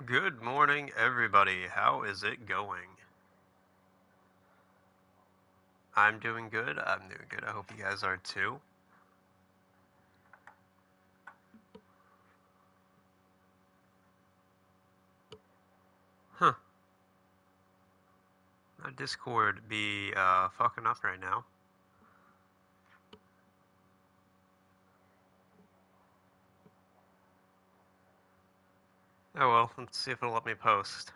Good morning, everybody. How is it going? I'm doing good. I hope you guys are too. Huh. My Discord be fucking up right now. Oh well, let's see if it'll let me post.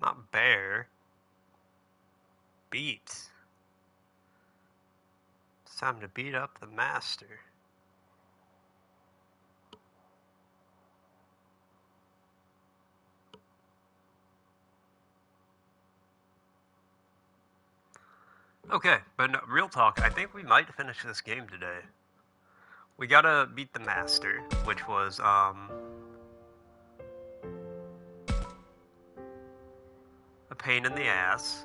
Not bear. Beat. It's time to beat up the master. Okay, but no, real talk, I think we might finish this game today. We gotta beat the master, which was, a pain in the ass.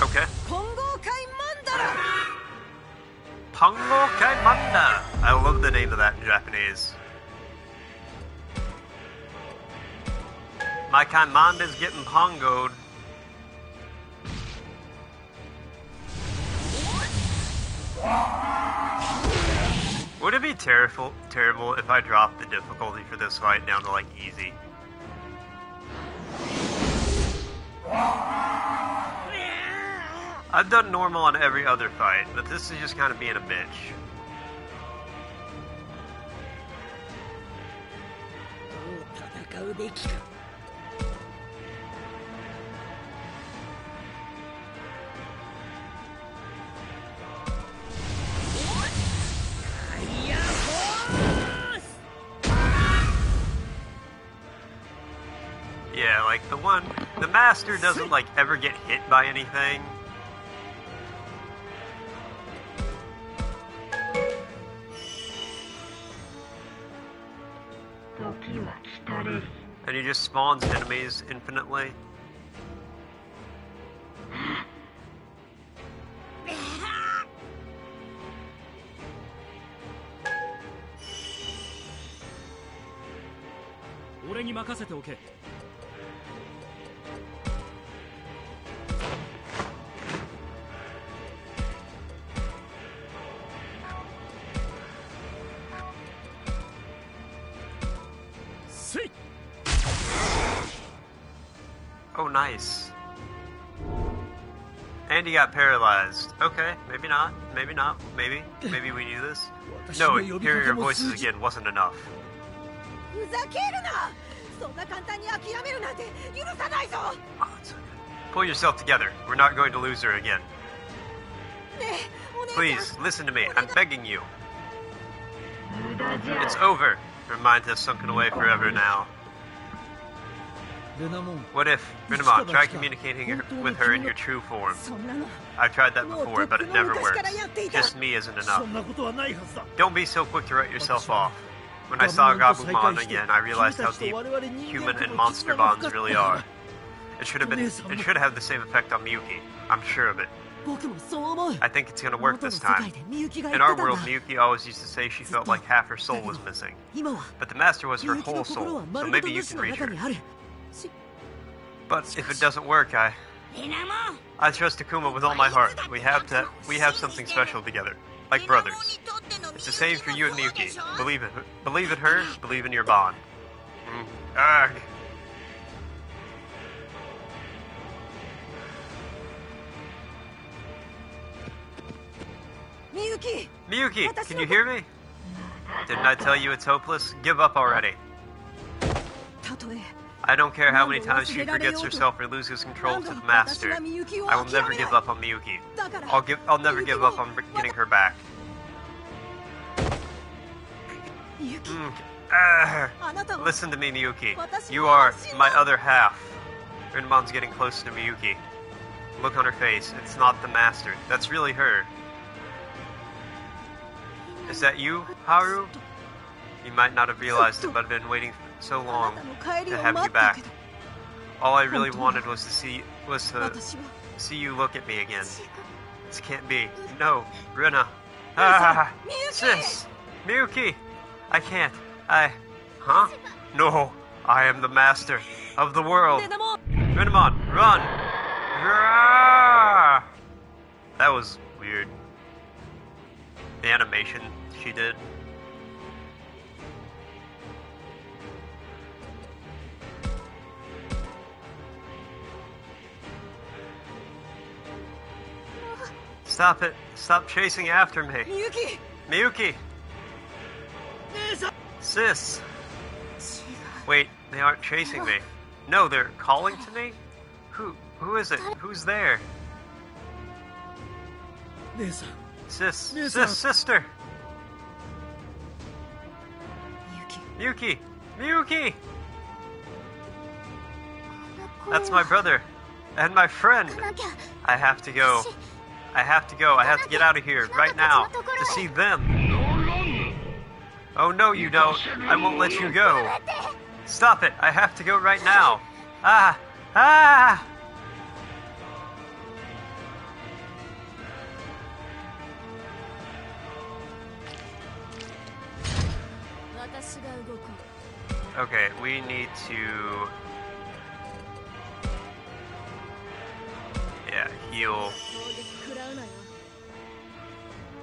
Okay. Pongo Kaimanda! I love the name of that in Japanese. My Kaimanda's getting pongoed. Would it be terrible if I dropped the difficulty for this fight down to, like, easy? I've done normal on every other fight, but this is just kind of being a bitch. Yeah, like the master doesn't like ever get hit by anything. And he just spawns enemies infinitely. Oh, nice. And he got paralyzed. Okay, maybe not. Maybe not. Maybe we do this. No, hearing your voices again wasn't enough. Oh, it's okay. Pull yourself together. We're not going to lose her again. Please, listen to me. I'm begging you. It's over. Her mind has sunken away forever now. What if, Renamon, try communicating with her in your true form? I've tried that before, but it never works. Just me isn't enough. Don't be so quick to write yourself off. When I saw Gabumon again, I realized how deep human and monster bonds really are. It should have the same effect on Miyuki. I'm sure of it. I think it's gonna work this time. In our world, Miyuki always used to say she felt like half her soul was missing. But the master was her whole soul, so maybe you can reach her. But if it doesn't work, I trust Takuma with all my heart. We have something special together, like brothers. It's the same for you and Miyuki. Believe in her, believe in your bond. Ugh. Miyuki, can you hear me? Didn't I tell you it's hopeless? Give up already. I don't care how many times she forgets herself or loses control to the master. I will never give up on Miyuki. I'll never give up on getting her back. Listen to me, Miyuki. You are my other half. Rinemon's getting close to Miyuki. Look on her face. It's not the master. That's really her. Is that you, Haru? You might not have realized it, but I've been waiting so long to have you back. All I really wanted was to see you look at me again. This can't be. No, Rina. Ah, sis, Miyuki. I can't. Huh? No, I am the master of the world. Rinemon, run! That was weird. The animation she did. Stop it. Stop chasing after me. Miyuki! Sis! Wait, they aren't chasing me. No, they're calling to me? Who is it? Who's there? Sister! Miyuki! That's my brother. And my friend. I have to go. I have to get out of here right now to see them. Oh no, you don't. I won't let you go. Stop it. I have to go right now. Ah! Okay, we need to... Yeah, heal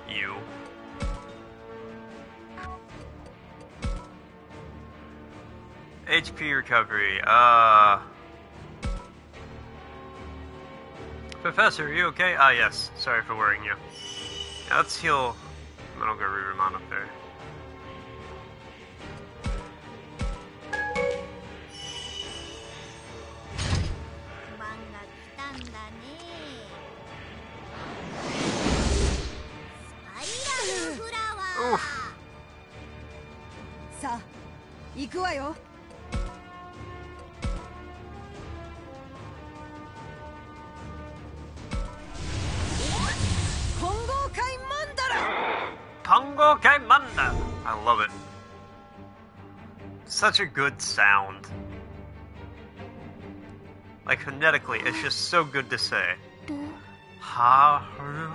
you. HP recovery, Professor, are you okay? Ah, yes. Sorry for worrying you. Now let's heal... I'll go Rinemon up there. Oof. Kongo Kai Manda! I love it. Such a good sound. Like phonetically, it's just so good to say. Haru?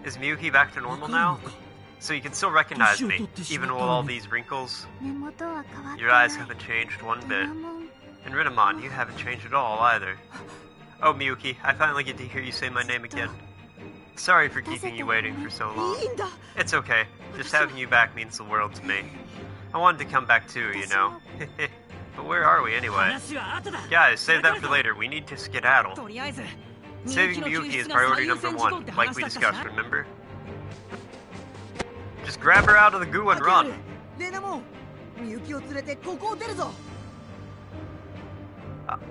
Is Miyuki back to normal now? So you can still recognize me, even with all these wrinkles? Your eyes haven't changed one bit. And Rinemon, you haven't changed at all either. Oh Miyuki, I finally get to hear you say my name again. Sorry for keeping you waiting for so long. It's okay, just having you back means the world to me. I wanted to come back too, you know. But where are we anyway? Guys, save that for later, we need to skedaddle. Saving Miyuki is priority number 1, like we discussed, remember? Just grab her out of the goo and run!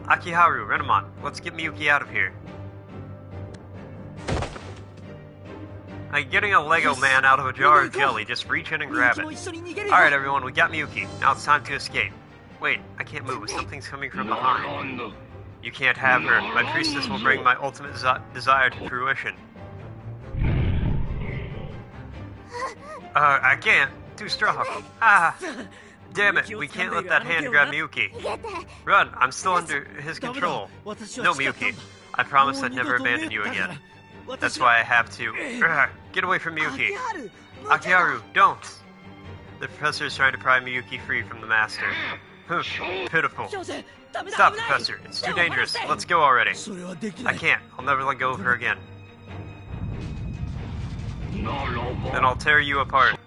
Akiharu, Rinemon, let's get Miyuki out of here. Like getting a Lego man out of a jar of jelly, just reach in and grab it. Alright everyone, we got Miyuki. Now it's time to escape. Wait, I can't move. Something's coming from behind. You can't have her. My priestess will bring my ultimate desire to fruition. I can't. Too strong. Ah! Damn it, we can't let that hand grab Miyuki. Run, I'm still under his control. No, Miyuki. I promise I'd never abandon you again. That's why I have to. Get away from Miyuki. Akiharu, don't. The professor is trying to pry Miyuki free from the master. Pitiful. Stop, Professor. It's too dangerous. Let's go already. I can't. I'll never let go of her again. Then I'll tear you apart.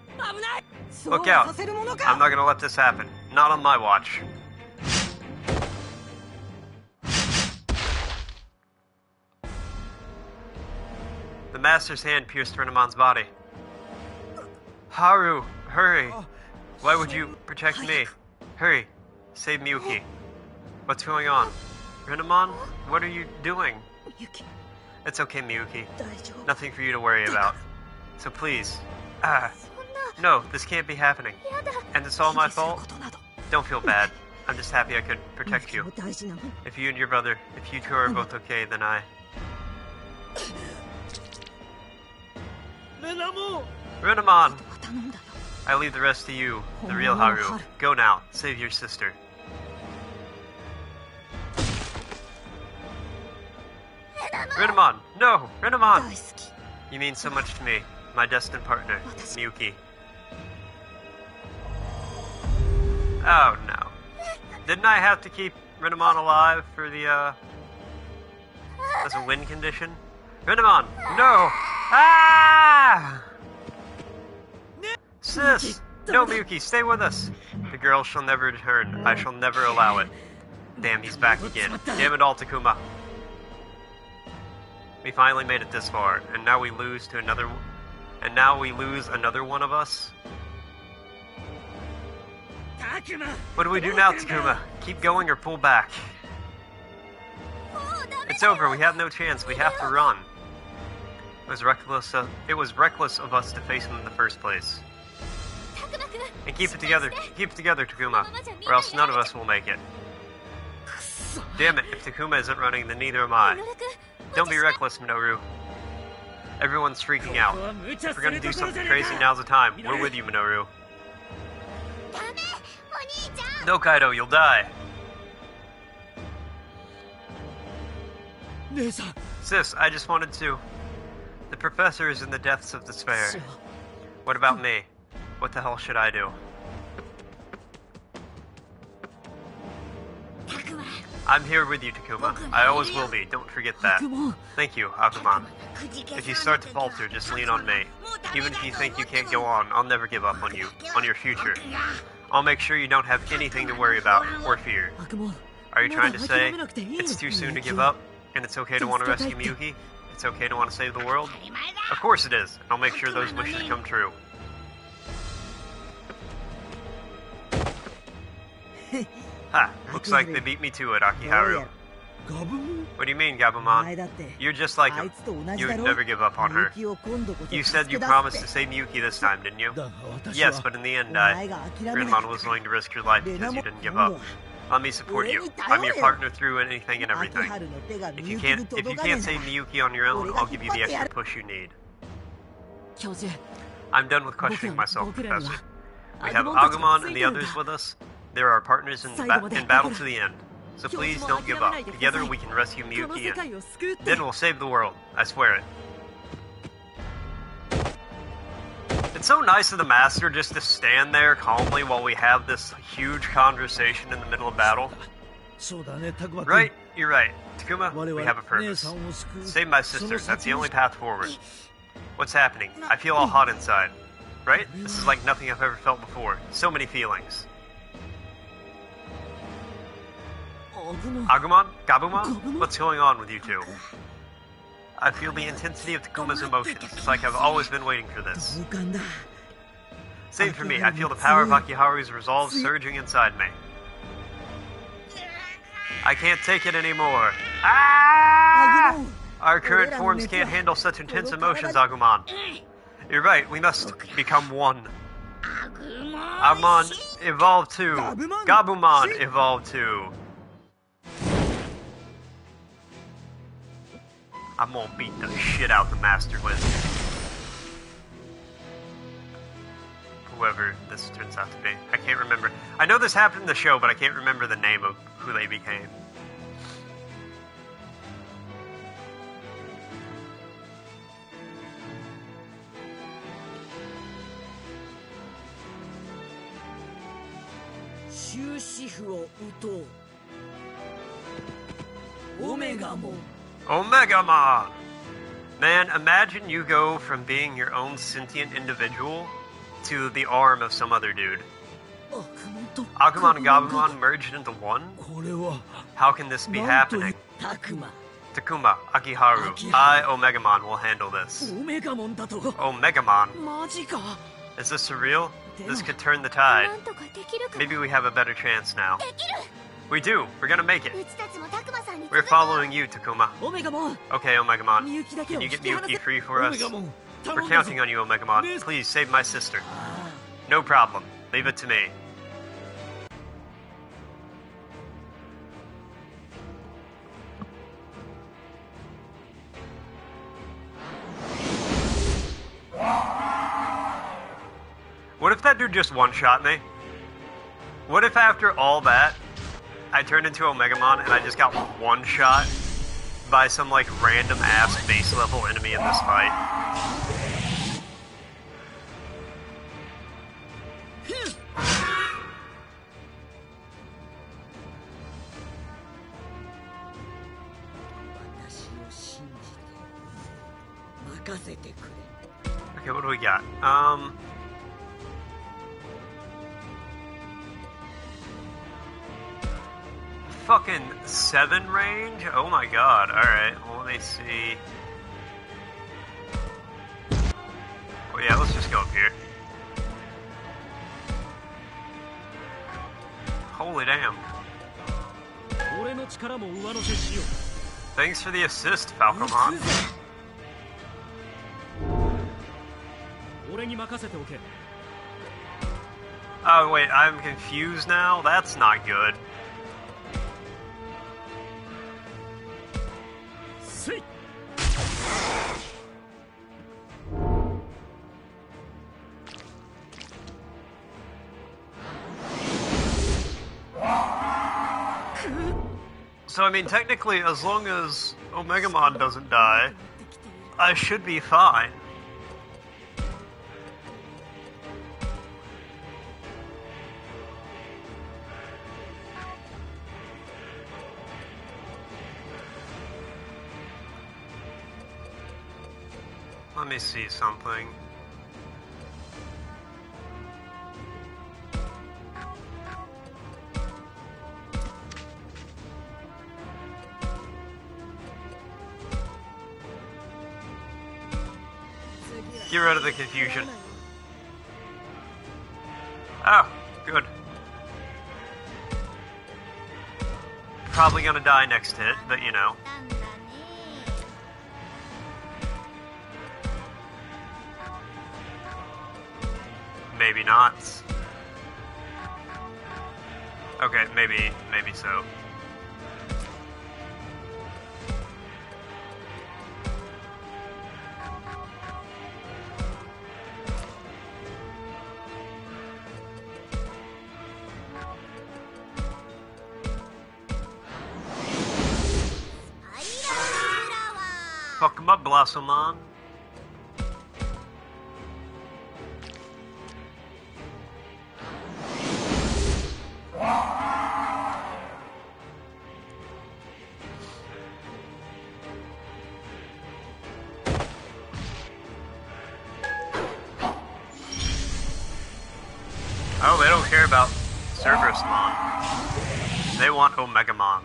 Look out. I'm not gonna let this happen. Not on my watch. The Master's hand pierced Renamon's body. Haru, hurry! Why would you protect me? Hurry, save Miyuki. What's going on? Renamon, what are you doing? It's okay, Miyuki. Nothing for you to worry about. So please. No, this can't be happening. And it's all my fault? Don't feel bad. I'm just happy I could protect you. If you and your brother, if you two are both okay, then I... Renamon! I leave the rest to you, the real Haru. Go now, save your sister. Renamon! No! Renamon! You mean so much to me, my destined partner, Miyuki. Oh no. Didn't I have to keep Renamon alive for the, as a win condition? Renamon! No! Ah! Sis! No, Miyuki, stay with us! The girl shall never return. I shall never allow it. Damn, he's back again. Damn it all, Takuma. We finally made it this far, and now we lose to another... And now we lose another one of us? What do we do now, Takuma? Keep going or pull back? It's over, we have no chance, we have to run. It was reckless of us to face him in the first place. And keep it together, Takuma, or else none of us will make it. Damn it, if Takuma isn't running, then neither am I. Don't be reckless, Minoru. Everyone's freaking out. If we're gonna do something crazy, now's the time. We're with you, Minoru. No, Kaido, you'll die. Sis, I just wanted to... The professor is in the depths of despair. What about me? What the hell should I do? I'm here with you, Takuma. I always will be, don't forget that. Thank you, Agumon. If you start to falter, just lean on me. Even if you think you can't go on, I'll never give up on you, on your future. I'll make sure you don't have anything to worry about or fear. Are you trying to say it's too soon to give up, and it's okay to want to rescue Miyuki? It's okay to want to save the world? Of course it is. I'll make sure those wishes come true. Ha! Looks like they beat me to it, Akiharu. What do you mean, Gabumon? You're just like him. You would never give up on her. You said you promised to save Miyuki this time, didn't you? Yes, but in the end, Renamon was willing to risk your life because you didn't give up. Let me support you. I'm your partner through anything and everything. If you can't save Miyuki on your own, I'll give you the extra push you need. I'm done with questioning myself, Professor. We have Agumon and the others with us. They're our partners in battle to the end. So please don't give up. Together we can rescue Miyuki and then we'll save the world. I swear it. It's so nice of the Master just to stand there calmly while we have this huge conversation in the middle of battle. Right? You're right. Takuma, we have a purpose. Save my sister. That's the only path forward. What's happening? I feel all hot inside. Right? This is like nothing I've ever felt before. So many feelings. Agumon? Gabumon? What's going on with you two? I feel the intensity of Takuma's emotions. It's like I've always been waiting for this. Same for me. I feel the power of Akiharu's resolve surging inside me. I can't take it anymore. Ah! Our current forms can't handle such intense emotions, Agumon. You're right. We must become one. Agumon, evolve too. Gabumon, evolve too. I'm gonna beat the shit out the Master with whoever this turns out to be. I can't remember. I know this happened in the show, but I can't remember the name of who they became. Omegamon! Man, imagine you go from being your own sentient individual to the arm of some other dude. Agumon and Gabumon merged into one? How can this be happening? Takuma, Akiharu, I, Omegamon, will handle this. Omegamon? Is this surreal? This could turn the tide. Maybe we have a better chance now. We do. We're gonna make it. We're following you, Takuma. Okay, Omegamon. Can you get Miyuki free for us? We're counting on you, Omegamon. Please save my sister. No problem. Leave it to me. What if that dude just one-shot me? What if after all that, I turned into Omegamon and I just got one-shot by some, like, random-ass base-level enemy in this fight? Okay, what do we got? Fucking 7 range? Oh my god. Alright, well, let me see. Well, yeah, let's just go up here. Holy damn. Thanks for the assist, Falcomon. Oh wait, I'm confused now? That's not good. So, I mean, technically, as long as Omegamon doesn't die, I should be fine. Let me see something. Get rid of the confusion. Oh, good. Probably gonna die next hit, but you know. Maybe not. Okay, maybe so. Fuck him up, Blossomon. Oh, they don't care about Cerberusmon. They want Omegamon.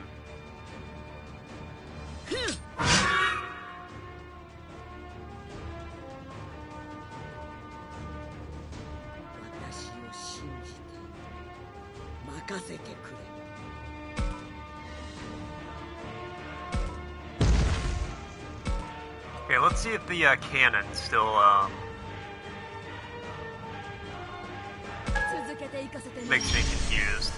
Okay, let's see if the cannon still makes me confused.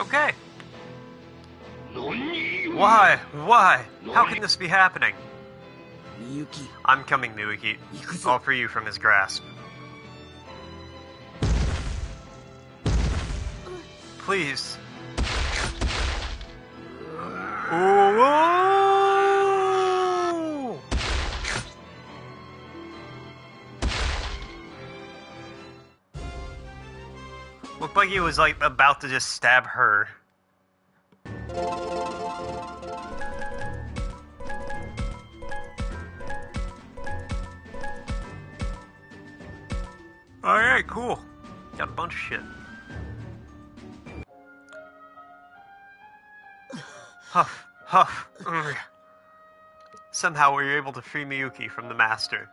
Okay. Why? Why? How can this be happening? I'm coming, Miyuki. I'll free you from his grasp. Please. Ooh. Looked like he was like about to just stab her. Alright, cool. Got a bunch of shit. Huff, huff. Ugh. Somehow we were able to free Miyuki from the master,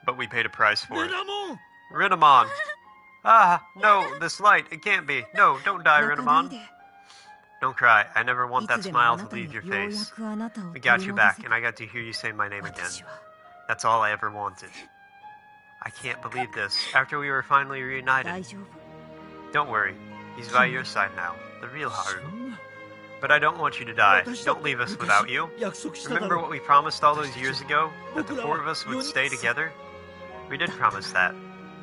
but we paid a price for it. Renamon! Ah, no, this light, it can't be. No, don't die, Renamon. Don't cry, I never want that smile to leave your face. We got you back, and I got to hear you say my name again. That's all I ever wanted. I can't believe this, after we were finally reunited. Don't worry, he's by your side now, the real Haru. But I don't want you to die. Don't leave us without you. Remember what we promised all those years ago? That the four of us would stay together? We did promise that.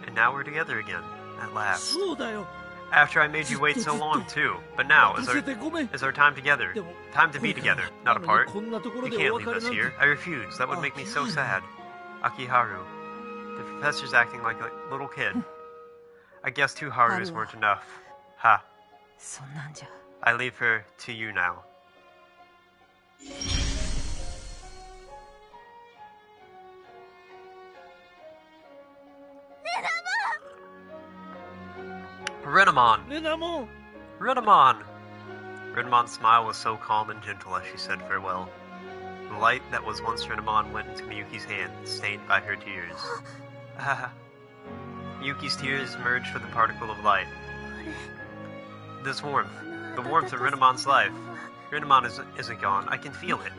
And now we're together again. At last. After I made you wait so long, too. But now is our time together. Time to be together, not apart. You can't leave us here. I refuse. That would make me so sad. Akiharu. The professor's acting like a little kid. I guess 2 Harus weren't enough. Ha. I leave her to you now. Renamon! Renamon! Renamon's smile was so calm and gentle as she said farewell. The light that was once Renamon went into Miyuki's hand, stained by her tears. Miyuki's tears merged with a particle of light. This warmth. The warmth of Renamon's life. Renamon isn't gone. I can feel it.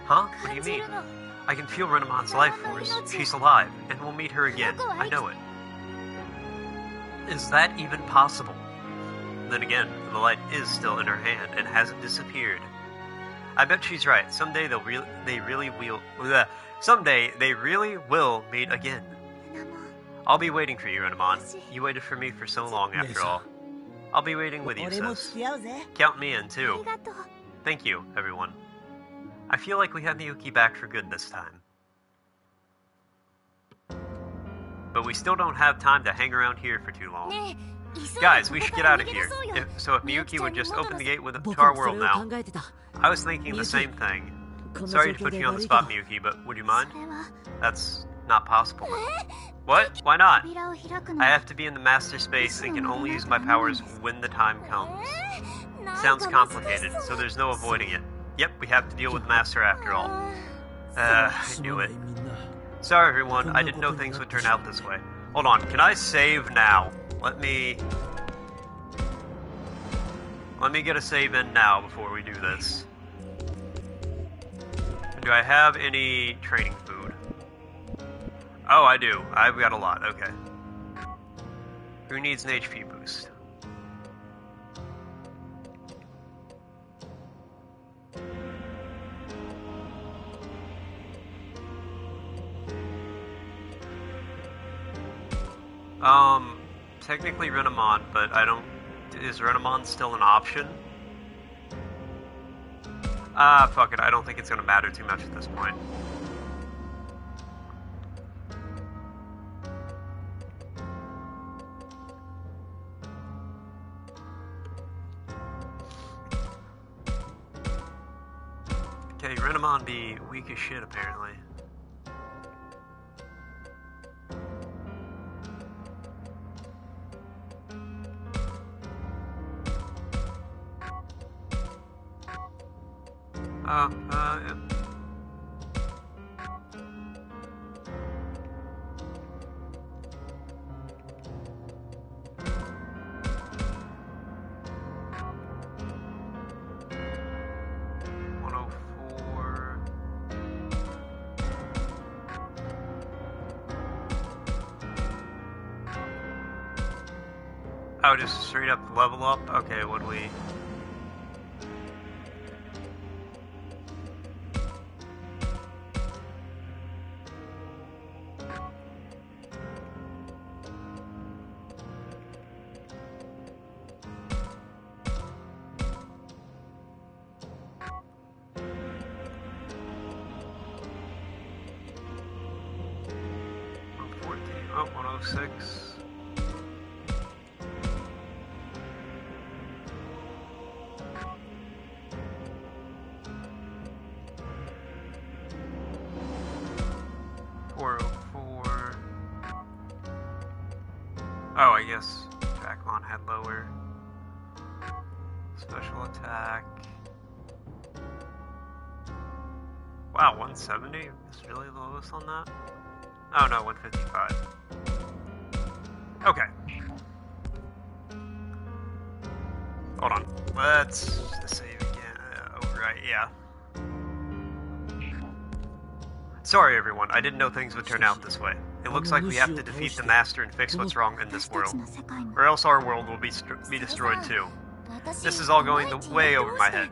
Huh? What do you mean? I can feel Renamon's life force. She's alive, and we'll meet her again. I know it. Is that even possible? Then again, the light is still in her hand and hasn't disappeared. I bet she's right. Someday they really will meet again. I'll be waiting for you, Renamon. You waited for me for so long, after all. I'll be waiting with you, sis. Count me in, too. Thank you, everyone. I feel like we have Miyuki back for good this time. But we still don't have time to hang around here for too long. Guys, we should get out of here. If Miyuki would just open the gate to our world now. I was thinking the same thing. Sorry to put you on the spot, Miyuki, but would you mind? That's not possible. What? Why not? I have to be in the master space and can only use my powers when the time comes. Sounds complicated, so there's no avoiding it. Yep, we have to deal with Master after all. I knew it. Sorry everyone, I didn't know things would turn out this way. Hold on, can I save now? Let me get a save in now before we do this. Do I have any training food? Oh, I do. I've got a lot. Okay. Who needs an HP boost? Technically Renamon, but I don't... Is Renamon still an option? Fuck it. I don't think it's gonna matter too much at this point. Okay, Renamon be weak as shit, apparently. Yeah. Oh, just straight up level up? Okay, would we... Oh, 106. Oh, I guess Dracmon had lower special attack. Wow, 170 is really the lowest on that? Oh no, 155. Okay. Hold on. Let's save again. Overwrite, yeah. Sorry everyone, I didn't know things would turn out this way. It looks like we have to defeat the Master and fix what's wrong in this world. Or else our world will be destroyed too. This is all going way over my head.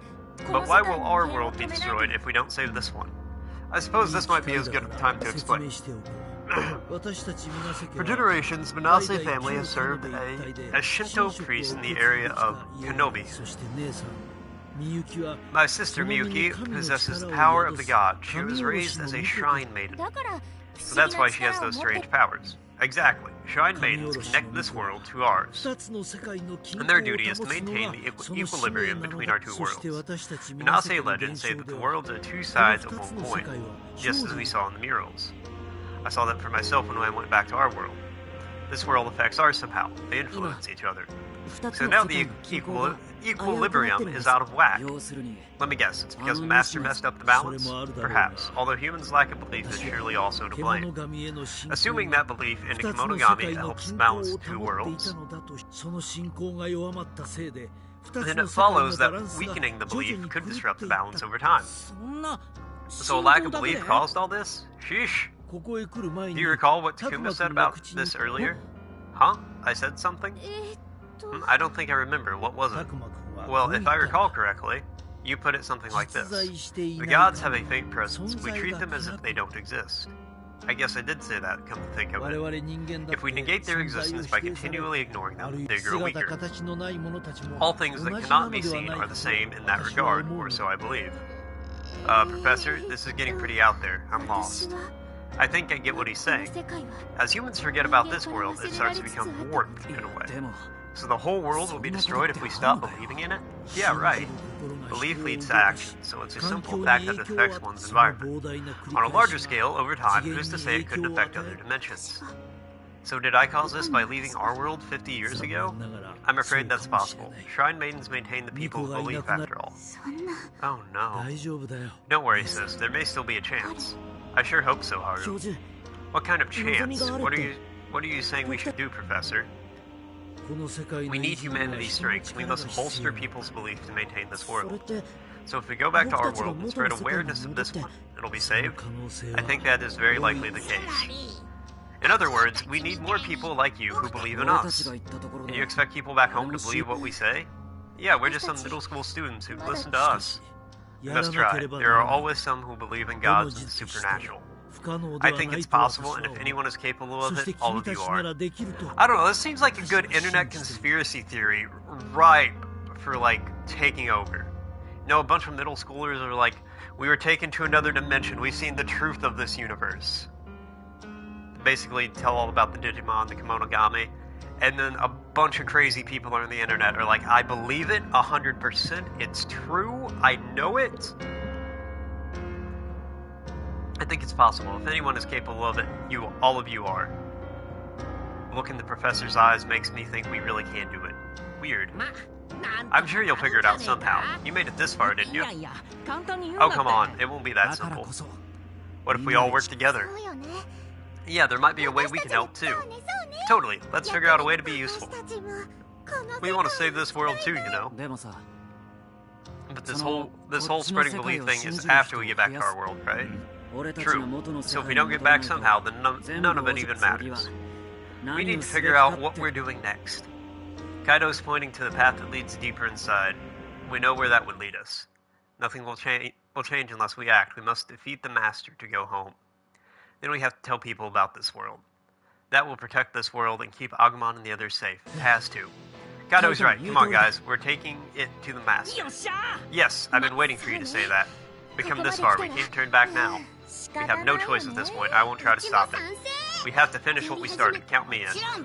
But why will our world be destroyed if we don't save this one? I suppose this might be as good a time to explain. For generations, Manase family has served as Shinto priest in the area of Kanobi. My sister Miyuki possesses the power of the god. She was raised as a shrine maiden. So that's why she has those strange powers. Exactly. Shrine maidens connect this world to ours. And their duty is to maintain the equilibrium between our two worlds. Manase legends say that the worlds are two sides of one coin, just as we saw in the murals. I saw that for myself when I went back to our world. This world affects ours somehow. They influence each other. So now the equilibrium is out of whack. Let me guess, it's because the Master messed up the balance? Perhaps, although humans' lack of belief is surely also to blame. Assuming that belief in Kemonogami helps balance two worlds, then it follows that weakening the belief could disrupt the balance over time. So a lack of belief caused all this? Sheesh. Do you recall what Takuma said about this earlier? Huh? I said something? I don't think I remember. What was it? Well, if I recall correctly, you put it something like this. The gods have a faint presence. We treat them as if they don't exist. I guess I did say that, come to think of it. If we negate their existence by continually ignoring them, they grow weaker. All things that cannot be seen are the same in that regard, or so I believe. Professor, this is getting pretty out there. I'm lost. I think I get what he's saying. As humans forget about this world, it starts to become warped in a way. So the whole world will be destroyed if we stop believing in it? Yeah, right. Belief leads to action, so it's a simple fact that it affects one's environment. On a larger scale, over time, who's to say it couldn't affect other dimensions? So did I cause this by leaving our world 50 years ago? I'm afraid that's possible. Shrine maidens maintain the people's belief after all. Oh no. Don't worry, sis, there may still be a chance. I sure hope so, Haru. What kind of chance? What are you saying we should do, Professor? We need humanity's strength. We must bolster people's belief to maintain this world. So if we go back to our world and spread awareness of this one, it'll be saved? I think that is very likely the case. In other words, we need more people like you who believe in us. And you expect people back home to believe what we say? Yeah, we're just some middle school students who listen to us. You must try. There are always some who believe in gods and the supernatural. I think it's possible, and if anyone is capable of it, all of you are. I don't know, this seems like a good internet conspiracy theory ripe for, like, taking over. You know, a bunch of middle schoolers are like, we were taken to another dimension, we've seen the truth of this universe. Basically tell all about the Digimon, the Kemonogami, and then a bunch of crazy people on the internet are like, I believe it 100%, it's true, I know it. I think it's possible. If anyone is capable of it, all of you are. Look in the professor's eyes makes me think we really can do it. Weird. I'm sure you'll figure it out somehow. You made it this far, didn't you? Oh, come on. It won't be that simple. What if we all work together? Yeah, there might be a way we can help too. Totally. Let's figure out a way to be useful. We want to save this world too, you know. But this whole spreading belief thing is after we get back to our world, right? True. So if we don't get back somehow, then none of it even matters. We need to figure out what we're doing next. Kaido's pointing to the path that leads deeper inside. We know where that would lead us. Nothing will change unless we act. We must defeat the Master to go home. Then we have to tell people about this world. That will protect this world and keep Agumon and the others safe. It has to. Kaido's right. Come on, guys. We're taking it to the Master. Yes, I've been waiting for you to say that. We come this far. We can't turn back now. We have no choice at this point. I won't try to stop it. We have to finish what we started. Count me in.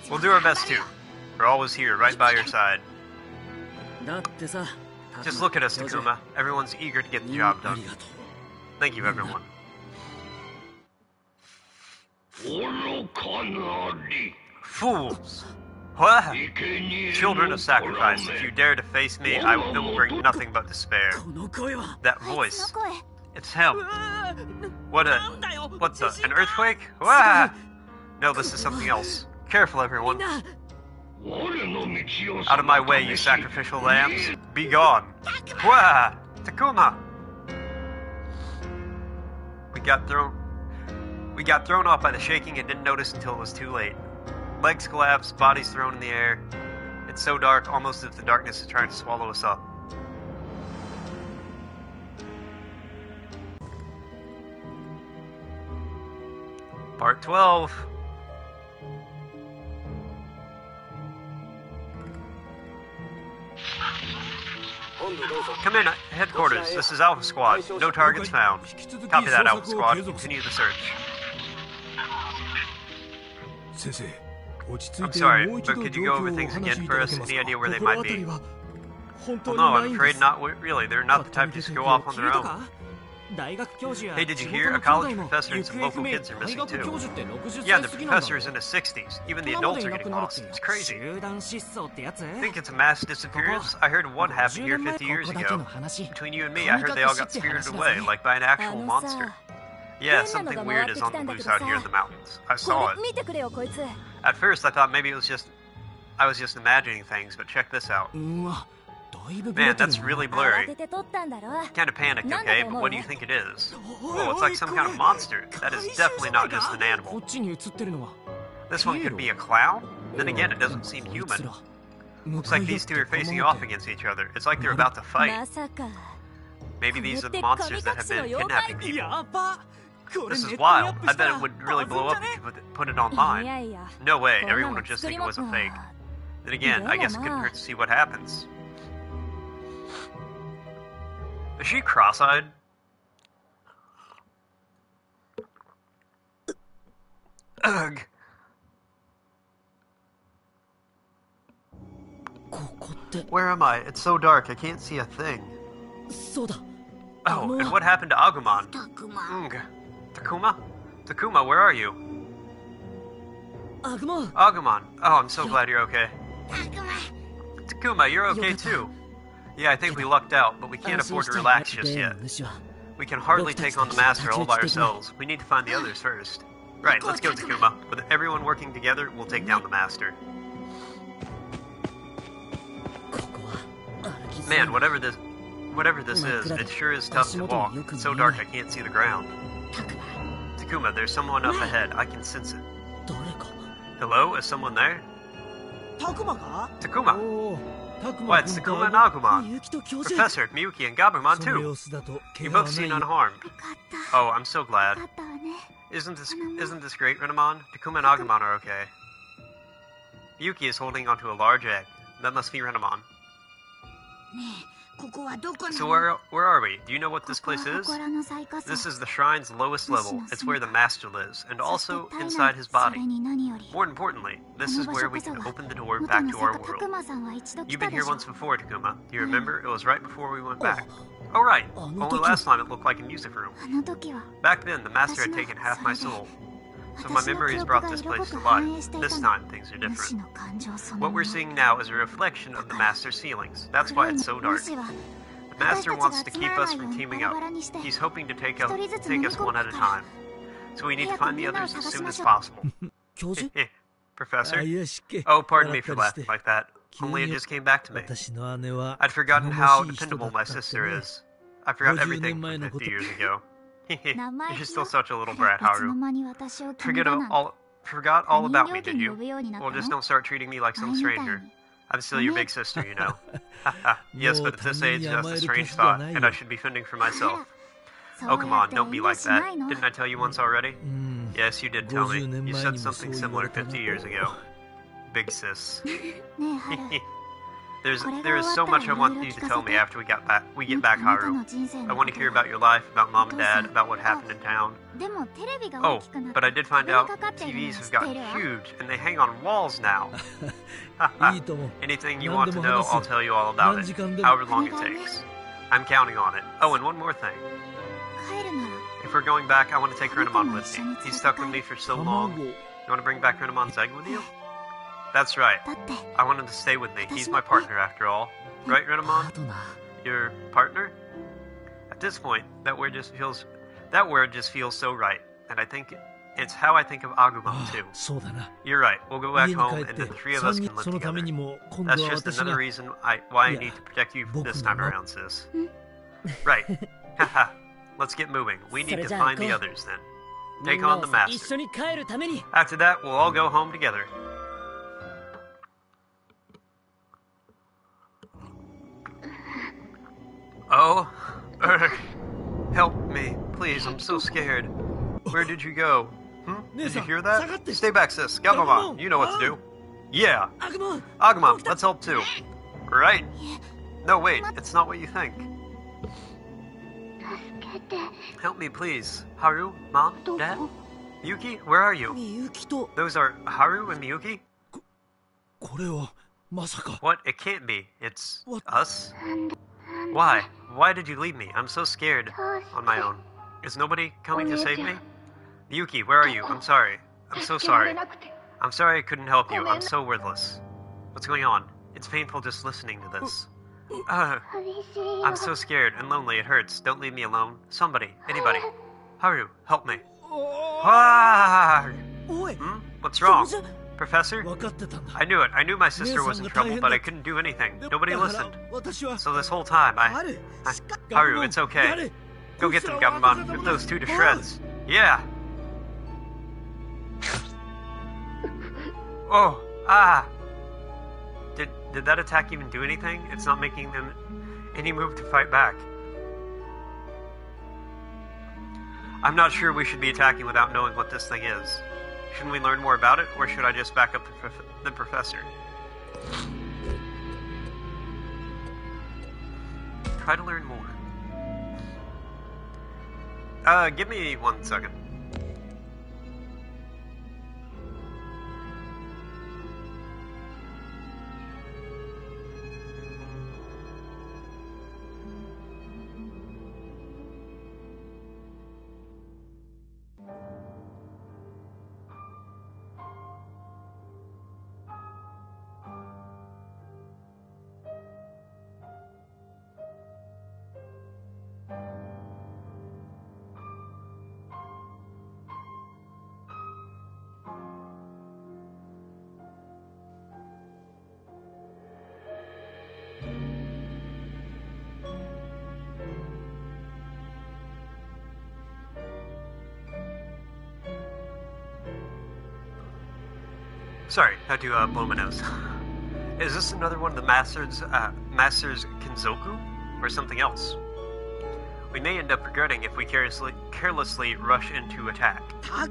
We'll do our best too. We're always here, right by your side. Just look at us, Takuma. Everyone's eager to get the job done. Thank you, everyone. Fools! What? Children of sacrifice, if you dare to face me, it will bring nothing but despair. That voice. It's him. What the? An earthquake? Wah! No, this is something else. Careful, everyone. Out of my way, you sacrificial lambs. Be gone. Wah! Takuma! We got thrown off by the shaking and didn't notice until it was too late. Legs collapsed, bodies thrown in the air. It's so dark, almost as if the darkness is trying to swallow us up. Part 12. Come in, headquarters. This is Alpha Squad. No targets found. Copy that, Alpha Squad. Continue the search. I'm sorry, but could you go over things again for us? Any idea where they might be? Well, no, I'm afraid not really. They're not the type to just go off on their own. Hey, did you hear? A college professor and some local kids are missing too. Yeah, the professor is in his 60s. Even the adults are getting lost. It's crazy. Think it's a mass disappearance? I heard one happened here 50 years ago. Between you and me, I heard they all got spirited away, like by an actual monster. Yeah, something weird is on the loose out here in the mountains. I saw it. At first, I thought maybe I was just imagining things, but check this out. Man, that's really blurry. Kinda panicked, okay, but what do you think it is? Oh, it's like some kind of monster. That is definitely not just an animal. This one could be a clown? Then again, it doesn't seem human. Looks like these two are facing off against each other. It's like they're about to fight. Maybe these are the monsters that have been kidnapping people. This is wild. I bet it would really blow up if you put it online. No way, everyone would just think it was a fake. Then again, I guess it couldn't hurt to see what happens. Is she cross-eyed? Ugh. Where am I? It's so dark, I can't see a thing. Oh, and what happened to Agumon? Takuma? Takuma, where are you? Agumon. Oh, I'm so glad you're okay. Takuma, you're okay too. Yeah, I think we lucked out, but we can't afford to relax just yet. We can hardly take on the Master all by ourselves. We need to find the others first. Right, let's go, Takuma. With everyone working together, we'll take down the Master. Man, whatever this is, it sure is tough to walk. It's so dark I can't see the ground. Takuma, there's someone up ahead. I can sense it. Hello? Is someone there? Takuma! What, it's Takuma and Agumon. Professor, Miyuki, and Gabumon too. You both seem unharmed. Oh, I'm so glad. Isn't this great, Renamon? Takuma and Agumon are okay. Miyuki is holding onto a large egg. That must be Renamon. So where are we? Do you know what this place is? This is the shrine's lowest level. It's where the Master lives, and also inside his body. More importantly, this is where we can open the door back to our world. You've been here once before, Takuma. Do you remember? It was right before we went back. Oh right, only last time it looked like a music room. Back then, the Master had taken half my soul. So my memories brought this place to life. This time, things are different. What we're seeing now is a reflection of the Master's feelings. That's why it's so dark. The Master wants to keep us from teaming up. He's hoping to take us one at a time. So we need to find the others as soon as possible. Professor? Oh, pardon me for laughing like that. Only it just came back to me. I'd forgotten how dependable my sister is. I forgot everything from 50 years ago. You're still such a little brat, Haru. Forgot all about me, did you? Well, just don't start treating me like some stranger. I'm still your big sister, you know. Yes, but at this age, that's a strange thought, and I should be fending for myself. Oh, come on, don't be like that. Didn't I tell you once already? Yes, you did tell me. You said something similar 50 years ago. Big sis. There is so much I want you to tell me after we get back, Haru. I want to hear about your life, about Mom and Dad, about what happened in town. Oh, but I did find out TVs have gotten huge, and they hang on walls now. Anything you want to know, I'll tell you all about it, however long it takes. I'm counting on it. Oh, and one more thing. If we're going back, I want to take Renamon with me. He's stuck with me for so long. You want to bring back Renamon's egg with you? That's right. I want him to stay with me. He's my partner after all. Right, Renamon? Your partner? At this point, that word just feels so right. And I think it's how I think of Agumon too. You're right. We'll go back home and the three of us can live together. That's just another reason why I need to protect you this time around, sis. Right. Haha. Let's get moving. We need to find the others then. Take on the master. After that, we'll all go home together. Oh, help me, please. I'm so scared. Where did you go? Did you hear that? Stay back, sis. Gabumon, you know what to do. Yeah. Agumon, let's help too. Right? No, wait. It's not what you think. Help me, please. Haru, Mom, Dad? Miyuki, where are you? Those are Haru and Miyuki? What? It can't be. It's us? Why? Why did you leave me? I'm so scared on my own. Is nobody coming to save me? Miyuki, where are you? I'm sorry. I'm so sorry. I'm sorry I couldn't help you. I'm so worthless. What's going on? It's painful just listening to this. I'm so scared and lonely. It hurts. Don't leave me alone. Somebody. Anybody. Haru, help me. What's wrong? Professor? I knew it. I knew my sister was in trouble, but I couldn't do anything. Nobody listened. So this whole time, Haru, it's okay. Go get them, Gabumon. Rip those two to shreds. Yeah. Oh, Did that attack even do anything? It's not making them any move to fight back. I'm not sure we should be attacking without knowing what this thing is. Shouldn't we learn more about it, or should I just back up the professor? Try to learn more. Give me 1 second. Sorry, I had to blow my nose. Is this another one of the Master's Kinzoku? Or something else? We may end up regretting if we carelessly rush into attack. I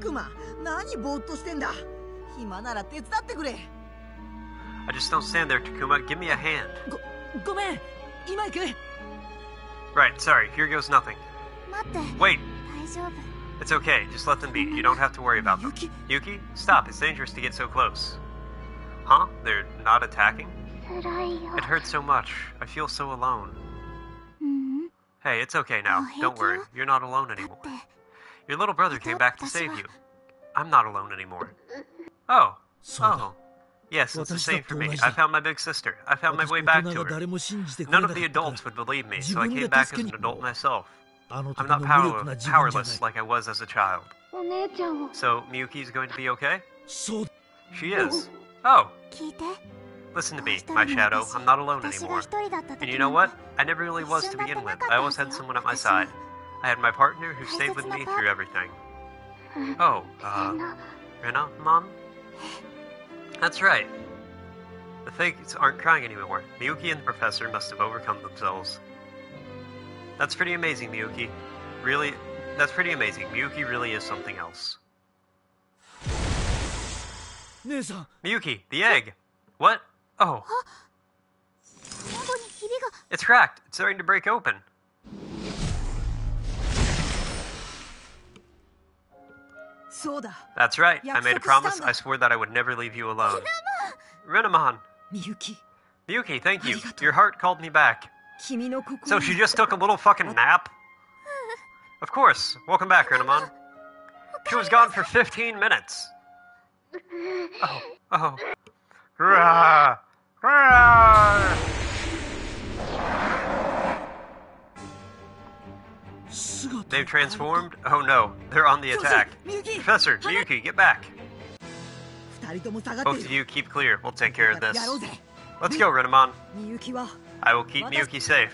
just don't stand there, Takuma. Give me a hand. Right, sorry. Here goes nothing. Wait. It's okay, just let them be. You don't have to worry about them. Yuki, stop. It's dangerous to get so close. Huh? They're not attacking? It hurts so much. I feel so alone. Hey, it's okay now. Don't worry. You're not alone anymore. Your little brother came back to save you. I'm not alone anymore. Oh. Yes, it's the same for me. I found my big sister. I found my way back to her. None of the adults would believe me, so I came back as an adult myself. I'm not powerless like I was as a child. So, Miyuki's going to be okay? She is. Oh! Listen to me, my shadow. I'm not alone anymore. And you know what? I never really was to begin with. I always had someone at my side. I had my partner who stayed with me through everything. Oh, Rena, Mom? That's right. The fakes aren't crying anymore. Miyuki and the professor must have overcome themselves. That's pretty amazing, Miyuki. Really, that's pretty amazing. Miyuki really is something else. Miyuki, the egg! What? Oh. It's cracked. It's starting to break open. That's right. I made a promise. I swore that I would never leave you alone. Renamon! Miyuki, thank you. Your heart called me back. So she just took a little fucking nap? Of course. Welcome back, Renamon. She was gone for 15 minutes. Oh. Rah! Rah! They've transformed? Oh no, they're on the attack. Professor, Miyuki, get back! Both of you keep clear. We'll take care of this. Let's go, Renamon. I will keep Miyuki safe.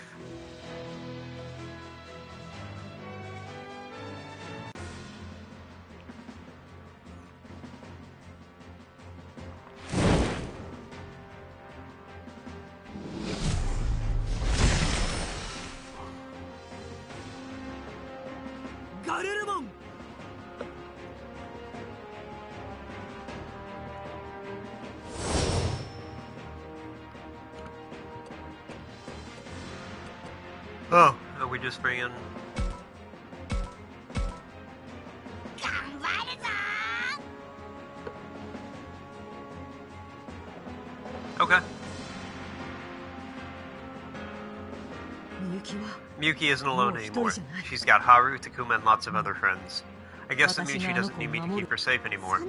Oh, are we just bringing... Okay. Miyuki isn't alone anymore. She's got Haru, Takuma, and lots of other friends. I guess that means she doesn't need me to keep her safe anymore.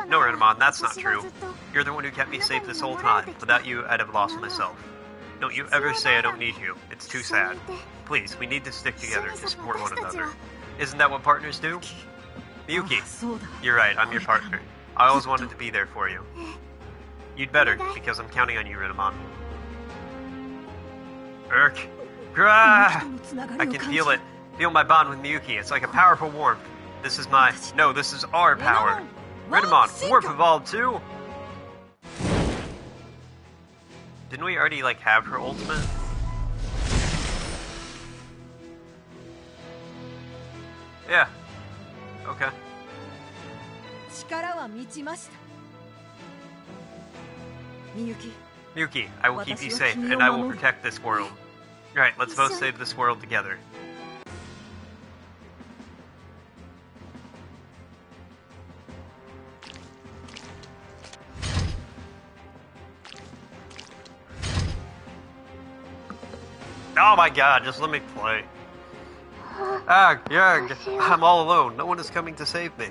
No, Renamon, that's not true. You're the one who kept me safe this whole time. Without you, I'd have lost myself. Don't you ever say I don't need you. It's too sad. Please, we need to stick together to support one another. Isn't that what partners do? Miyuki, you're right, I'm your partner. I always wanted to be there for you. You'd better, because I'm counting on you, Renamon. Urk. Grah! I can feel it. Feel my bond with Miyuki. It's like a powerful warmth. This is my... No, this is our power. Renamon, Warp evolved too? Didn't we already, like, have her ultimate? Yeah. Okay. Miyuki, I will keep you safe, and I will protect this world. Alright, let's both save this world together. Oh my god, just let me play. Ah, Yerg, I'm all alone. No one is coming to save me.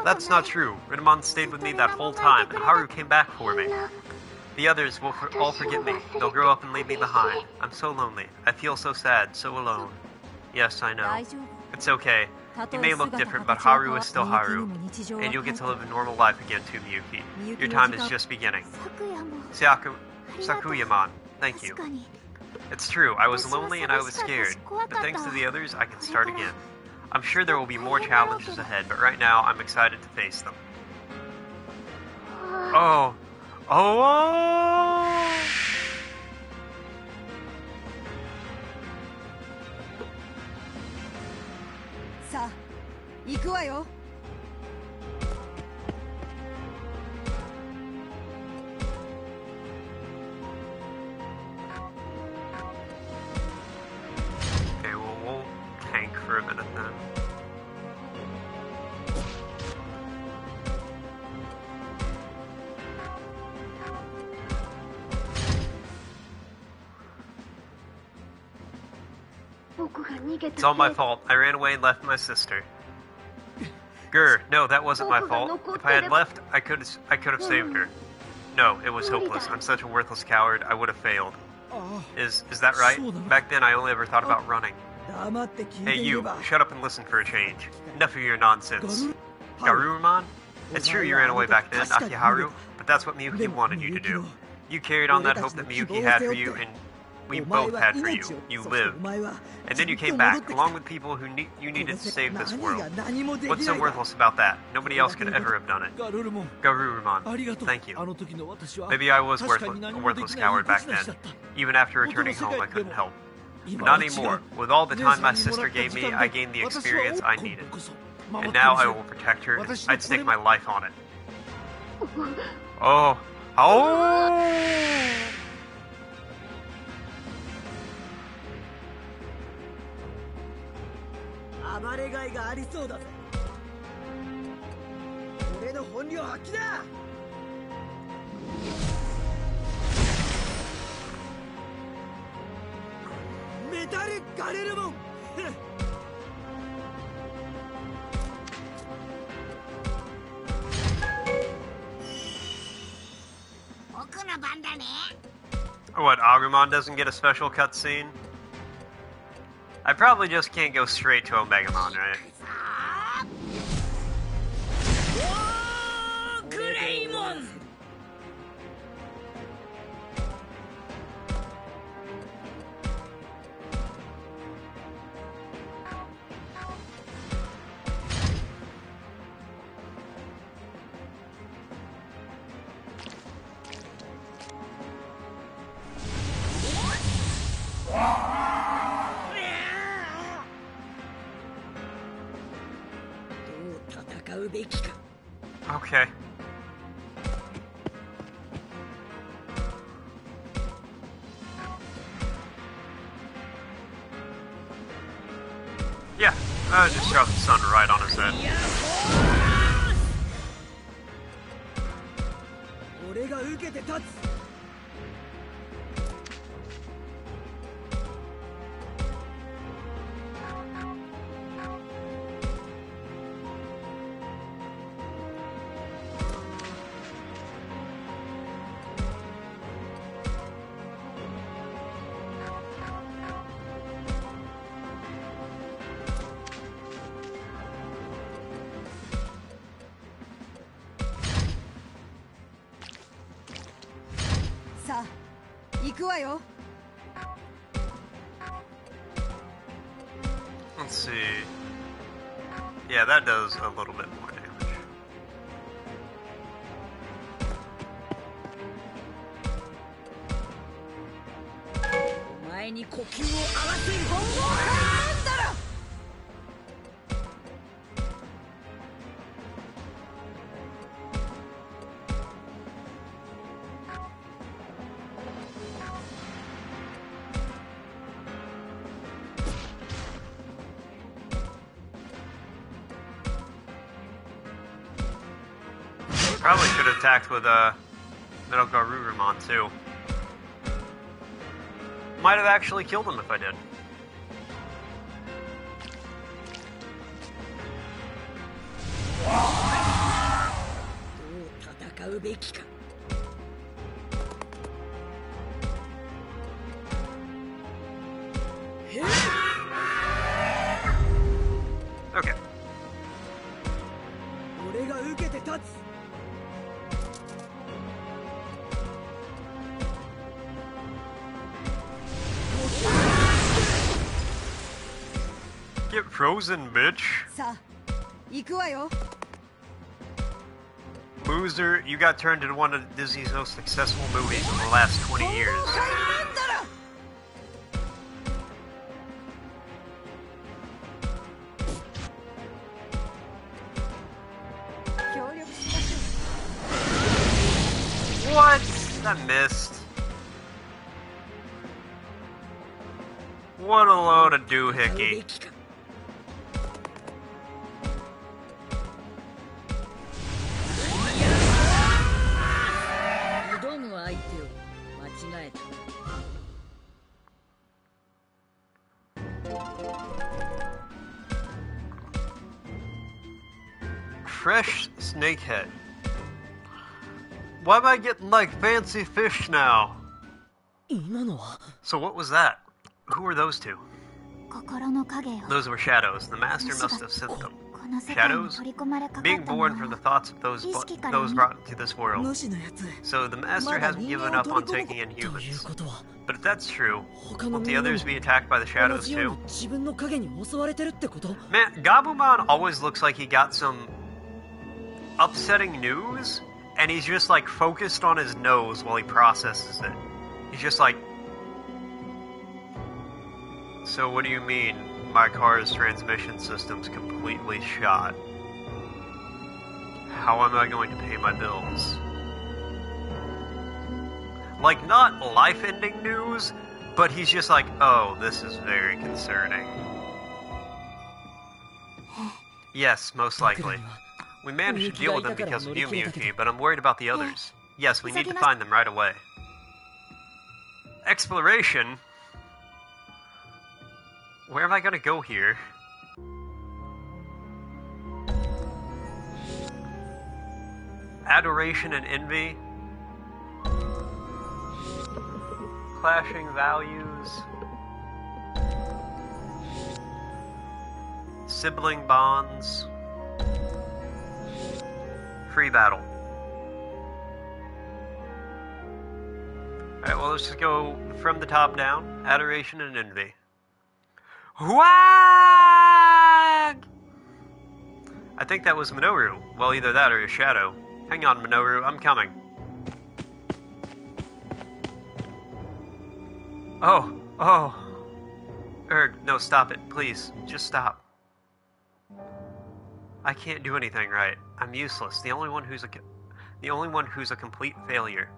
That's not true. Renamon stayed with me that whole time, and Haru came back for me. The others will all forget me. They'll grow up and leave me behind. I'm so lonely. I feel so sad, so alone. Yes, I know. It's okay. You may look different, but Haru is still Haru. And you'll get to live a normal life again too, Miyuki. Your time is just beginning. Sakuyamon, thank you. It's true, I was lonely and I was scared. But thanks to the others, I can start again. I'm sure there will be more challenges ahead, but right now, I'm excited to face them. Oh. Oh! Okay, well, we'll tank for a minute then. It's all my fault. I ran away and left my sister. Grr, no, that wasn't my fault. If I had left, I could have saved her. No, it was hopeless. I'm such a worthless coward, I would have failed. Is that right? Back then, I only ever thought about running. Hey, you, shut up and listen for a change. Enough of your nonsense. Garurumon? It's true you ran away back then, Akiharu, but that's what Miyuki wanted you to do. You carried on that hope that Miyuki had for you, and we both had for you. You lived. And then you came back, along with people who you needed to save this world. What's so worthless about that? Nobody else could ever have done it. Garurumon, thank you. Maybe I was a worthless coward back then. Even after returning home, I couldn't help. But not anymore. With all the time my sister gave me, I gained the experience I needed. And now I will protect her. I'd stake my life on it. Oh. Oh! What, Agumon doesn't get a special cutscene? I probably just can't go straight to Omegamon, right? Okay. Yeah, just drop the sun right on his head. Let's see. Yeah, that does a little bit more damage. Probably should have attacked with Metal Garurumon too. Might have actually killed him if I did. Okay. Get frozen, bitch. Loser, you got turned into one of Disney's most successful movies in the last 20 years. What? That missed. What a load of doohickey. Fresh snakehead. Why am I getting like fancy fish now? So what was that? Who were those two? Those were shadows. The master must have sent them. Shadows? Being born from the thoughts of those brought into this world. So the master hasn't given up on taking in humans. But if that's true, won't the others be attacked by the shadows too? Man, Gabumon always looks like he got some upsetting news, and he's just like focused on his nose while he processes it. He's just like, so what do you mean my car's transmission system's completely shot? How am I going to pay my bills? Like, not life-ending news, but he's just like, oh, this is very concerning. Yes, most likely. We managed to deal with them because of you, Miyuki, but I'm worried about the others. Yes, we need to find them right away. Exploration? Where am I gonna go here? Adoration and envy? clashing values. Sibling bonds. Free battle. Alright, well, let's just go from the top down. Adoration and envy. Wag! I think that was Minoru. Well, either that or his shadow. Hang on, Minoru, I'm coming. Oh. No, stop it, please. Just stop. I can't do anything right. I'm useless. The only one who's a complete failure.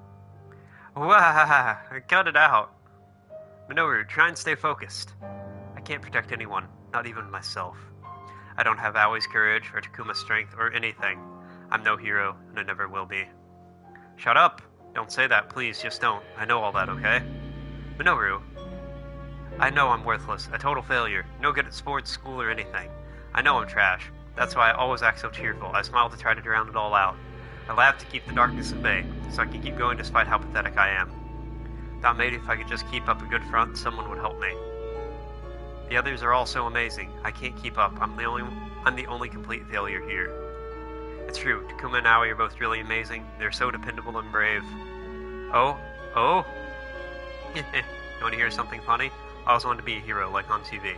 Wah! Cut it out. Minoru, try and stay focused. I can't protect anyone, not even myself. I don't have Aoi's courage or Takuma's strength or anything. I'm no hero, and I never will be. Shut up! Don't say that, please, just don't. I know all that, okay? Minoru, I know I'm worthless, a total failure, no good at sports, school, or anything. I know I'm trash. That's why I always act so cheerful. I smile to try to drown it all out. I laugh to keep the darkness at bay, so I can keep going despite how pathetic I am. Thought maybe if I could just keep up a good front, someone would help me. The others are all so amazing. I can't keep up. I'm the only complete failure here. It's true. Takuma and Aoi are both really amazing. They're so dependable and brave. Oh? You want to hear something funny? I always wanted to be a hero, like on TV.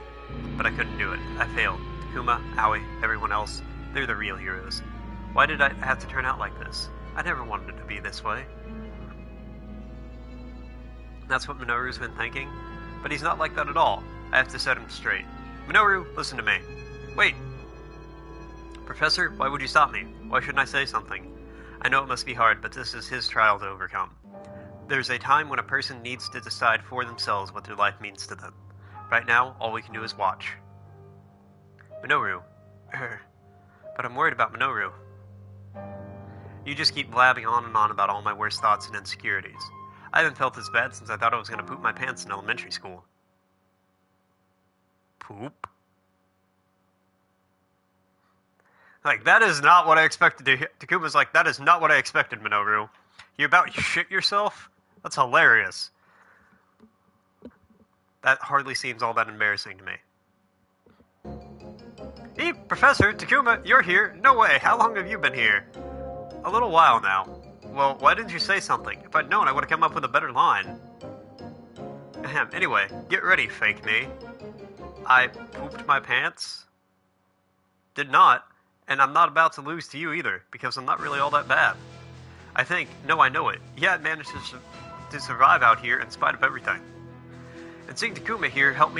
But I couldn't do it. I failed. Takuma, Aoi, everyone else, they're the real heroes. Why did I have to turn out like this? I never wanted it to be this way. That's what Minoru's been thinking. But he's not like that at all. I have to set him straight. Minoru, listen to me. Wait! Professor, why would you stop me? Why shouldn't I say something? I know it must be hard, but this is his trial to overcome. There's a time when a person needs to decide for themselves what their life means to them. Right now, all we can do is watch. Minoru. But I'm worried about Minoru. You just keep blabbing on and on about all my worst thoughts and insecurities. I haven't felt this bad since I thought I was going to poop my pants in elementary school. Poop? Like, that is not what I expected to hear. Takuma's like, that is not what I expected, Minoru. You about to shit yourself? That's hilarious. That hardly seems all that embarrassing to me. Hey, Professor, Takuma, you're here? No way, how long have you been here? A little while now. Well, why didn't you say something? If I'd known, I would have come up with a better line. Ahem, anyway, get ready, fake me. I pooped my pants? Did not, and I'm not about to lose to you either, because I'm not really all that bad. I know it. Yeah, I managed to survive out here in spite of everything. And seeing Takuma here helped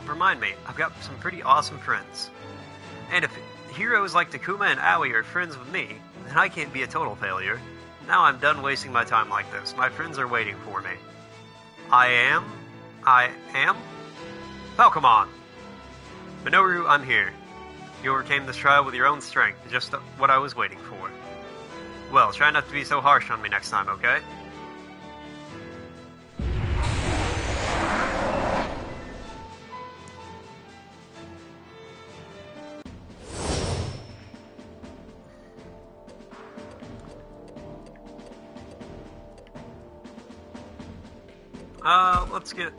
remind me, I've got some pretty awesome friends. And if heroes like Takuma and Aoi are friends with me, then I can't be a total failure. Now I'm done wasting my time like this. My friends are waiting for me. I am? Falcomon! Minoru, I'm here. You overcame this trial with your own strength, just what I was waiting for. Well, try not to be so harsh on me next time, okay? Let's get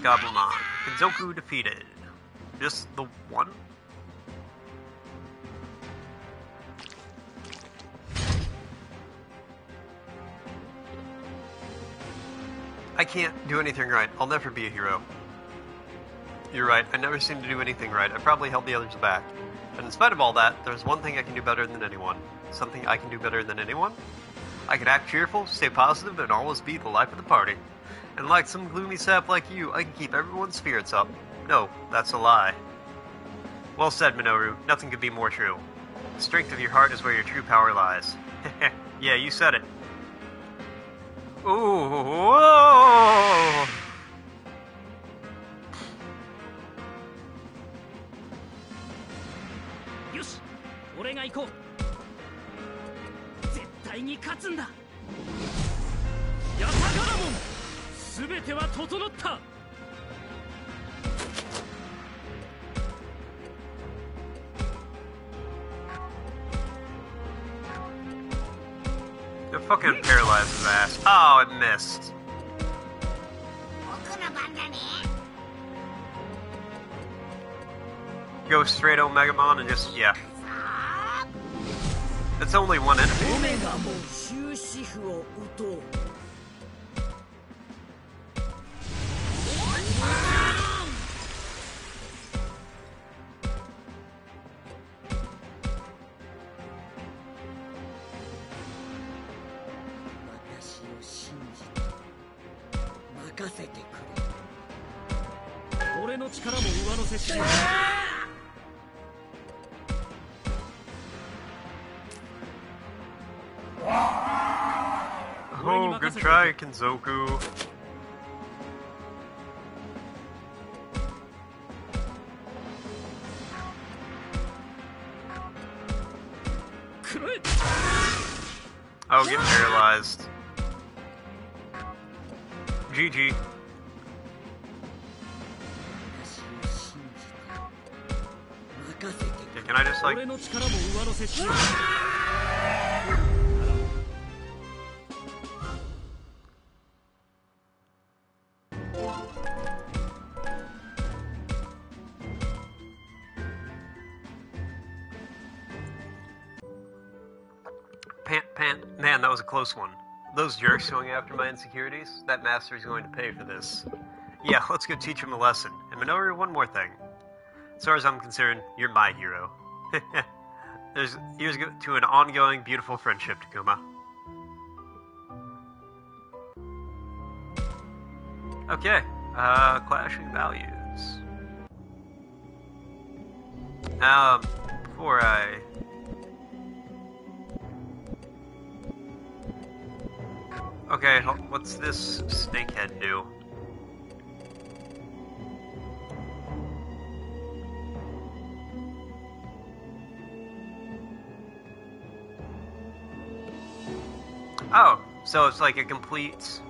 Gabumon. Kenzoku defeated. Just the one? I can't do anything right. I'll never be a hero. You're right, I never seem to do anything right. I probably held the others back. But in spite of all that, there's one thing I can do better than anyone. Something I can do better than anyone? I can act cheerful, stay positive, and always be the life of the party. And like some gloomy sap like you, I can keep everyone's spirits up. No, that's a lie. Well said, Minoru. Nothing could be more true. The strength of your heart is where your true power lies. Yeah, you said it. Ooh, whoa! Yoshi, 俺が行こう。絶対に勝つんだ。ヤタガラモン、すべては整った。It fucking paralyzed his ass. Oh, it missed. Go straight Omegamon and just, yeah. It's only one enemy. Oh, good try, Kenzoku. Oh, get paralyzed. GG. Okay, can I just like... Man, that was a close one. Those jerks going after my insecurities, that master is going to pay for this. Yeah, let's go teach him a lesson. And Minoru, one more thing. As far as I'm concerned, you're my hero. Here's to an ongoing, beautiful friendship, Takuma. Okay, clashing values. Before I... Okay, what's this snakehead do? Oh, so it's like a complete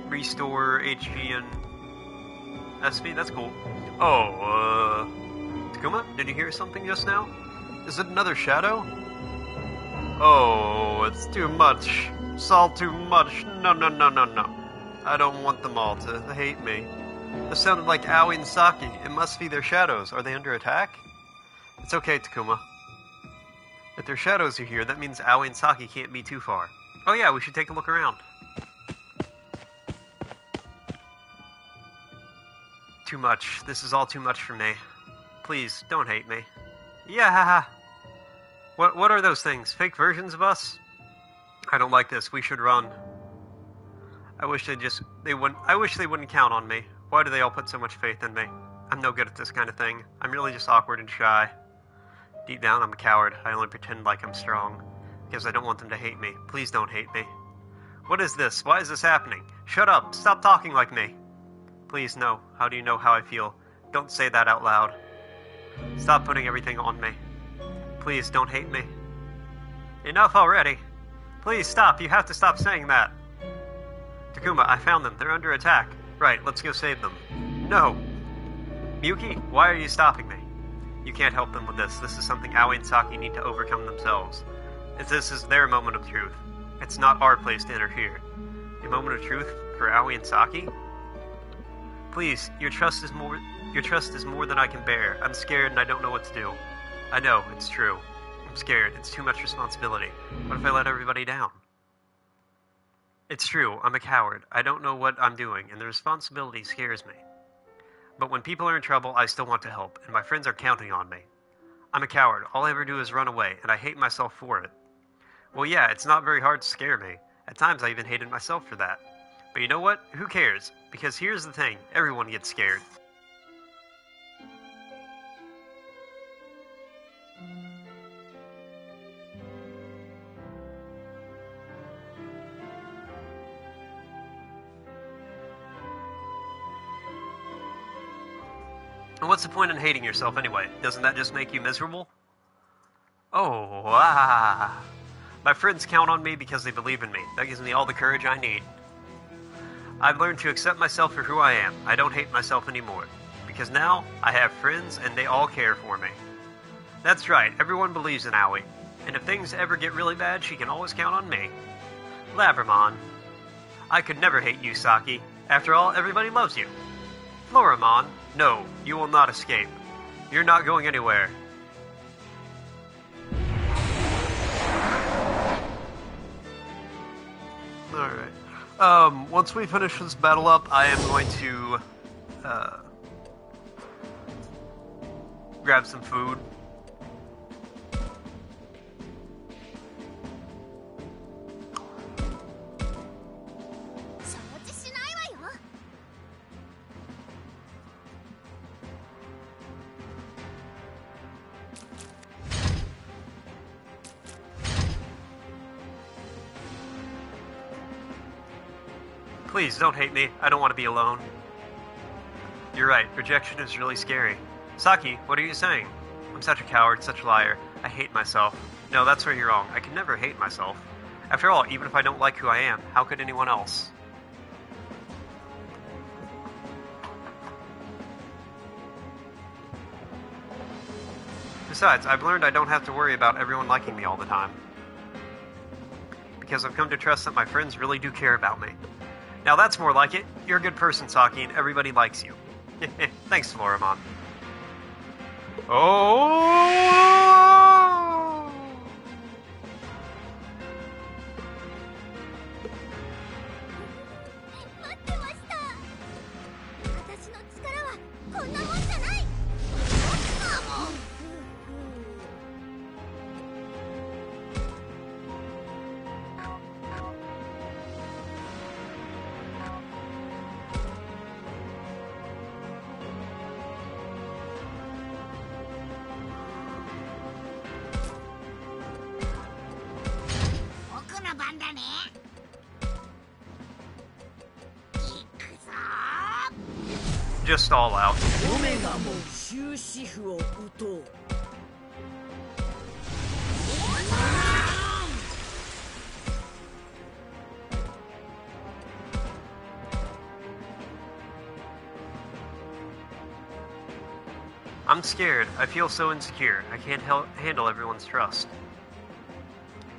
restore HP and SP? That's cool. Oh, Takuma, did you hear something just now? Is it another shadow? Oh, it's too much. It's all too much. No. I don't want them all to hate me. This sounded like Aoi and Saki. It must be their shadows. Are they under attack? It's okay, Takuma. If their shadows are here, that means Aoi and Saki can't be too far. Oh yeah, we should take a look around. Too much. This is all too much for me. Please, don't hate me. Yeah, haha. What are those things? Fake versions of us? I don't like this. We should run. I wish they wouldn't count on me. Why do they all put so much faith in me? I'm no good at this kind of thing. I'm really just awkward and shy. Deep down, I'm a coward. I only pretend like I'm strong. Because I don't want them to hate me. Please don't hate me. What is this? Why is this happening? Shut up! Stop talking like me! Please, no. How do you know how I feel? Don't say that out loud. Stop putting everything on me. Please, don't hate me. Enough already. Please, stop. You have to stop saying that. Takuma, I found them. They're under attack. Right, let's go save them. No! Miyuki, why are you stopping me? You can't help them with this. This is something Aoi and Saki need to overcome themselves. This is their moment of truth. It's not our place to interfere. A moment of truth for Aoi and Saki? Please, your trust is more than I can bear. I'm scared and I don't know what to do. I know, it's true. I'm scared. It's too much responsibility. What if I let everybody down? It's true. I'm a coward. I don't know what I'm doing, and the responsibility scares me. But when people are in trouble, I still want to help, and my friends are counting on me. I'm a coward. All I ever do is run away, and I hate myself for it. Well, yeah, it's not very hard to scare me. At times, I even hated myself for that. But you know what? Who cares? Because here's the thing. Everyone gets scared. And what's the point in hating yourself anyway? Doesn't that just make you miserable? Oh, My friends count on me because they believe in me. That gives me all the courage I need. I've learned to accept myself for who I am. I don't hate myself anymore. Because now, I have friends and they all care for me. That's right, everyone believes in Aoi. And if things ever get really bad, she can always count on me. Labramon. I could never hate you, Saki. After all, everybody loves you. Floramon. No, you will not escape. You're not going anywhere. Alright. Once we finish this battle up, I am going to, grab some food. Please, don't hate me. I don't want to be alone. You're right. Rejection is really scary. Saki, what are you saying? I'm such a coward, such a liar. I hate myself. No, that's where you're wrong. I can never hate myself. After all, even if I don't like who I am, how could anyone else? Besides, I've learned I don't have to worry about everyone liking me all the time. Because I've come to trust that my friends really do care about me. Now that's more like it. You're a good person, Saki, and everybody likes you. Thanks, Floramon. Oh! Just all out. I'm scared. I feel so insecure. I can't handle everyone's trust.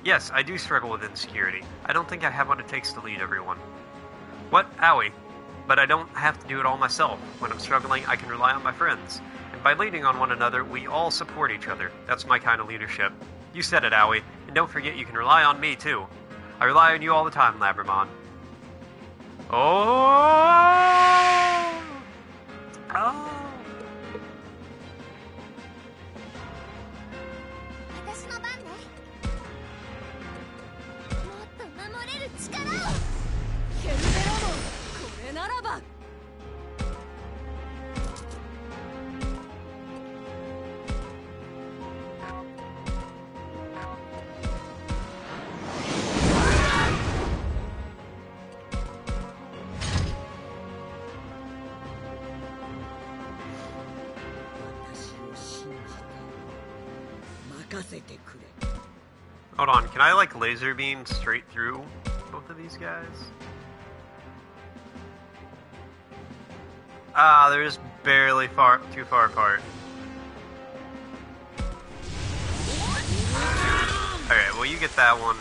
Yes, I do struggle with insecurity. I don't think I have what it takes to lead everyone. What? Owie. But I don't have to do it all myself. When I'm struggling, I can rely on my friends. And by leaning on one another, we all support each other. That's my kind of leadership. You said it, Owie. And don't forget you can rely on me, too. I rely on you all the time, Labramon. Oh! Oh! Hold on, can I like laser beam straight through both of these guys? Ah, they're just barely too far apart. Alright, well you get that one.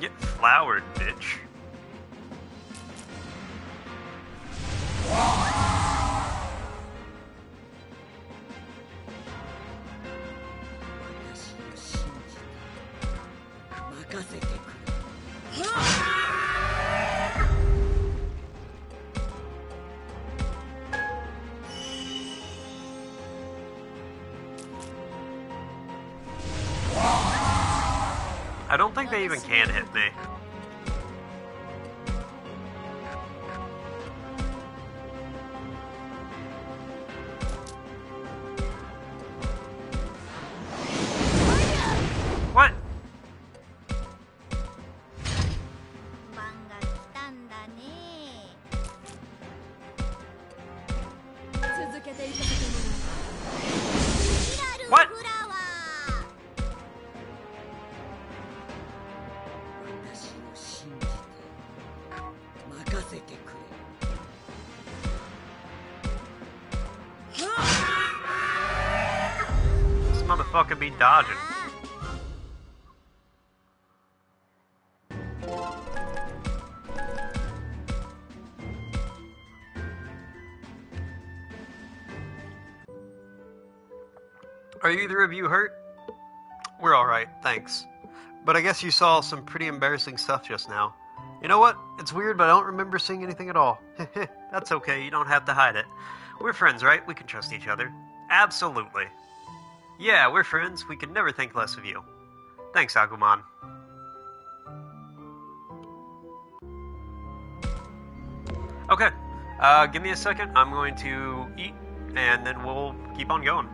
Get flowered, bitch. I don't think they even can hit me. What? What? This motherfucker be dodging. Are either of you hurt? We're alright, thanks. But I guess you saw some pretty embarrassing stuff just now. You know what? It's weird, but I don't remember seeing anything at all. That's okay, you don't have to hide it. We're friends, right? We can trust each other. Absolutely. Yeah, we're friends. We could never think less of you. Thanks, Agumon. Okay, give me a second. I'm going to eat, and then we'll keep on going.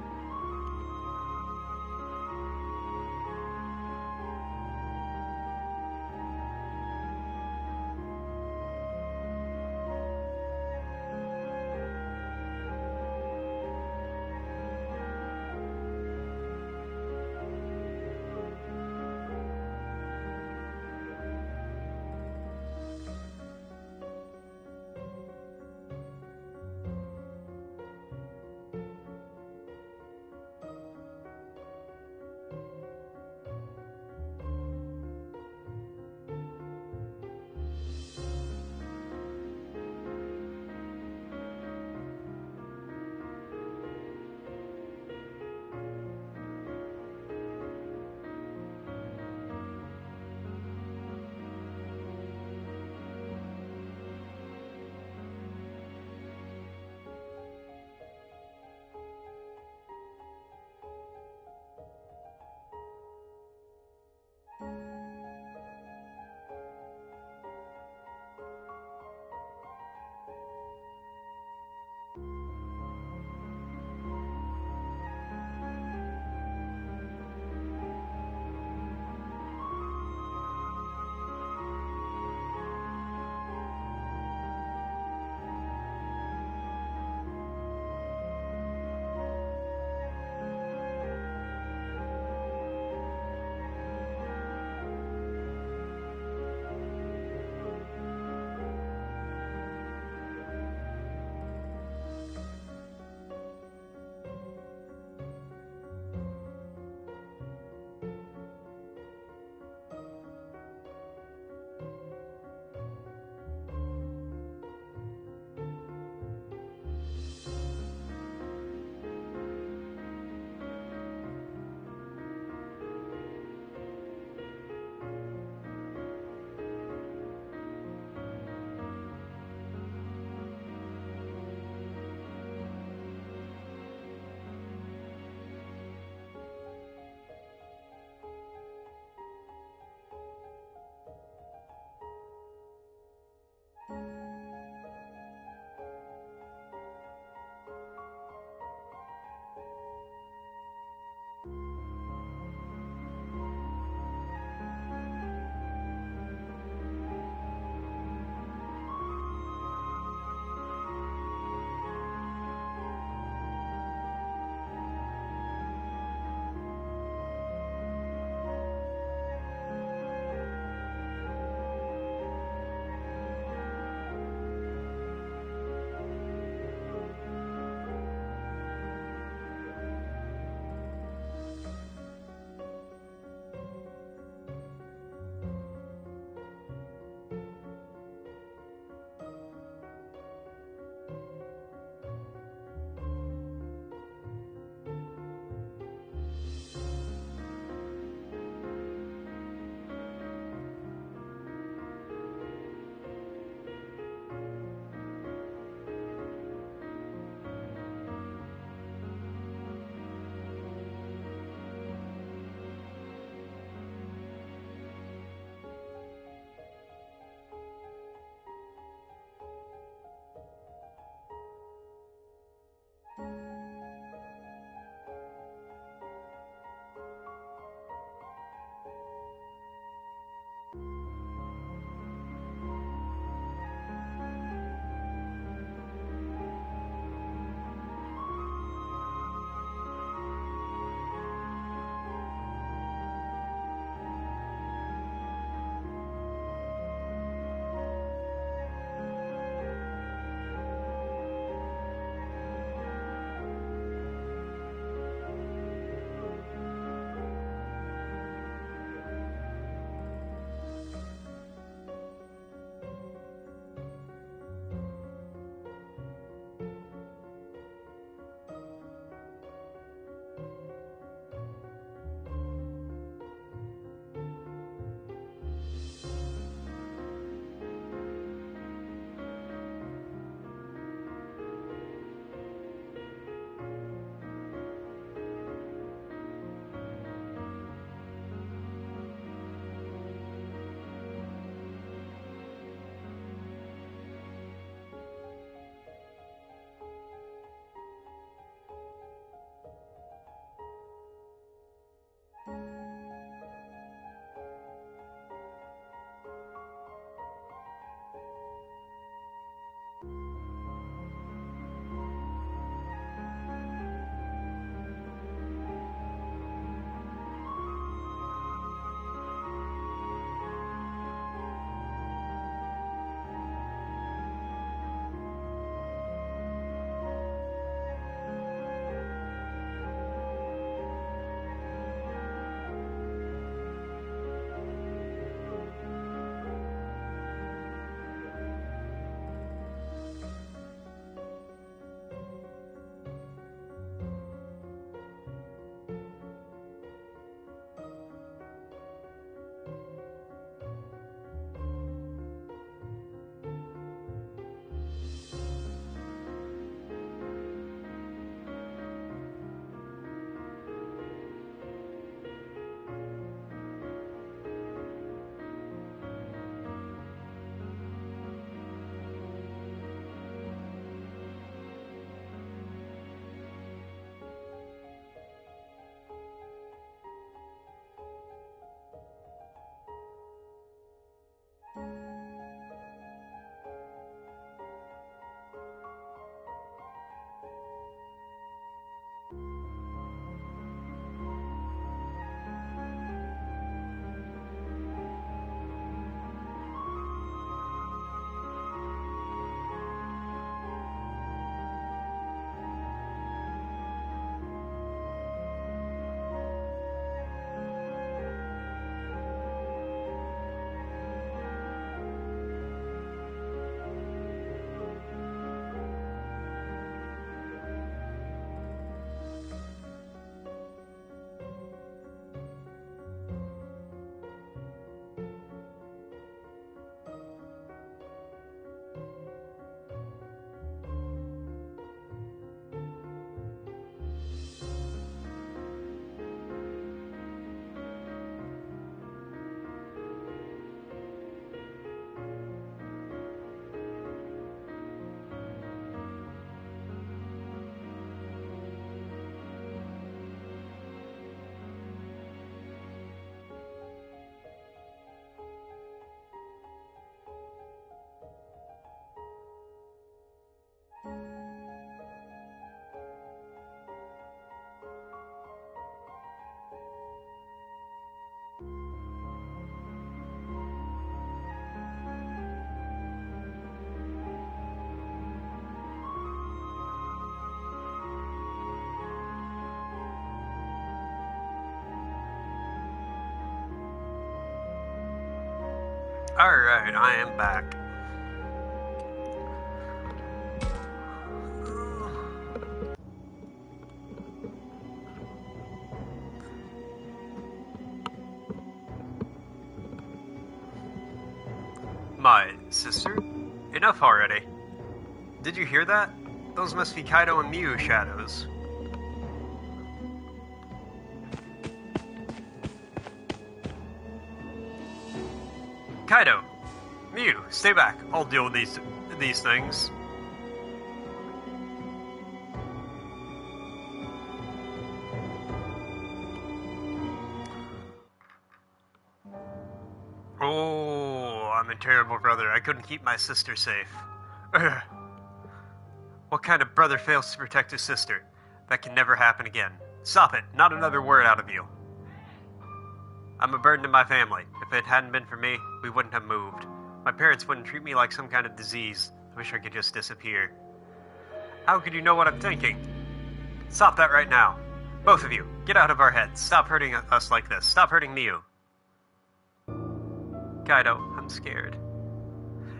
Alright, I am back. My sister? Enough already. Did you hear that? Those must be Kaido and Miu shadows. Kaido! Miu, stay back. I'll deal with these things. Oh, I'm a terrible brother. I couldn't keep my sister safe. Ugh. What kind of brother fails to protect his sister? That can never happen again. Stop it. Not another word out of you. I'm a burden to my family. If it hadn't been for me, we wouldn't have moved. My parents wouldn't treat me like some kind of disease. I wish I could just disappear. How could you know what I'm thinking? Stop that right now. Both of you, get out of our heads. Stop hurting us like this. Stop hurting Miu. Kaido, I'm scared.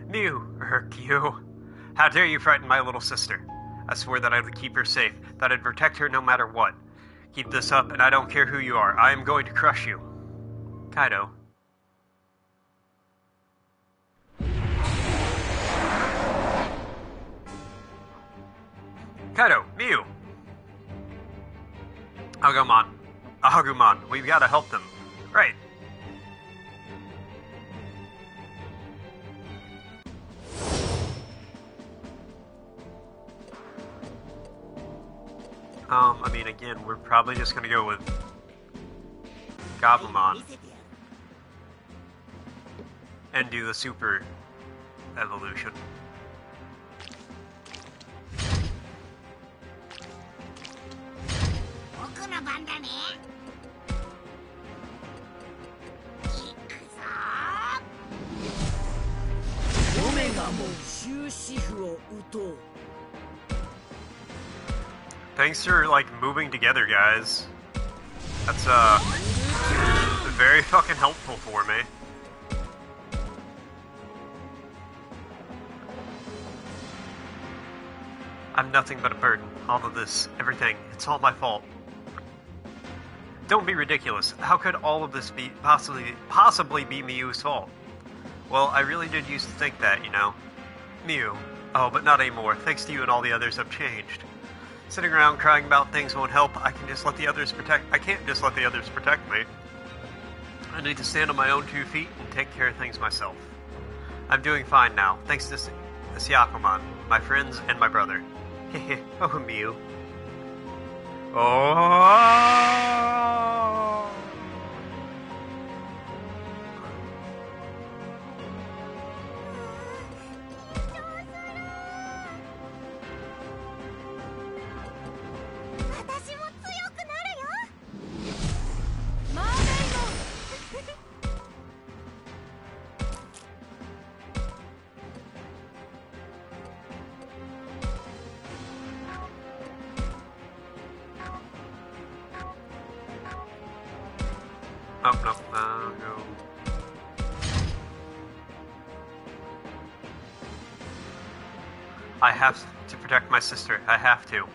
Miu, Kyu. How dare you frighten my little sister? I swore that I would keep her safe, that I'd protect her no matter what. Keep this up, and I don't care who you are. I am going to crush you. Kaido. Kaido, Miu! Agumon, we've got to help them. Right. I mean, again, we're probably just gonna go with Gabumon and do the super evolution. Thanks for, like, moving together, guys. That's, very fucking helpful for me. I'm nothing but a burden. All of this, everything, it's all my fault. Don't be ridiculous. How could all of this be possibly be Miu's fault? Well, I really did used to think that, you know. Miu. Oh, but not anymore. Thanks to you and all the others, I've changed. Sitting around crying about things won't help. I can't just let the others protect me. I need to stand on my own 2 feet and take care of things myself. I'm doing fine now, thanks to Syakomon, my friends, and my brother. Hehe, oh Miu. Oh! No. I have to protect my sister. I have to.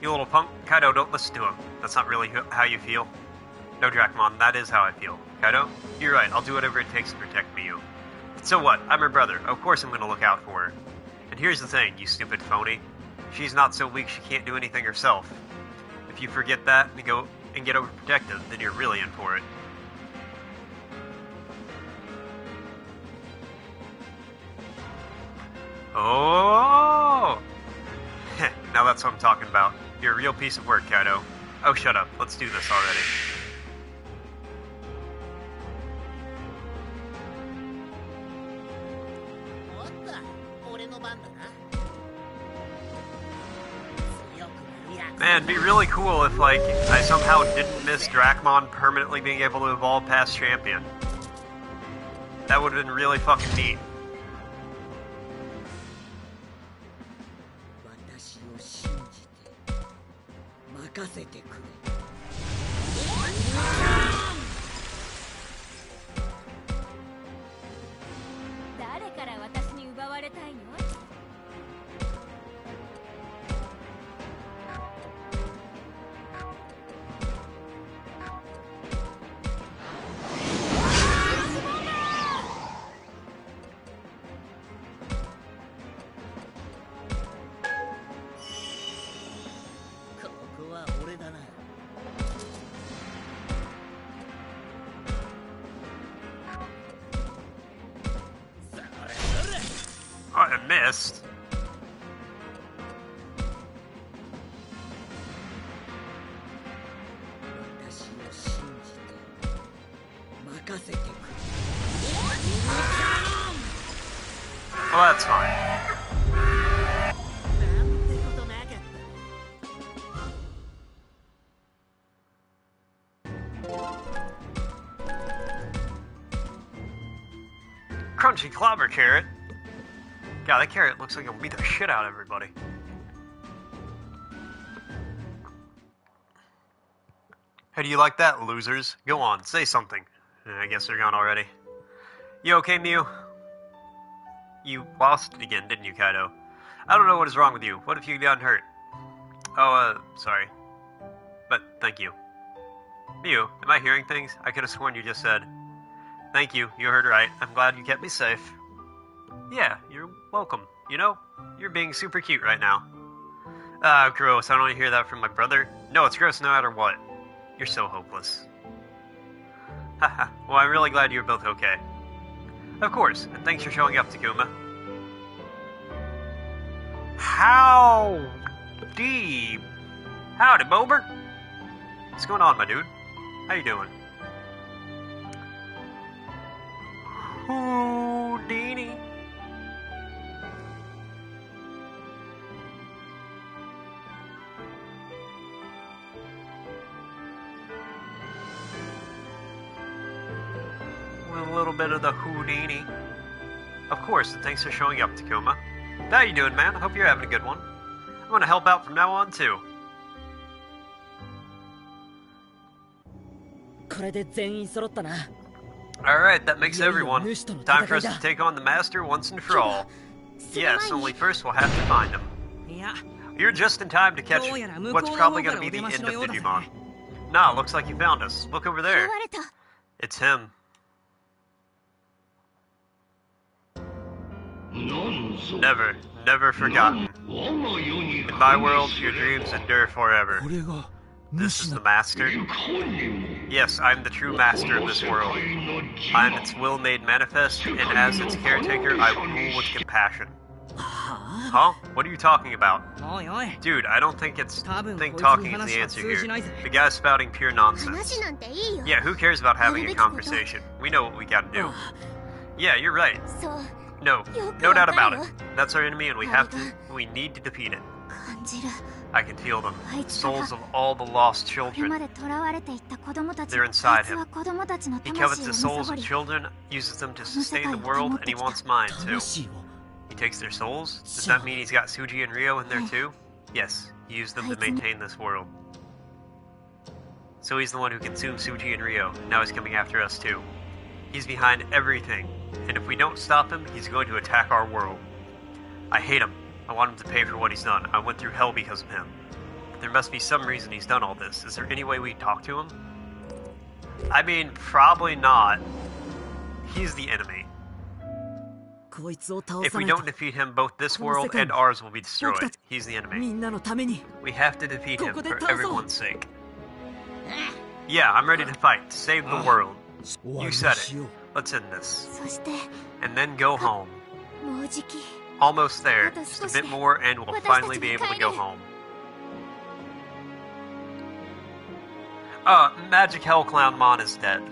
You little punk. Kaido, don't listen to him. That's not really how you feel. No, Dracmon, that is how I feel. Kaido, you're right. I'll do whatever it takes to protect Miu. So what? I'm her brother. Of course I'm gonna look out for her. And here's the thing, you stupid phony. She's not so weak she can't do anything herself. If you forget that and go and get overprotective, then you're really in for it. Oh! Now that's what I'm talking about. You're a real piece of work, Kaido. Oh, shut up. Let's do this already. Man, it'd be really cool if, like, I somehow didn't miss Dracmon permanently being able to evolve past Champion. That would have been really fucking neat. Oh, I missed. Well, that's fine. Crunchy clobber carrot. God, that carrot looks like it'll beat the shit out of everybody. Hey, do you like that, losers? Go on, say something. I guess they're gone already. You okay, Mew? You lost it again, didn't you, Kaido? I don't know what is wrong with you. What if you got hurt? Oh, sorry. But thank you. Mew, am I hearing things? I could have sworn you just said. Thank you, you heard right. I'm glad you kept me safe. Yeah, you're welcome. You know, you're being super cute right now. Ah, gross. I don't want to hear that from my brother. No, it's gross no matter what. You're so hopeless. Haha, well, I'm really glad you're both okay. Of course, and thanks for showing up, Takuma. Howdy, Bober. What's going on, my dude? How you doing? Houdini. With a little bit of the Houdini. Of course, and thanks for showing up, Takuma. How you doing, man? Hope you're having a good one. I'm gonna help out from now on, too. Alright, that makes everyone. Time for us to take on the Master once and for all. Yes, only first we'll have to find him. You're just in time to catch what's probably gonna be the end of Digimon. Nah, looks like you found us. Look over there. It's him. Never, never forgotten. In my world, your dreams endure forever. This is the Master? Yes, I'm the true master of this world. I am its will made manifest, and as its caretaker, I rule with compassion. Huh? What are you talking about? Dude, I don't think talking is the answer here. The guy's spouting pure nonsense. Yeah, who cares about having a conversation? We know what we gotta do. Yeah, you're right. No doubt about it. That's our enemy and we need to defeat it. I can feel them. Souls of all the lost children. They're inside him. He covets the souls of children, uses them to sustain the world, and he wants mine too. He takes their souls? Does that mean he's got Suji and Ryo in there too? Yes, he used them to maintain this world. So he's the one who consumed Suji and Ryo, now he's coming after us too. He's behind everything, and if we don't stop him, he's going to attack our world. I hate him. I want him to pay for what he's done. I went through hell because of him. There must be some reason he's done all this. Is there any way we can talk to him? I mean, probably not. He's the enemy. If we don't defeat him, both this world and ours will be destroyed. He's the enemy. We have to defeat him for everyone's sake. Yeah, I'm ready to fight, to save the world. You said it. Let's end this. And then go home. Almost there. Just a bit more and we'll finally be able to go home. Magic Hell Clown Mon is dead.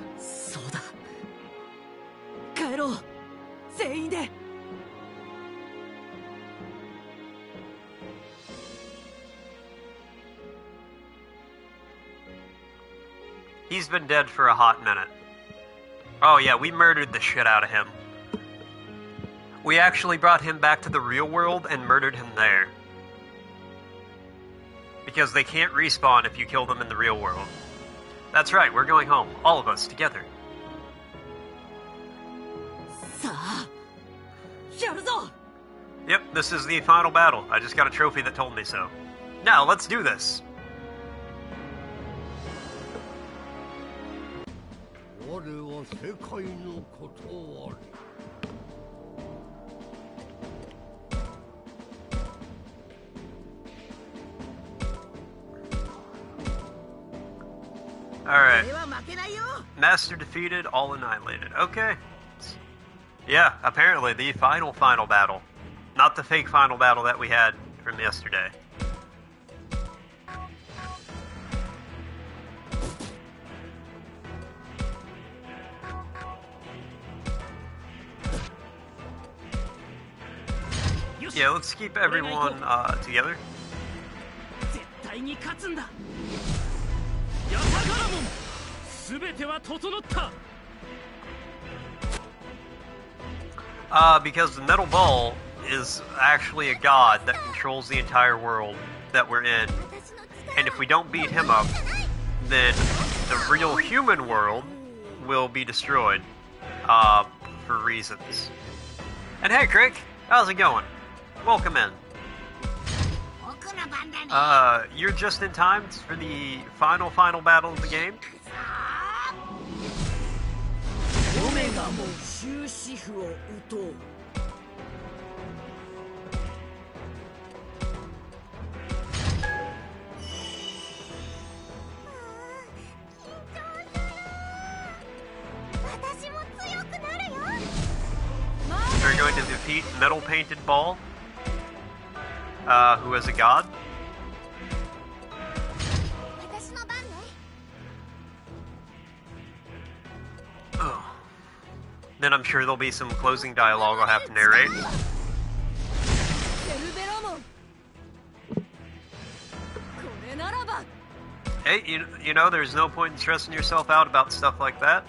He's been dead for a hot minute. Oh yeah, we murdered the shit out of him. We actually brought him back to the real world and murdered him there. Because they can't respawn if you kill them in the real world. That's right, we're going home. All of us, together. Yep, this is the final battle. I just got a trophy that told me so. Now, let's do this. Alright. Master defeated, all annihilated. Okay. Yeah, apparently the final battle. Not the fake final battle that we had from yesterday. Yeah, let's keep everyone together. Because the metal ball is actually a god that controls the entire world that we're in. And if we don't beat him up, then the real human world will be destroyed, for reasons. And hey, Crick, how's it going? Welcome in. You're just in time for the final battle of the game. We're going to defeat Metal Painted Ball, who is a god. Oh. Then I'm sure there'll be some closing dialogue I'll have to narrate. Hey, you know, there's no point in stressing yourself out about stuff like that.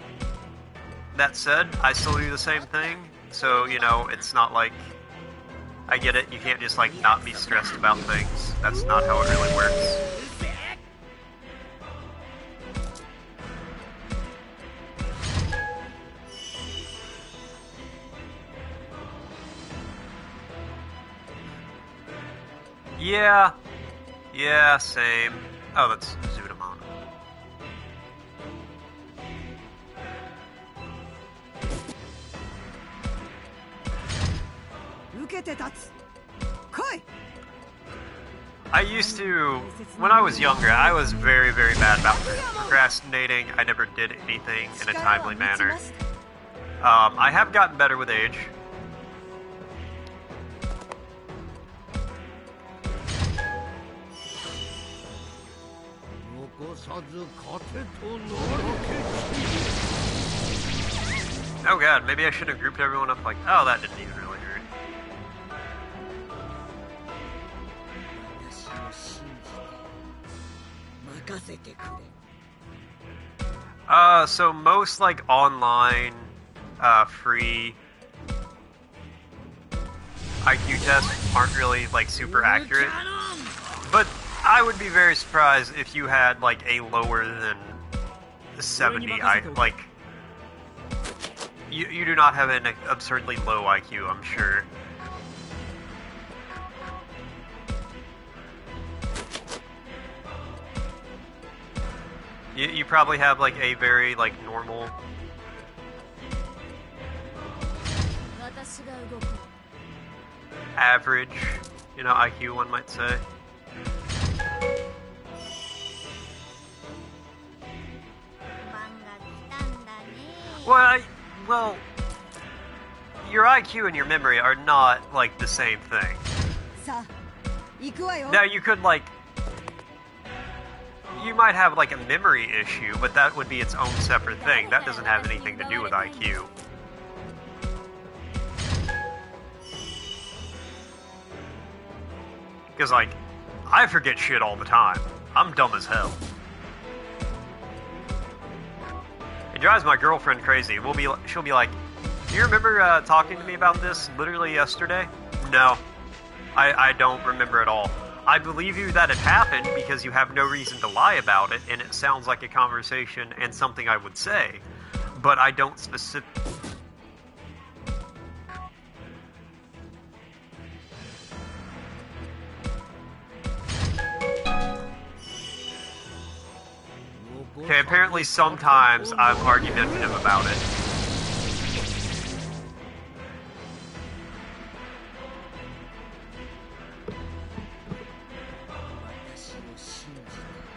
That said, I still do the same thing, so, you know, it's not like... I get it, you can't just, like, not be stressed about things. That's not how it really works. Yeah, same. Oh, that's Zudamon. I used to, when I was younger, I was very, very bad about procrastinating. I never did anything in a timely manner. I have gotten better with age. Oh god, maybe I should have grouped everyone up like, oh, that didn't even really hurt. So most, like, online, free IQ tests aren't really, like, super accurate. But I would be very surprised if you had, like, a lower than 70, like... You do not have an absurdly low IQ, I'm sure. You probably have, like, a very, like, normal... average, you know, IQ, one might say. Well, your IQ and your memory are not, like, the same thing. Now, you could, like... You might have, like, a memory issue, but that would be its own separate thing. That doesn't have anything to do with IQ. Because, like, I forget shit all the time. I'm dumb as hell. It drives my girlfriend crazy. She'll be like, do you remember talking to me about this literally yesterday? No, I don't remember at all. I believe you that it happened because you have no reason to lie about it, and it sounds like a conversation and something I would say, but I don't Okay, apparently sometimes I'm argumentative about it.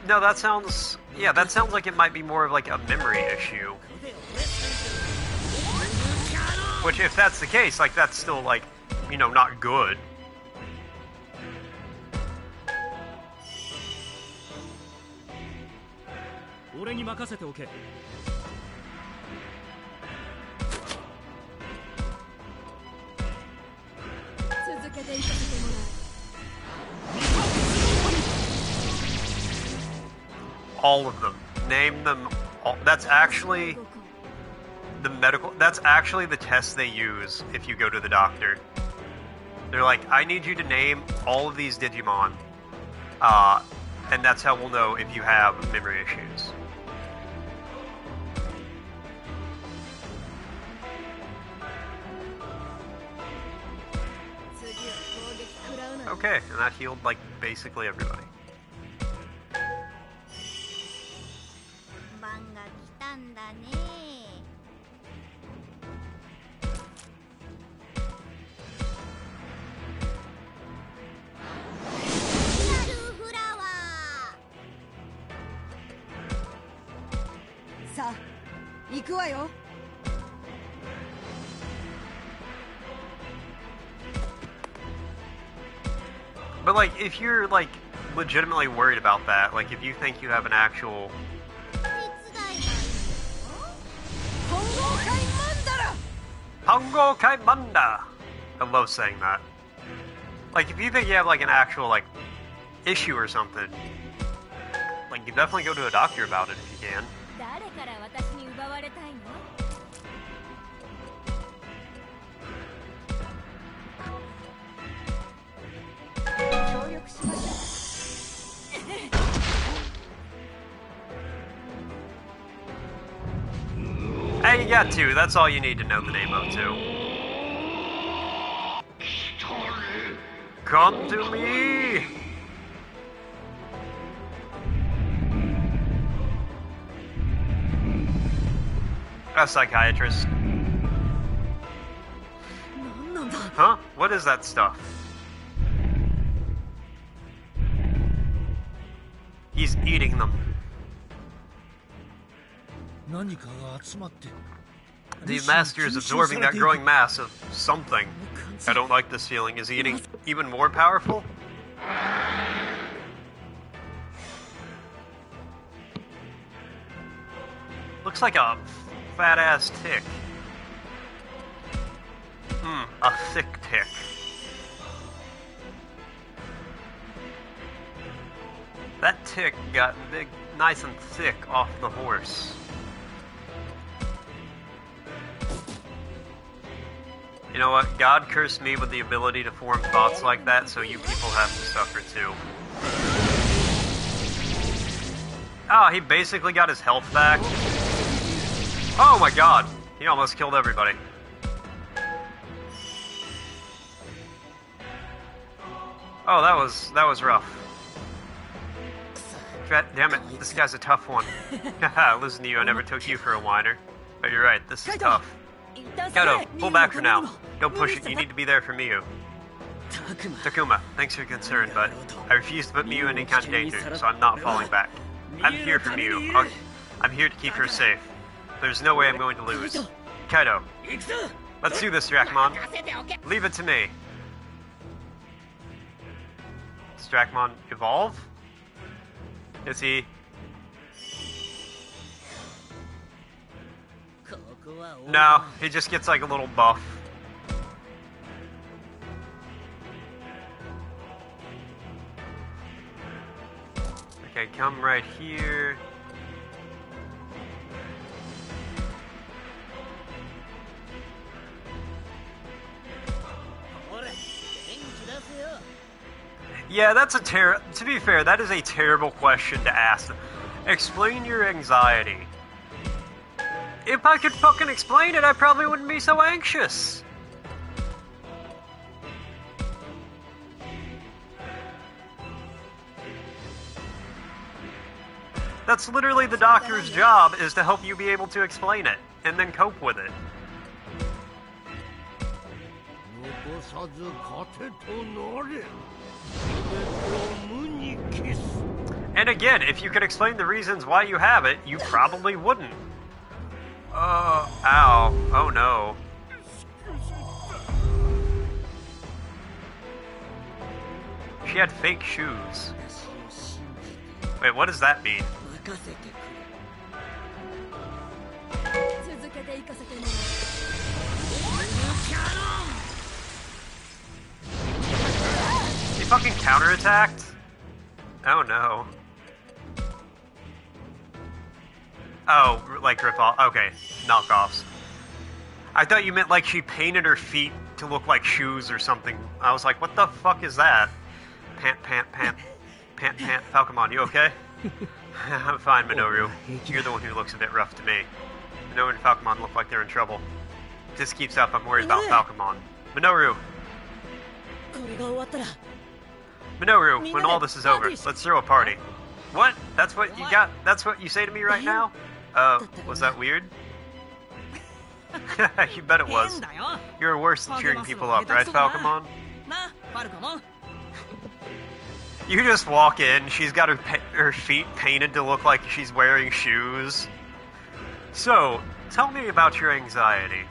No, that sounds... Yeah, that sounds like it might be more of like a memory issue. Which, if that's the case, like, that's still, like, you know, not good. All of them. Name them all. That's actually the medical... That's actually the test they use if you go to the doctor. They're like, I need you to name all of these Digimon. And that's how we'll know if you have memory issues. Okay, and that healed, like, basically everybody. But, like, if you're, like, legitimately worried about that, like, if you think you have an actual... Hongo Kaimanda! I love saying that. Like, if you think you have, like, an actual, like, issue or something, like, you definitely go to a doctor about it if you can. Hey, you got two. That's all you need to know the name of two. Come to me! A psychiatrist. Huh? What is that stuff? He's eating them. The master is absorbing that growing mass of something. I don't like this feeling. Is he getting even more powerful? Looks like a fat-ass tick. A thick tick. That tick got big, nice and thick off the horse. You know what? God cursed me with the ability to form thoughts like that, so you people have to suffer too. Oh, he basically got his health back. Oh my god! He almost killed everybody. Oh, that was rough. Damn it, this guy's a tough one. Haha, listen to you, I never took you for a whiner. But you're right, this is tough. Kato, pull back for now. Don't push it, you need to be there for Miyu. Takuma, thanks for your concern, but I refuse to put Miyu in any kind of danger, so I'm not falling back. I'm here for Miyu. I'm here to keep her safe. There's no way I'm going to lose. Kaito, let's do this, Dracmon. Leave it to me. Does Dracmon evolve? Is he? No, he just gets like a little buff. Okay, come right here. Yeah, that's to be fair, that is a terrible question to ask. Explain your anxiety. If I could fucking explain it, I probably wouldn't be so anxious. That's literally the doctor's job, is to help you be able to explain it, and then cope with it. And again, if you could explain the reasons why you have it, you probably wouldn't. Ow. Oh no. She had fake shoes. Wait, what does that mean? He fucking counterattacked? Oh no. Oh, like rip off. Okay, knockoffs. I thought you meant like she painted her feet to look like shoes or something. I was like, what the fuck is that? Pant. Falcomon, you okay? I'm fine, Minoru. You're the one who looks a bit rough to me. Minoru and Falcomon look like they're in trouble. If this keeps up, I'm worried about Falcomon. Minoru! Minoru, when all this is over, let's throw a party. What? That's what you got? That's what you say to me right now? Was that weird? You bet it was. You're worse than cheering people up, right, Falcomon? You just walk in, she's got her feet painted to look like she's wearing shoes. So, tell me about your anxiety.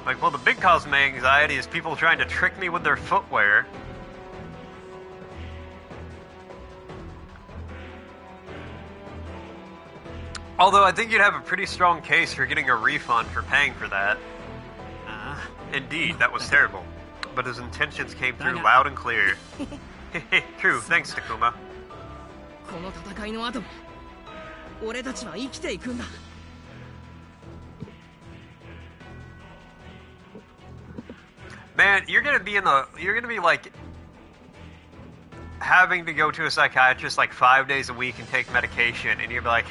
Like, well, the big cause of my anxiety is people trying to trick me with their footwear. Although I think you'd have a pretty strong case for getting a refund for paying for that. Indeed, that was terrible. But his intentions came through loud and clear. True, thanks, Takuma. Man, you're gonna be like having to go to a psychiatrist like 5 days a week and take medication, and you'll be like,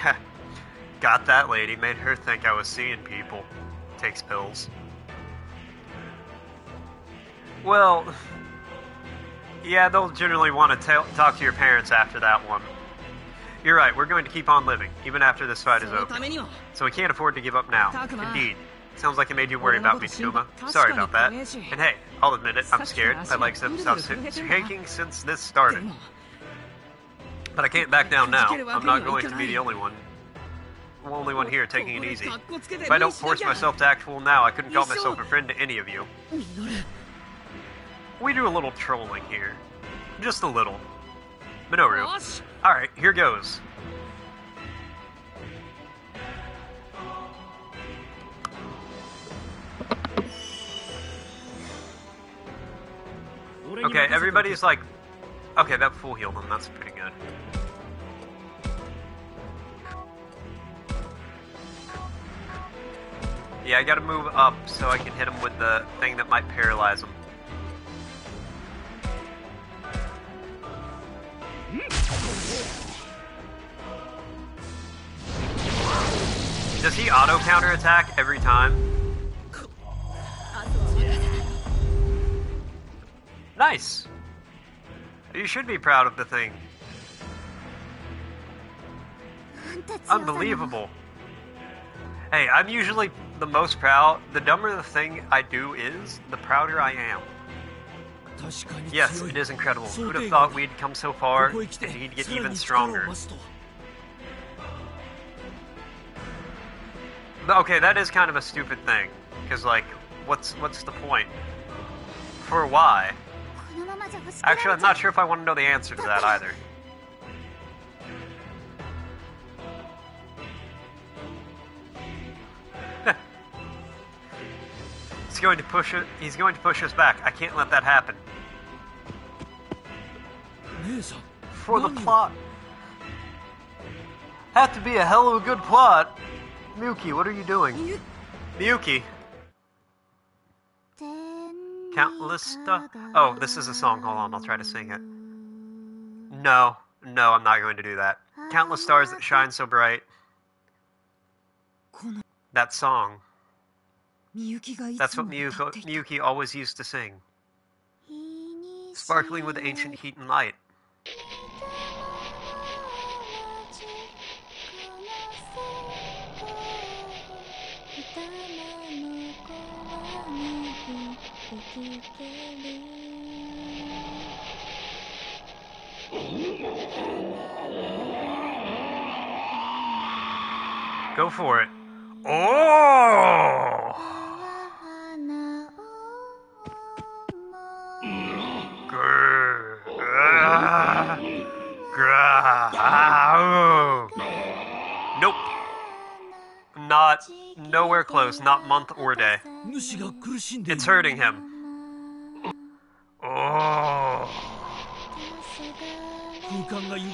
got that lady, made her think I was seeing people. Takes pills. Well, yeah, they'll generally want to talk to your parents after that one. You're right, we're going to keep on living, even after this fight is over. So we can't afford to give up now. Indeed. Sounds like it made you worry about me, Takuma. Sorry about that. And hey, I'll admit it, I'm scared. My legs have stopped shaking since this started. But I can't back down now. I'm not going to be the only one here taking it easy. If I don't force myself to act full now, I couldn't call myself a friend to any of you. We do a little trolling here. Just a little. Minoru. Alright, here goes. Okay, everybody's like... Okay, that full healed him. That's pretty good. Yeah, I gotta move up so I can hit him with the thing that might paralyze him. Does he auto counterattack every time? Nice! You should be proud of the thing. Unbelievable. Hey, I'm usually the most proud. The dumber the thing I do is, the prouder I am. Yes, it is incredible. Who'd have thought we'd come so far, and he'd get even stronger. Okay, that is kind of a stupid thing. Because, like, what's the point? For why? Actually, I'm not sure if I want to know the answer to that either. He's going to push us back. I can't let that happen. For the plot. Had to be a hell of a good plot. Miyuki, what are you doing? Miyuki. Countless Oh, this is a song. Hold on, I'll try to sing it. No, I'm not going to do that. Countless stars that shine so bright. That song. That's what Miyuki always used to sing. Sparkling with ancient heat and light. Go for it. Oh! Nope. Not nowhere close, not month or day. It's hurting him. Oh.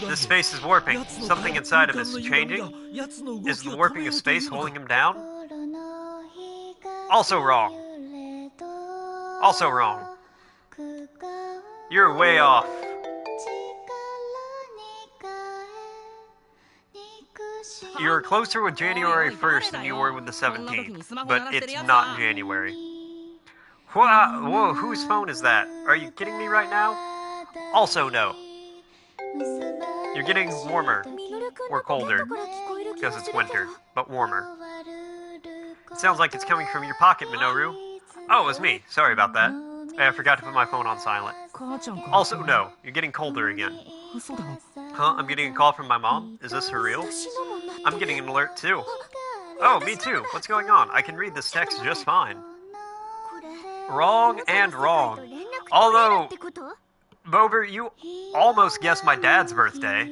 The space is warping. Something inside him is changing. Is the warping of space holding him down? Also wrong. Also wrong. You're way off. You're closer with January 1st than you were with the 17th, but it's not January. Whoa, whose phone is that? Are you kidding me right now? Also no. You're getting warmer, or colder, because it's winter, but warmer. It sounds like it's coming from your pocket, Minoru. Oh, it was me. Sorry about that. I forgot to put my phone on silent. Also no, you're getting colder again. Huh? I'm getting a call from my mom? Is this for real? I'm getting an alert too. Oh, me too. What's going on? I can read this text just fine. Wrong and wrong. Although, Bober, you almost guessed my dad's birthday.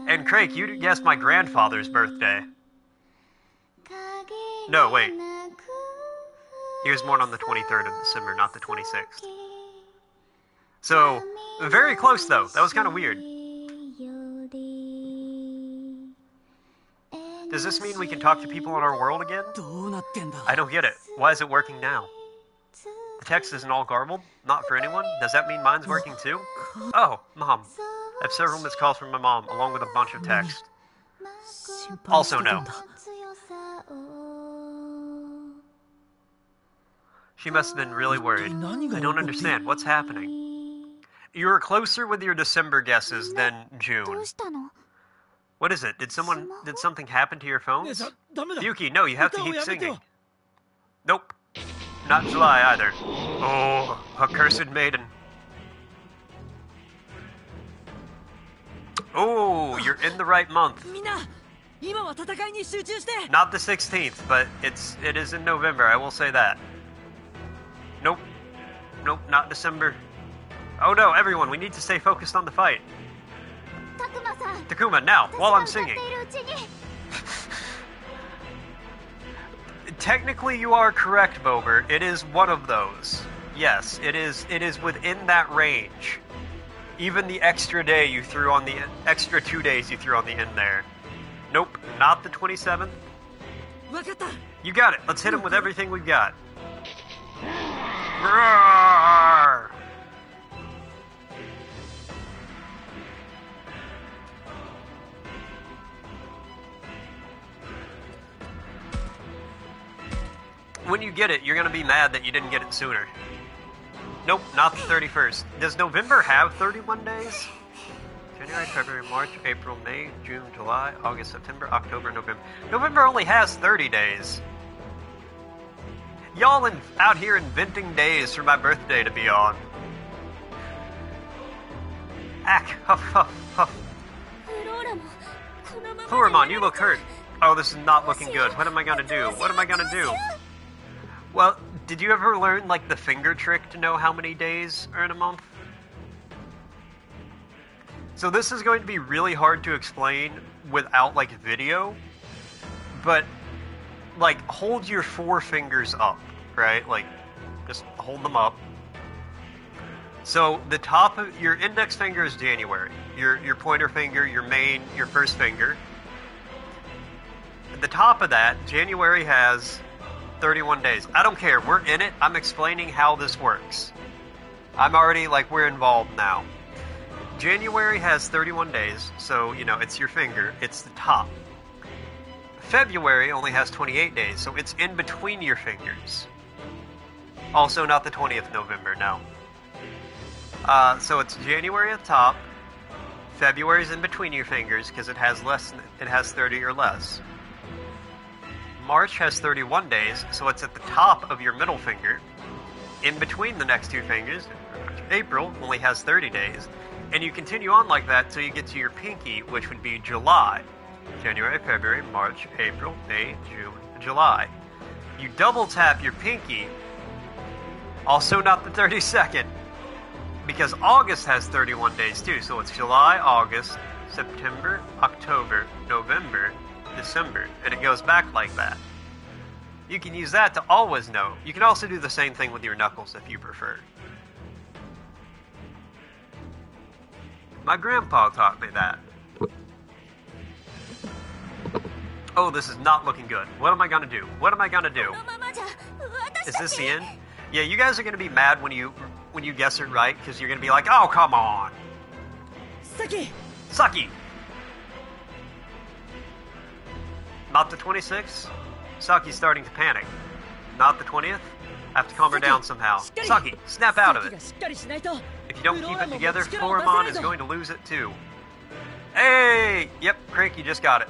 And Craig, you guessed my grandfather's birthday. No, wait. He was born on the 23rd of December, not the 26th. So, very close though. That was kind of weird. Does this mean we can talk to people in our world again? I don't get it. Why is it working now? The text isn't all garbled? Not for anyone? Does that mean mine's working too? Oh, Mom. I have several missed calls from my mom, along with a bunch of text. Also no. She must have been really worried. I don't understand. What's happening? You were closer with your December guesses than June. What is it? Did something happen to your phones? Yuki, no, you have to keep singing. Nope. Not July either. Oh, accursed maiden. Oh, you're in the right month. Not the 16th, but it is in November, I will say that. Nope. Nope, not December. Oh no, everyone, we need to stay focused on the fight. Takuma, now, while I'm singing. Technically, you are correct, Bober. It is one of those. Yes, it is within that range. Even the extra day you threw on the extra 2 days you threw on the end there. Nope, not the 27th. You got it. Let's hit him with everything we've got. Roar! When you get it, you're going to be mad that you didn't get it sooner. Nope, not the 31st. Does November have 31 days? January, February, March, April, May, June, July, August, September, October, November. November only has 30 days. Y'all out here inventing days for my birthday to be on. Ack, huff, huff, huff. Furamon, you look hurt. Oh, this is not looking good. What am I gonna do? What am I gonna do? Well, did you ever learn, like, the finger trick to know how many days are in a month? So this is going to be really hard to explain without, like, video. But, like, hold your 4 fingers up, right? Like, just hold them up. So the top of your index finger is January. Your pointer finger, your first finger. At the top of that, January has 31 days. I don't care. We're in it. I'm explaining how this works. I'm already, like, we're involved now. January has 31 days, so, you know, it's your finger. It's the top. February only has 28 days, so it's in between your fingers. Also not the 20th November, no. So it's January at the top. February's in between your fingers because it has 30 or less. March has 31 days, so it's at the top of your middle finger. in between the next two fingers, April, only has 30 days, and you continue on like that till you get to your pinky, which would be July. January, February, March, April, May, June, July. You double tap your pinky, also not the 32nd, because August has 31 days too, so it's July, August, September, October, November, December, and it goes back like that. You can use that to always know. You can also do the same thing with your knuckles if you prefer. My grandpa taught me that. Oh, this is not looking good. What am I gonna do? What am I gonna do? Is this the end? Yeah, you guys are gonna be mad when you guess it right, because you're gonna be like, oh, come on! Sucky! Not the 26th? Saki's starting to panic. Not the 20th? Have to calm her down somehow. Saki, snap out of it. If you don't keep it together, Floramon is going to lose it too. Hey! Yep, Crank, you just got it.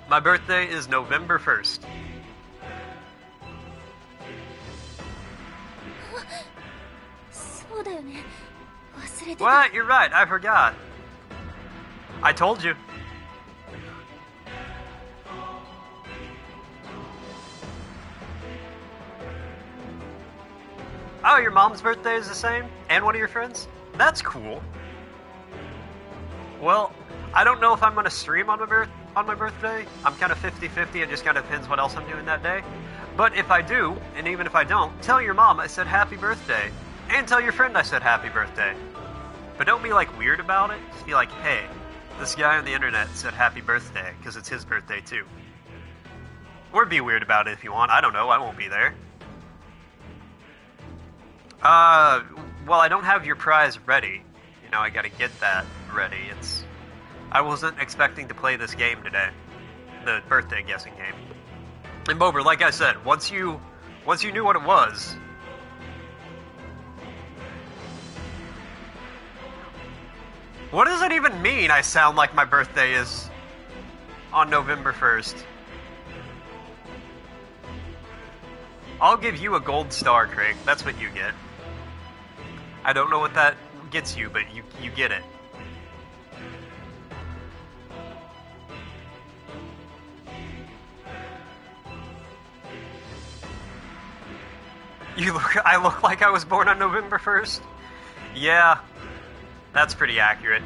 My birthday is November 1st. What? You're right, I forgot. I told you. Oh, your mom's birthday is the same? And one of your friends? That's cool. Well, I don't know if I'm going to stream on my birthday. I'm kind of 50-50. It just kind of depends what else I'm doing that day. But if I do, and even if I don't, tell your mom I said happy birthday. And tell your friend I said happy birthday. But don't be like weird about it. Just be like, hey, this guy on the internet said happy birthday, because it's his birthday too. Or be weird about it if you want. I don't know. I won't be there. Well, I don't have your prize ready. You know, I gotta get that ready. I wasn't expecting to play this game today. The birthday guessing game. And Bober, like I said, once you knew what it was... What does it even mean I sound like my birthday is on November 1st? I'll give you a gold star, Craig. That's what you get. I don't know what that gets you, but you get it. I look like I was born on November 1st? Yeah, that's pretty accurate.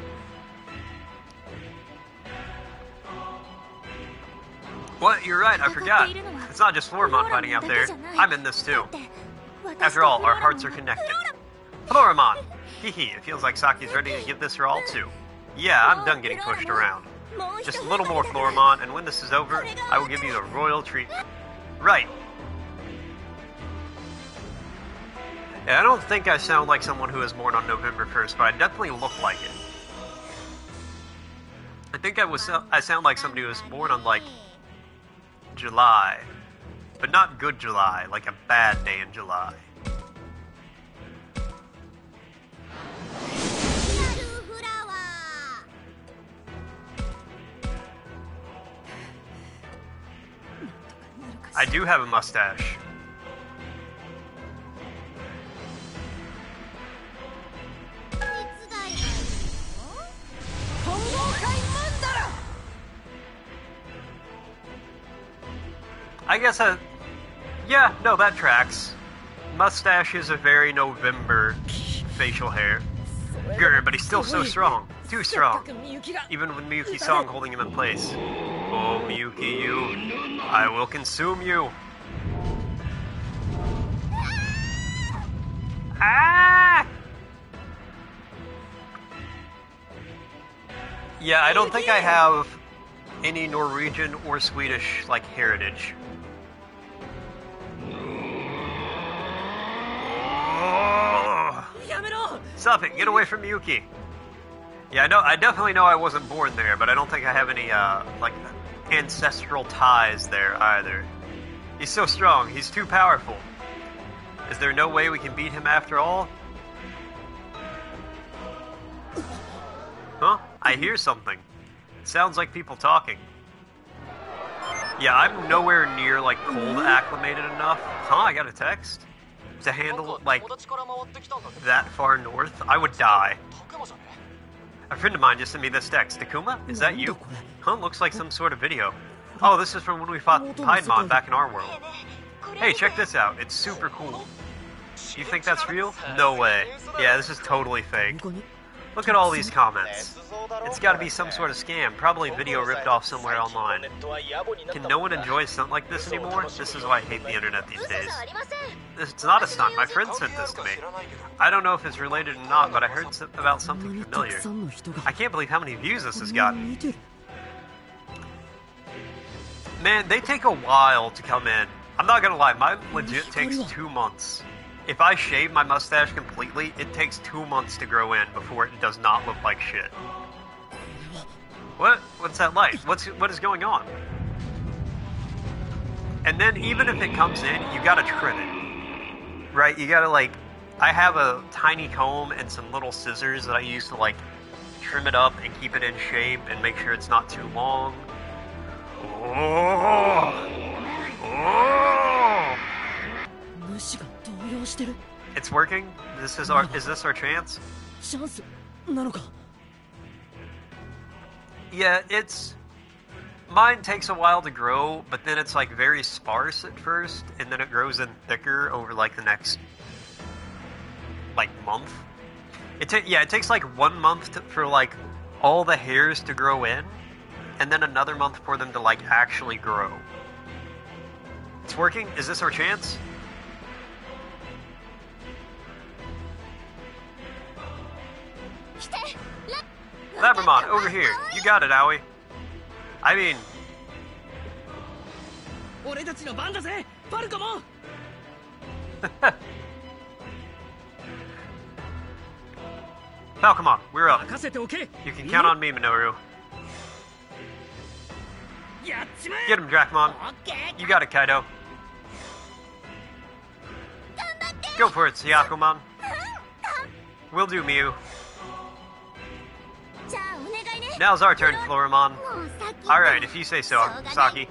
What? You're right, I forgot. It's not just Floramon fighting out there. I'm in this too. After all, our hearts are connected. Floramon! Hehe, it feels like Saki's ready to give this her all too. Yeah, I'm done getting pushed around. Just a little more, Floramon, and when this is over, I will give you the royal treatment. Right. Yeah, I don't think I sound like someone who was born on November 1st, but I definitely look like it. I think I sound like somebody who was born on, like, July. But not good July, like a bad day in July. I do have a mustache. I guess yeah, no, that tracks. Mustache is a very November facial hair. Grr, but he's still so strong. Too strong. Even with Miyuki's song holding him in place. Oh, Miyuki, you. I will consume you. Ah! Yeah, I don't think I have any Norwegian or Swedish, like, heritage. Stop it! Get away from Miyuki! Yeah, I definitely know I wasn't born there, but I don't think I have any, like, ancestral ties there either. He's so strong, he's too powerful. Is there no way we can beat him after all? Huh? I hear something. It sounds like people talking. Yeah, I'm nowhere near, like, cold acclimated enough. Huh, I got a text? To handle, like, that far north? I would die. A friend of mine just sent me this text. Takuma, is that you? Huh, looks like some sort of video. Oh, this is from when we fought Piedmon back in our world. Hey, check this out. It's super cool. You think that's real? No way. Yeah, this is totally fake. Look at all these comments. It's gotta be some sort of scam, probably video ripped off somewhere online. Can no one enjoy stunt like this anymore? This is why I hate the internet these days. It's not a stunt, my friend sent this to me. I don't know if it's related or not, but I heard about something familiar. I can't believe how many views this has gotten. Man, they take a while to come in. I'm not gonna lie, mine legit takes 2 months. If I shave my mustache completely, it takes 2 months to grow in before it does not look like shit. What? What's that like? What is going on? And then even if it comes in, you gotta trim it. Right? You gotta, like... I have a tiny comb and some little scissors that I use to, like, trim it up and keep it in shape and make sure it's not too long. Oh! Oh! It's working? Is this our chance? Yeah, mine takes a while to grow, but then it's like very sparse at first, and then it grows in thicker over like the next like month. It takes like 1 month for like all the hairs to grow in, and then another month for them to like actually grow. It's working? Is this our chance? Labramon, over here. You got it, Aoi. I mean... Falcomon, we're up. You can count on me, Minoru. Get him, Dracmon. You got it, Kaido. Go for it, Syakomon. Will do, Miu. Now's our turn, Floramon. Alright, if you say so, Saki.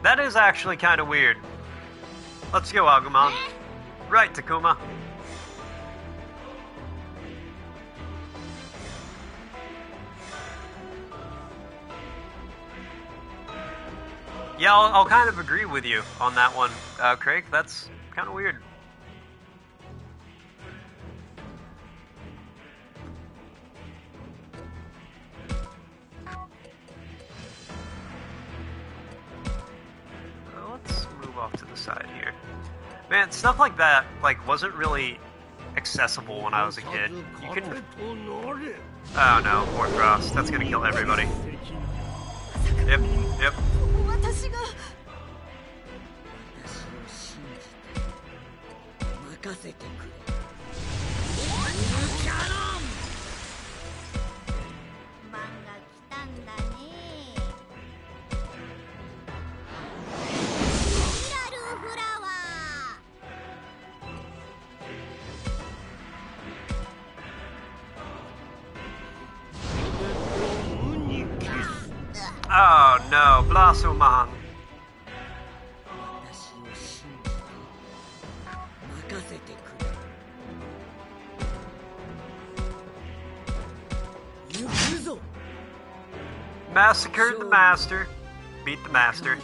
That is actually kind of weird. Let's go, Agumon. Right, Takuma. Yeah, I'll kind of agree with you on that one, Craig. That's kind of weird. Let's move off to the side here. Man, stuff like that wasn't really accessible when I was a kid. You couldn't. Oh no, more frost. That's gonna kill everybody. Yep, yep. Oh no, Blossoman. Massacred the master. Beat the master.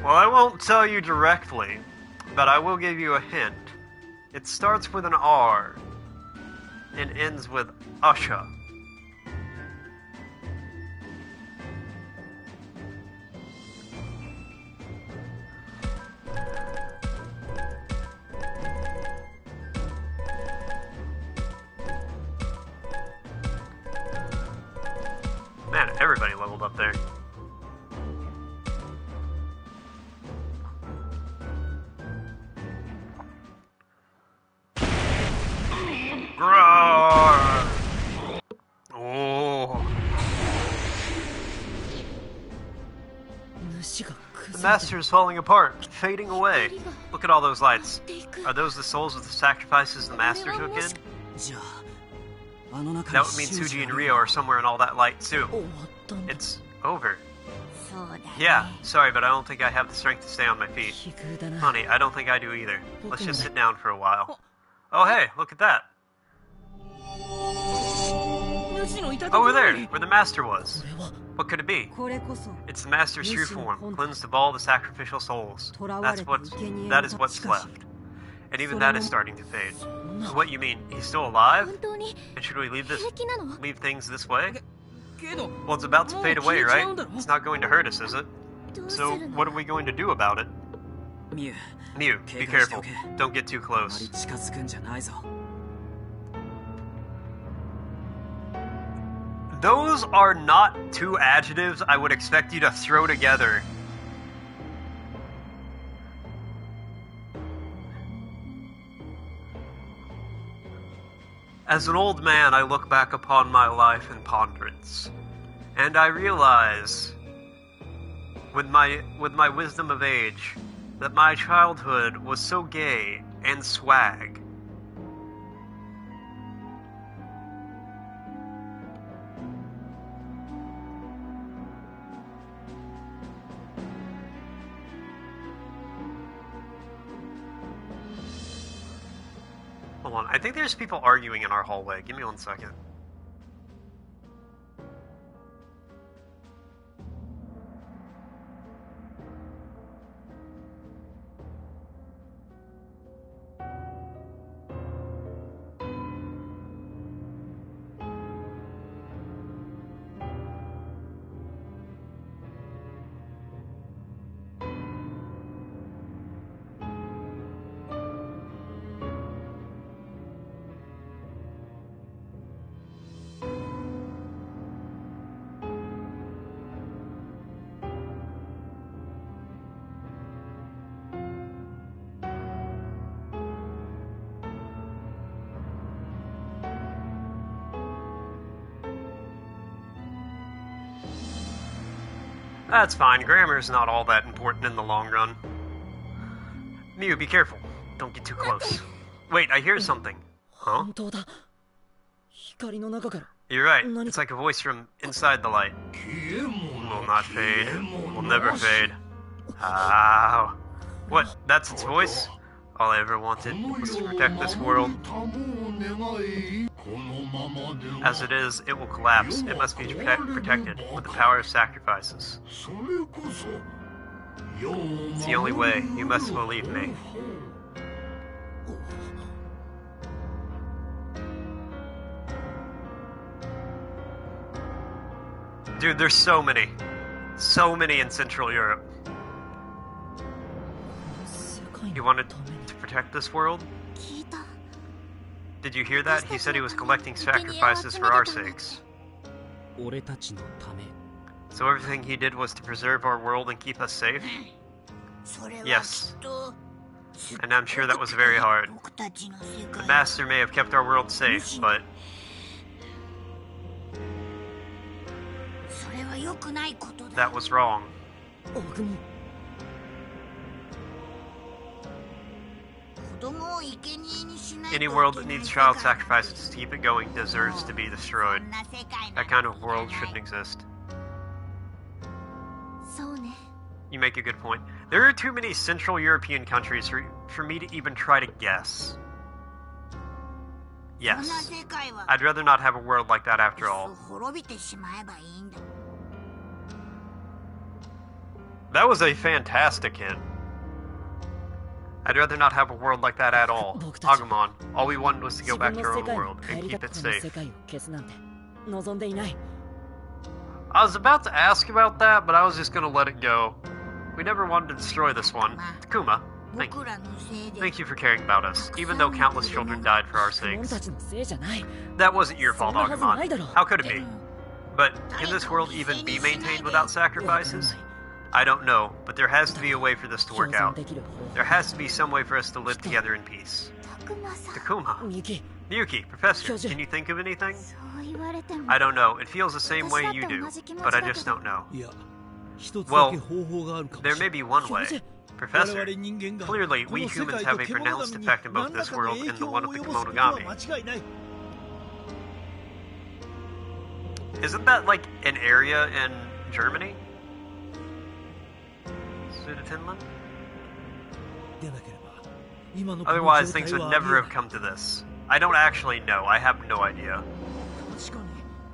Well, I won't tell you directly, but I will give you a hint. It starts with an R and ends with Usha. Man, everybody leveled up there. Roar! Oh. The master is falling apart, fading away. Look at all those lights. Are those the souls of the sacrifices the master took in? That would mean Tsuji and Ryo are somewhere in all that light too. It's over. Yeah, sorry, but I don't think I have the strength to stay on my feet. Honey, I don't think I do either. Let's just sit down for a while. Oh hey, look at that. Over there, where the master was. What could it be? It's the master's true form, cleansed of all the sacrificial souls. That is what's left. And even that is starting to fade. What, you mean, he's still alive? And should we leave things this way? Well, it's about to fade away, right? It's not going to hurt us, is it? So, what are we going to do about it? Mew, be careful. Don't get too close. Those are not two adjectives I would expect you to throw together. As an old man, I look back upon my life in ponderance, and I realize, with my wisdom of age, that my childhood was so gay and swag. Hold on, I think there's people arguing in our hallway. Give me 1 second. That's fine, grammar's not all that important in the long run. Mew, be careful. Don't get too close. Wait, I hear something. Huh? You're right, it's like a voice from inside the light. Will not fade, will never fade. Ow. What, that's its voice? All I ever wanted was to protect this world. As it is, it will collapse. It must be protected with the power of sacrifices. It's the only way. You must believe me. Dude, there's so many. So many in Central Europe. You wanted to protect this world? Did you hear that? He said he was collecting sacrifices for our sakes. So everything he did was to preserve our world and keep us safe? Yes. And I'm sure that was very hard. The Master may have kept our world safe, but... that was wrong. Any world that needs child sacrifices to keep it going deserves to be destroyed. That kind of world shouldn't exist. You make a good point. There are too many Central European countries for me to even try to guess. Yes. I'd rather not have a world like that after all. That was a fantastic hint. I'd rather not have a world like that at all. Agumon, all we wanted was to go back to our own world and keep it safe. I was about to ask about that, but I was just gonna let it go. We never wanted to destroy this one. Takuma, thank you. Thank you for caring about us, even though countless children died for our sakes. That wasn't your fault, Agumon. How could it be? But can this world even be maintained without sacrifices? I don't know, but there has to be a way for this to work out. There has to be some way for us to live together in peace. Takuma. Miyuki, Professor, can you think of anything? I don't know. It feels the same way you do, but I just don't know. Well, there may be one way. Professor, clearly we humans have a pronounced effect in both this world and the one of the Kemonogami. Isn't that like an area in Germany? Finland? Otherwise, things would never have come to this. I don't actually know. I have no idea.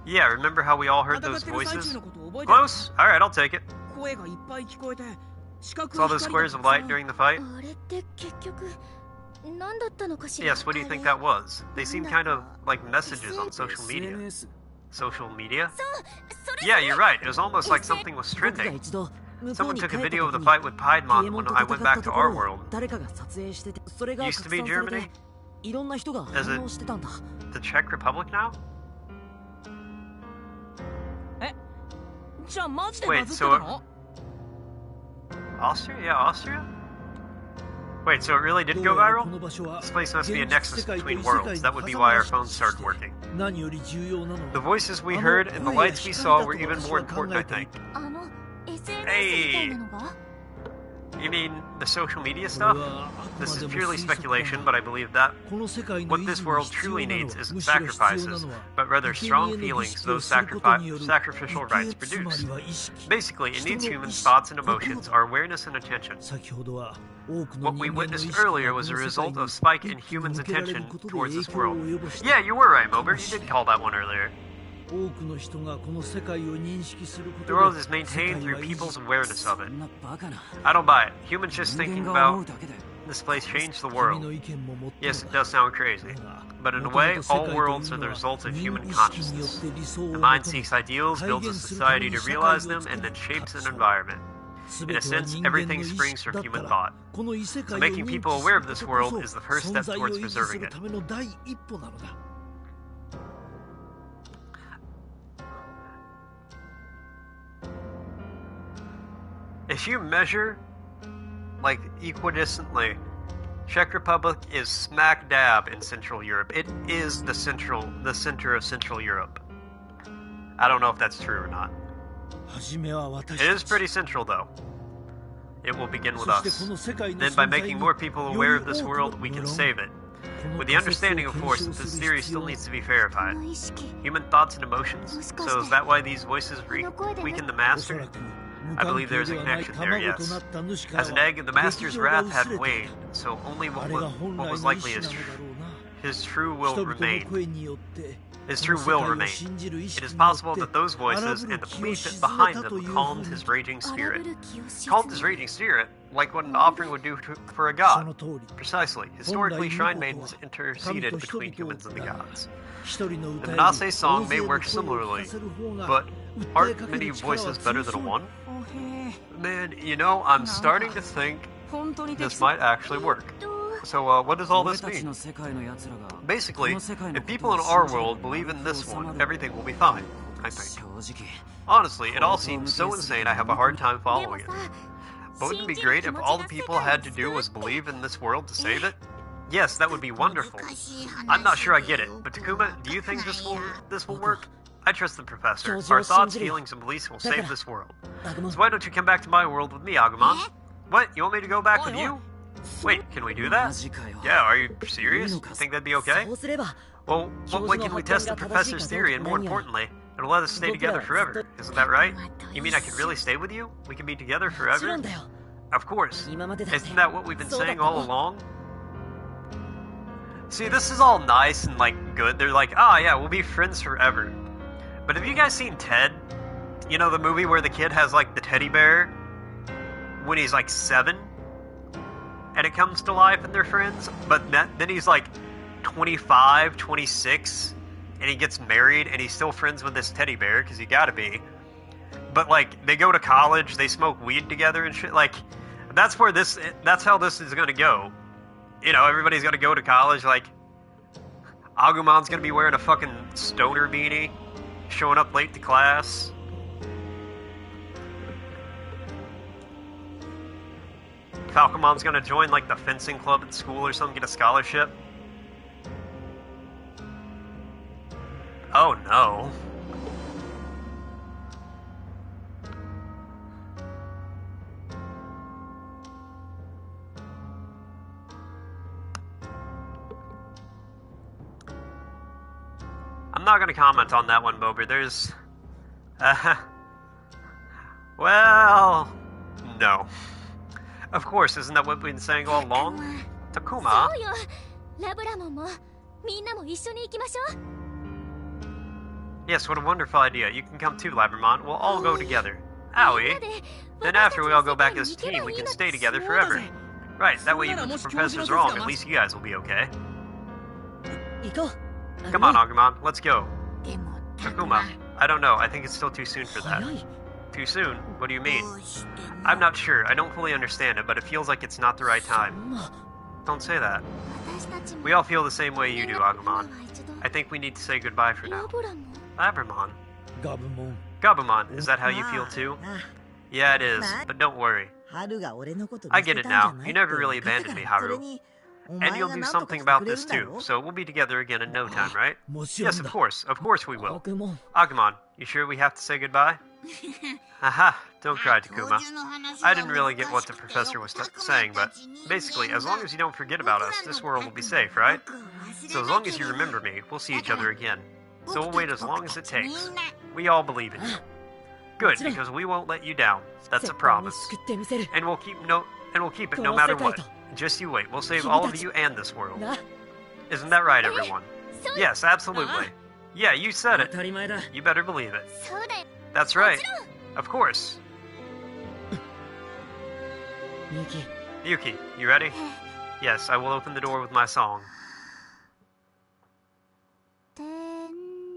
Yeah, remember how we all heard those voices? Close? Alright, I'll take it. Saw those squares of light during the fight? Yes, what do you think that was? They seem kind of like messages on social media. Social media? Yeah, you're right. It was almost like something was trending. Someone took a video of the fight with Piedmon when I went back to our world. Used to be Germany? Is it the Czech Republic now? Wait, so... Austria? Yeah, Austria? Wait, so it really did go viral? This place must be a nexus between worlds. That would be why our phones started working. The voices we heard and the lights we saw were even more important, I think. Hey! You mean the social media stuff? This is purely speculation, but I believe that what this world truly needs isn't sacrifices, but rather strong feelings those sacrificial rites produce. Basically, it needs human thoughts and emotions, our awareness and attention. What we witnessed earlier was a result of spike in humans' attention towards this world. Yeah, you were right, Mober. You did call that one earlier. The world is maintained through people's awareness of it. I don't buy it. Humans just thinking about this place changed the world. Yes, it does sound crazy. But in a way, all worlds are the result of human consciousness. The mind seeks ideals, builds a society to realize them, and then shapes an environment. In a sense, everything springs from human thought. So making people aware of this world is the first step towards preserving it. If you measure, like, equidistantly, Czech Republic is smack dab in Central Europe. It is the center of Central Europe. I don't know if that's true or not. It is pretty central, though. It will begin with us. Then by making more people aware of this world, we can save it. With the understanding, of course, that this theory still needs to be verified. Human thoughts and emotions? So is that why these voices weaken the Master? I believe there is a connection there, yes. As an egg, the Master's wrath had waned, so only what was likely his true will remained. His true will remained. It is possible that those voices and the belief behind them calmed his raging spirit. Calmed his raging spirit, like what an offering would do for a god. Precisely. Historically, shrine maidens interceded between humans and the gods. The Manase song may work similarly, but aren't many voices better than one? Man, you know, I'm starting to think this might actually work. So, what does all this mean? Basically, if people in our world believe in this one, everything will be fine, I think. Honestly, it all seems so insane I have a hard time following it. But wouldn't it be great if all the people had to do was believe in this world to save it? Yes, that would be wonderful. I'm not sure I get it, but Takuma, do you think this will work? I trust the professor. Our thoughts, feelings, and beliefs will save this world. So why don't you come back to my world with me, Agumon? What? You want me to go back with you? Wait, can we do that? Yeah, are you serious? You think that'd be okay? Well, what way can we test the professor's theory, and more importantly, it'll let us stay together forever. Isn't that right? You mean I could really stay with you? We can be together forever? Of course. Isn't that what we've been saying all along? See, this is all nice and, like, good. They're like, ah, yeah, we'll be friends forever. But have you guys seen Ted? You know, the movie where the kid has, like, the teddy bear when he's, like, 7? And it comes to life and they're friends? But then he's, like, 25, 26, and he gets married and he's still friends with this teddy bear, because you gotta be. But, like, they go to college, they smoke weed together and shit. Like, that's how this is gonna go. You know, everybody's gonna go to college, like, Agumon's gonna be wearing a fucking stoner beanie, showing up late to class. Falcomon's gonna join, like, the fencing club at school or something, get a scholarship. Oh no. I'm not gonna comment on that one, Bober. There's... well... no. Of course, isn't that what we've been saying all along? Takuma? Yes, what a wonderful idea. You can come too, Labramon. We'll all go together. Owie. Then after we all go back as a team, we can stay together forever. Right, that way even if the professor's wrong, at least you guys will be okay. Come on, Agumon, let's go. Takuma, I don't know. I think it's still too soon for that. Too soon? What do you mean? I'm not sure. I don't fully understand it, but it feels like it's not the right time. Don't say that. We all feel the same way you do, Agumon. I think we need to say goodbye for now. Labramon? Gabumon, is that how you feel too? Yeah, it is, but don't worry. I get it now. You never really abandoned me, Haru. And you'll do something about this too, so we'll be together again in no time, right? Yes, of course. Of course we will. Agumon, you sure we have to say goodbye? Haha, don't cry, Takuma. I didn't really get what the professor was saying, but basically, as long as you don't forget about us, this world will be safe, right? So as long as you remember me, we'll see each other again. So we'll wait as long as it takes. We all believe in you. Good, because we won't let you down. That's a promise. And we'll keep it no matter what. Just you wait. We'll save all of you and this world. Isn't that right, everyone? Yes, absolutely. Yeah, you said it. You better believe it. That's right. Of course. Yuki, you ready? Yes, I will open the door with my song.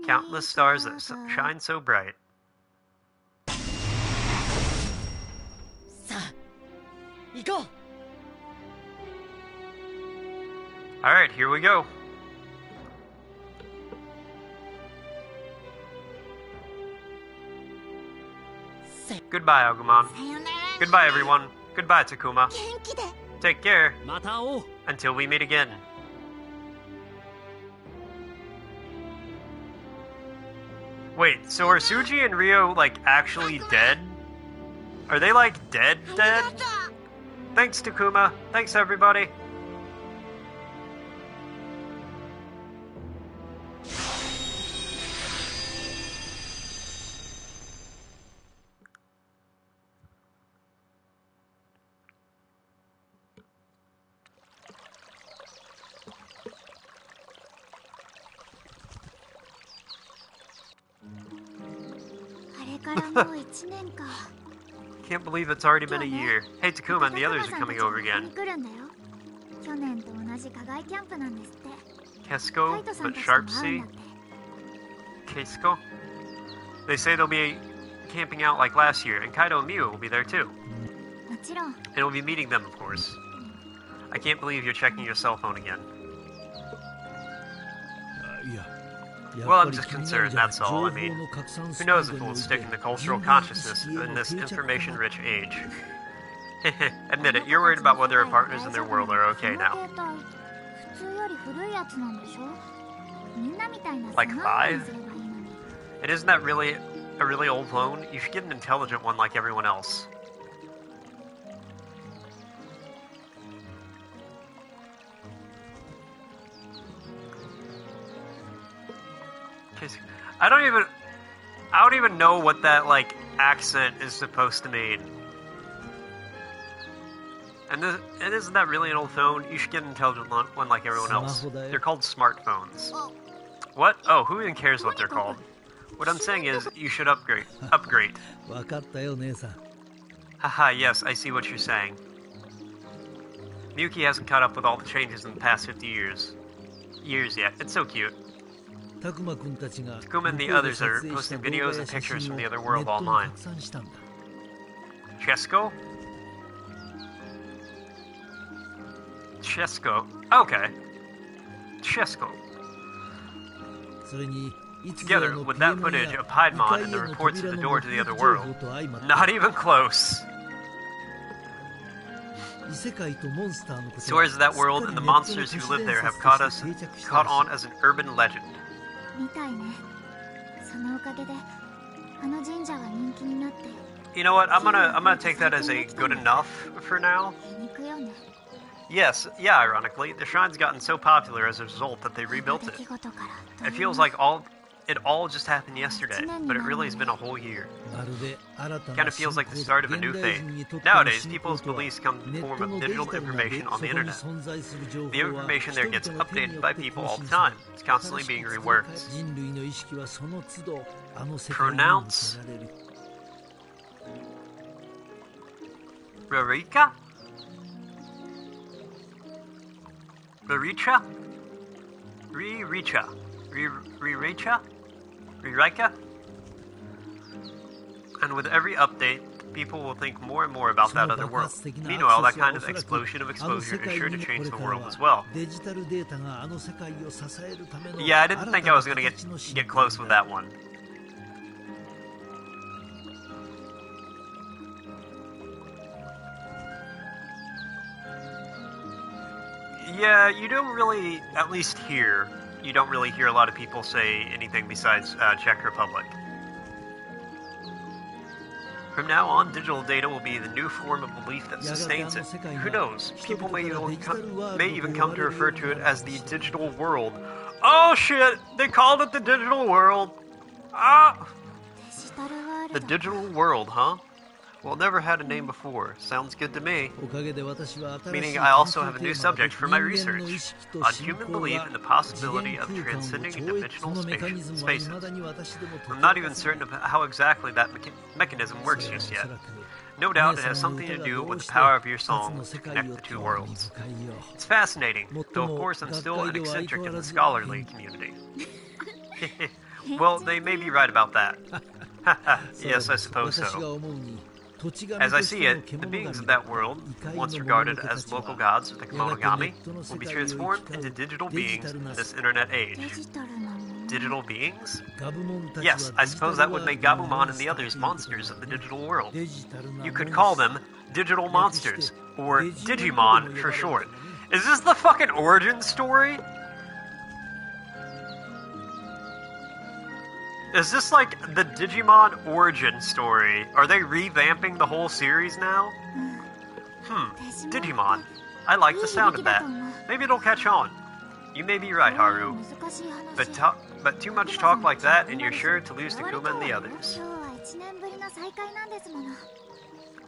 Countless stars that shine so bright. Alright, here we go. Goodbye, Agumon. Goodbye, everyone. Goodbye, Takuma. Take care. Until we meet again. Wait, so are Suji and Ryo, like, actually dead? Are they, like, dead? Thanks, Takuma. Thanks, everybody. Can't believe it's already been a year. Hey, Takuma and the others are coming over again. Kesko, but Sharpsea? Kesko? They say they'll be camping out like last year, and Kaido and Miu will be there too. And we'll be meeting them, of course. I can't believe you're checking your cell phone again. Well, I'm just concerned, that's all. I mean, who knows if we'll stick in the cultural consciousness in this information-rich age. Admit it, you're worried about whether our partners in their world are okay now. Like 5? And isn't that really a really old phone? You should get an intelligent one like everyone else. I don't even know what that, like, accent is supposed to mean. And isn't that really an old phone? You should get an intelligent one like everyone else. They're called smartphones. What? Oh, who even cares what they're called? What I'm saying is, you should upgrade. Haha, yes, I see what you're saying. Miyuki hasn't caught up with all the changes in the past 50 years yet. It's so cute. Takuma and the others are posting videos and pictures from the other world online. Chesko? Chesko. Okay. Chesko. Together with that footage of Piedmon and the reports of the door to the other world. Not even close. Stories of that world and the monsters who live there have caught on as an urban legend. You know what? I'm gonna take that as a good enough for now. Yes, yeah, ironically, the shrine's gotten so popular as a result that they rebuilt it. It feels like all it all just happened yesterday, but it really has been a whole year. Kind of feels like the start of a new faith. Nowadays, people's beliefs come in the form of digital information on the internet. The information there gets updated by people all the time. It's constantly being reworked. Pronounce Rarika? Raricha? Riricha? Riricha? Ririka? And with every update, people will think more and more about that other world. Meanwhile, that kind of explosion of exposure is sure to change the world as well. Yeah, I didn't think I was going to get close with that one. Yeah, you don't really, at least here, you don't really hear a lot of people say anything besides Czech Republic. From now on, digital data will be the new form of belief that sustains it. Who knows? People may even come to refer to it as the digital world. Oh shit! They called it the digital world! Ah! The digital world, huh? Well, never had a name before. Sounds good to me. Meaning I also have a new subject for my research. On human belief in the possibility of transcending dimensional spaces. I'm not even certain of how exactly that mechanism works just yet. No doubt it has something to do with the power of your song to connect the two worlds. It's fascinating, though of course I'm still an eccentric in the scholarly community. Well, they may be right about that. Yes, I suppose so. As I see it, the beings of that world, once regarded as local gods with a kimono-gami, will be transformed into digital beings in this internet age. Digital beings? Yes, I suppose that would make Gabumon and the others monsters of the digital world. You could call them digital monsters, or Digimon for short. Is this the fucking origin story? Is this like the Digimon origin story? Are they revamping the whole series now? Digimon. I like the sound of that. Maybe it'll catch on. You may be right, Haru. But too much talk like that and you're sure to lose Takuma and the others.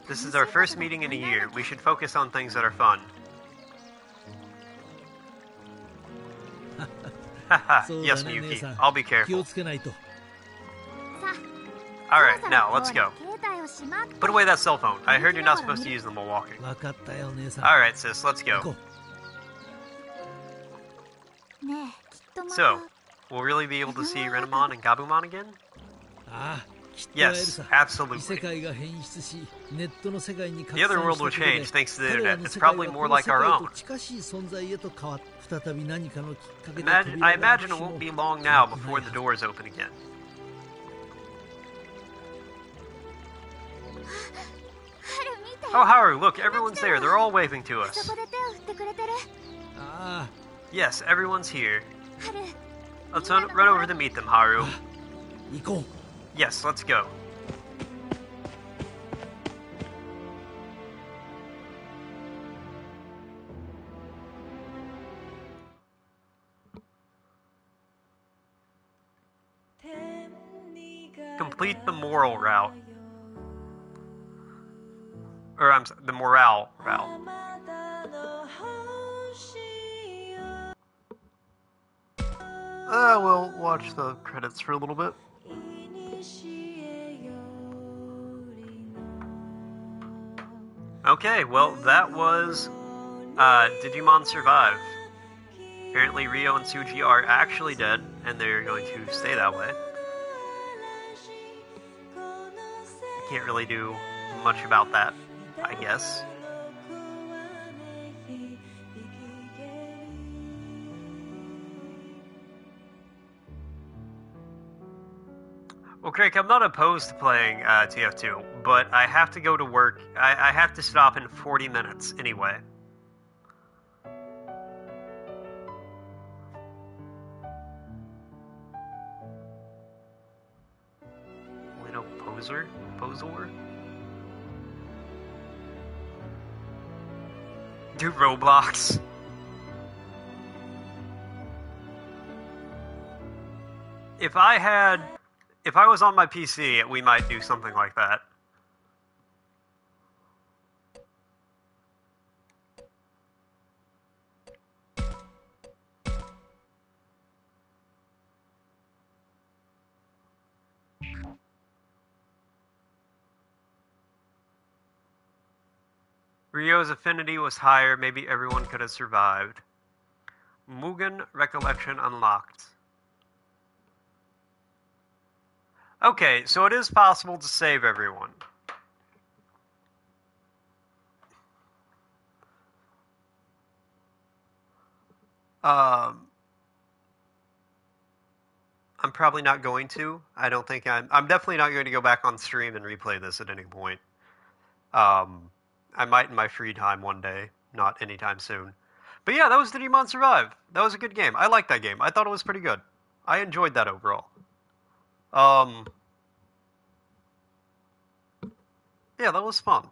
This is our first meeting in a year. We should focus on things that are fun. Haha, yes, Miyuki. I'll be careful. Alright, now, let's go. Put away that cell phone. I heard you're not supposed to use them while walking. Alright, sis, let's go. So, we'll really be able to see Renamon and Gabumon again? Yes, absolutely. The other world will change thanks to the internet. It's probably more like our own. I imagine it won't be long now before the doors open again. Oh, Haru, look, everyone's there. They're all waving to us. Yes, everyone's here. Let's run over to meet them, Haru. Yes, let's go. Complete the moral route. Or, the morale route. We'll watch the credits for a little bit. Okay, well, that was Digimon Survive. Apparently Ryo and Tsuji are actually dead, and they're going to stay that way. I can't really do much about that, I guess. Well, Craig, I'm not opposed to playing TF2, but I have to go to work. I have to stop in 40 minutes anyway. Lino Posor? Do Roblox. If I was on my PC, we might do something like that. Ryo's affinity was higher, maybe everyone could have survived. Mugen recollection unlocked. Okay, so it is possible to save everyone. I'm probably not going to. I don't think I'm definitely not going to go back on stream and replay this at any point. I might in my free time one day, not anytime soon. But yeah, that was Digimon Survive. That was a good game. I liked that game. I thought it was pretty good. I enjoyed that overall. Yeah, that was fun.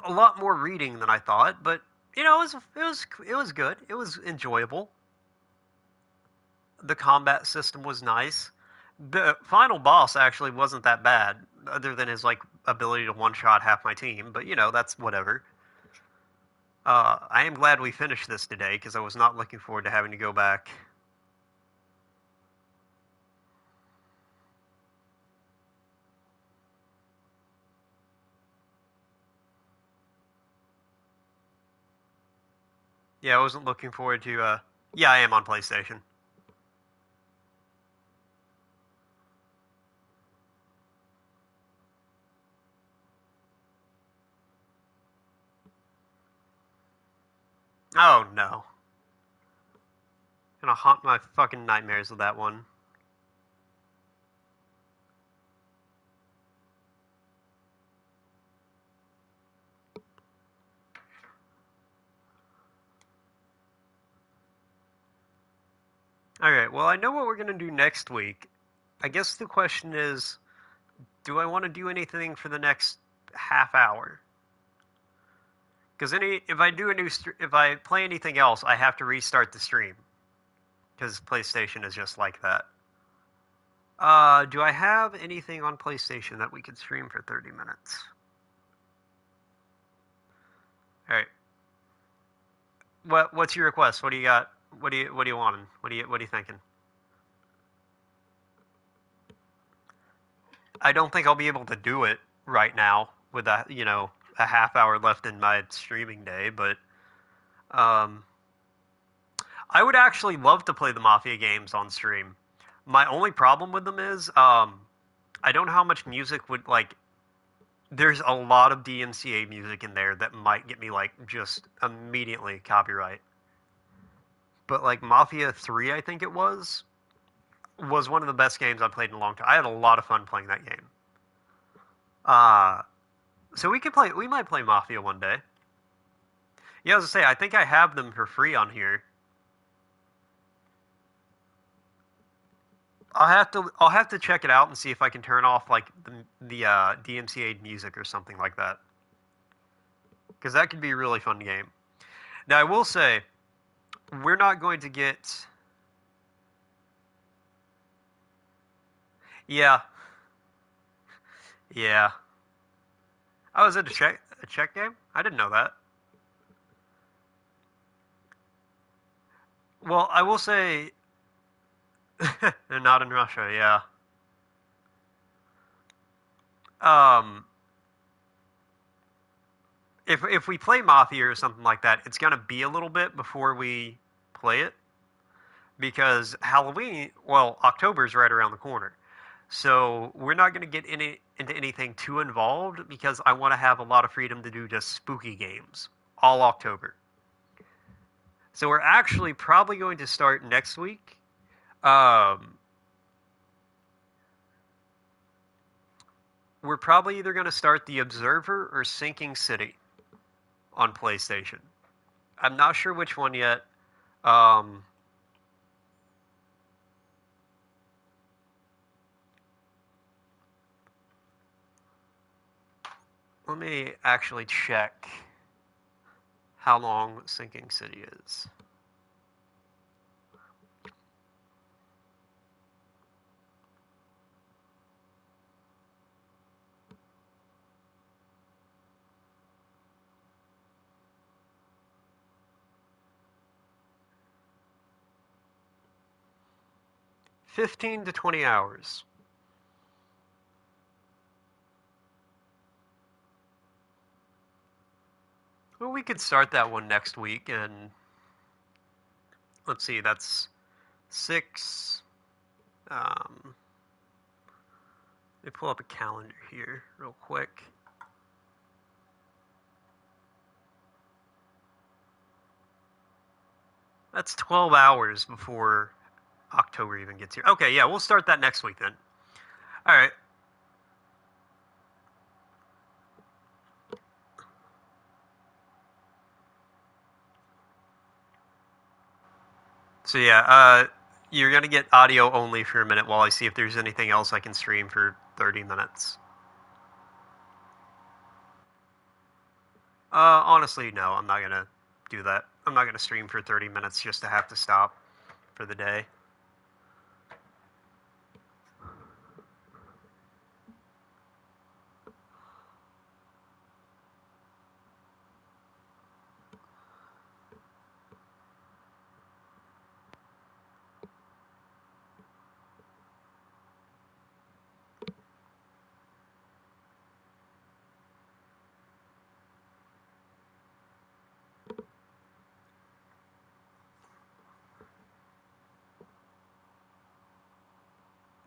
A lot more reading than I thought, but you know, it was good. It was enjoyable. The combat system was nice. The final boss actually wasn't that bad, other than his like ability to one-shot half my team. But you know, that's whatever. I am glad we finished this today because I was not looking forward to having to go back. Yeah, I wasn't looking forward to. Yeah, I am on PlayStation. Oh no. Gonna haunt my fucking nightmares with that one. Alright, well, I know what we're gonna do next week. I guess the question is, do I want to do anything for the next half hour? Because if I play anything else, I have to restart the stream. Because PlayStation is just like that. Do I have anything on PlayStation that we could stream for 30 minutes? All right. What's your request? What do you got? What do you wanting? What are you thinking? I don't think I'll be able to do it right now with a half hour left in my streaming day, but I would actually love to play the Mafia games on stream. My only problem with them is I don't know how much music would like. There's a lot of DMCA music in there that might get me like just immediately copyright. But like Mafia 3, I think it was one of the best games I played in a long time. I had a lot of fun playing that game. So we might play Mafia one day. Yeah, I was gonna say, I think I have them for free on here. I'll have to check it out and see if I can turn off like the DMCA music or something like that. Because that could be a really fun game. Now I will say, we're not going to get. Yeah. Yeah. Oh, is it a Czech game? I didn't know that. Well, I will say, they're not in Russia. Yeah. If we play Mafia or something like that, it's gonna be a little bit before we play it because October's right around the corner. So we're not going to get into anything too involved because I want to have a lot of freedom to do just spooky games all October. So we're actually probably going to start next week. We're probably either going to start The Observer or Sinking City on PlayStation. I'm not sure which one yet. Let me actually check how long Sinking City is. $15 to 20 hours. Well, we could start that one next week, and let's see, that's 6. Let me pull up a calendar here real quick. That's 12 hours before October even gets here. Okay, yeah, we'll start that next week then. All right. So yeah, you're gonna get audio only for a minute while I see if there's anything else I can stream for 30 minutes. Honestly, no, I'm not gonna do that. I'm not gonna stream for 30 minutes just to have to stop for the day.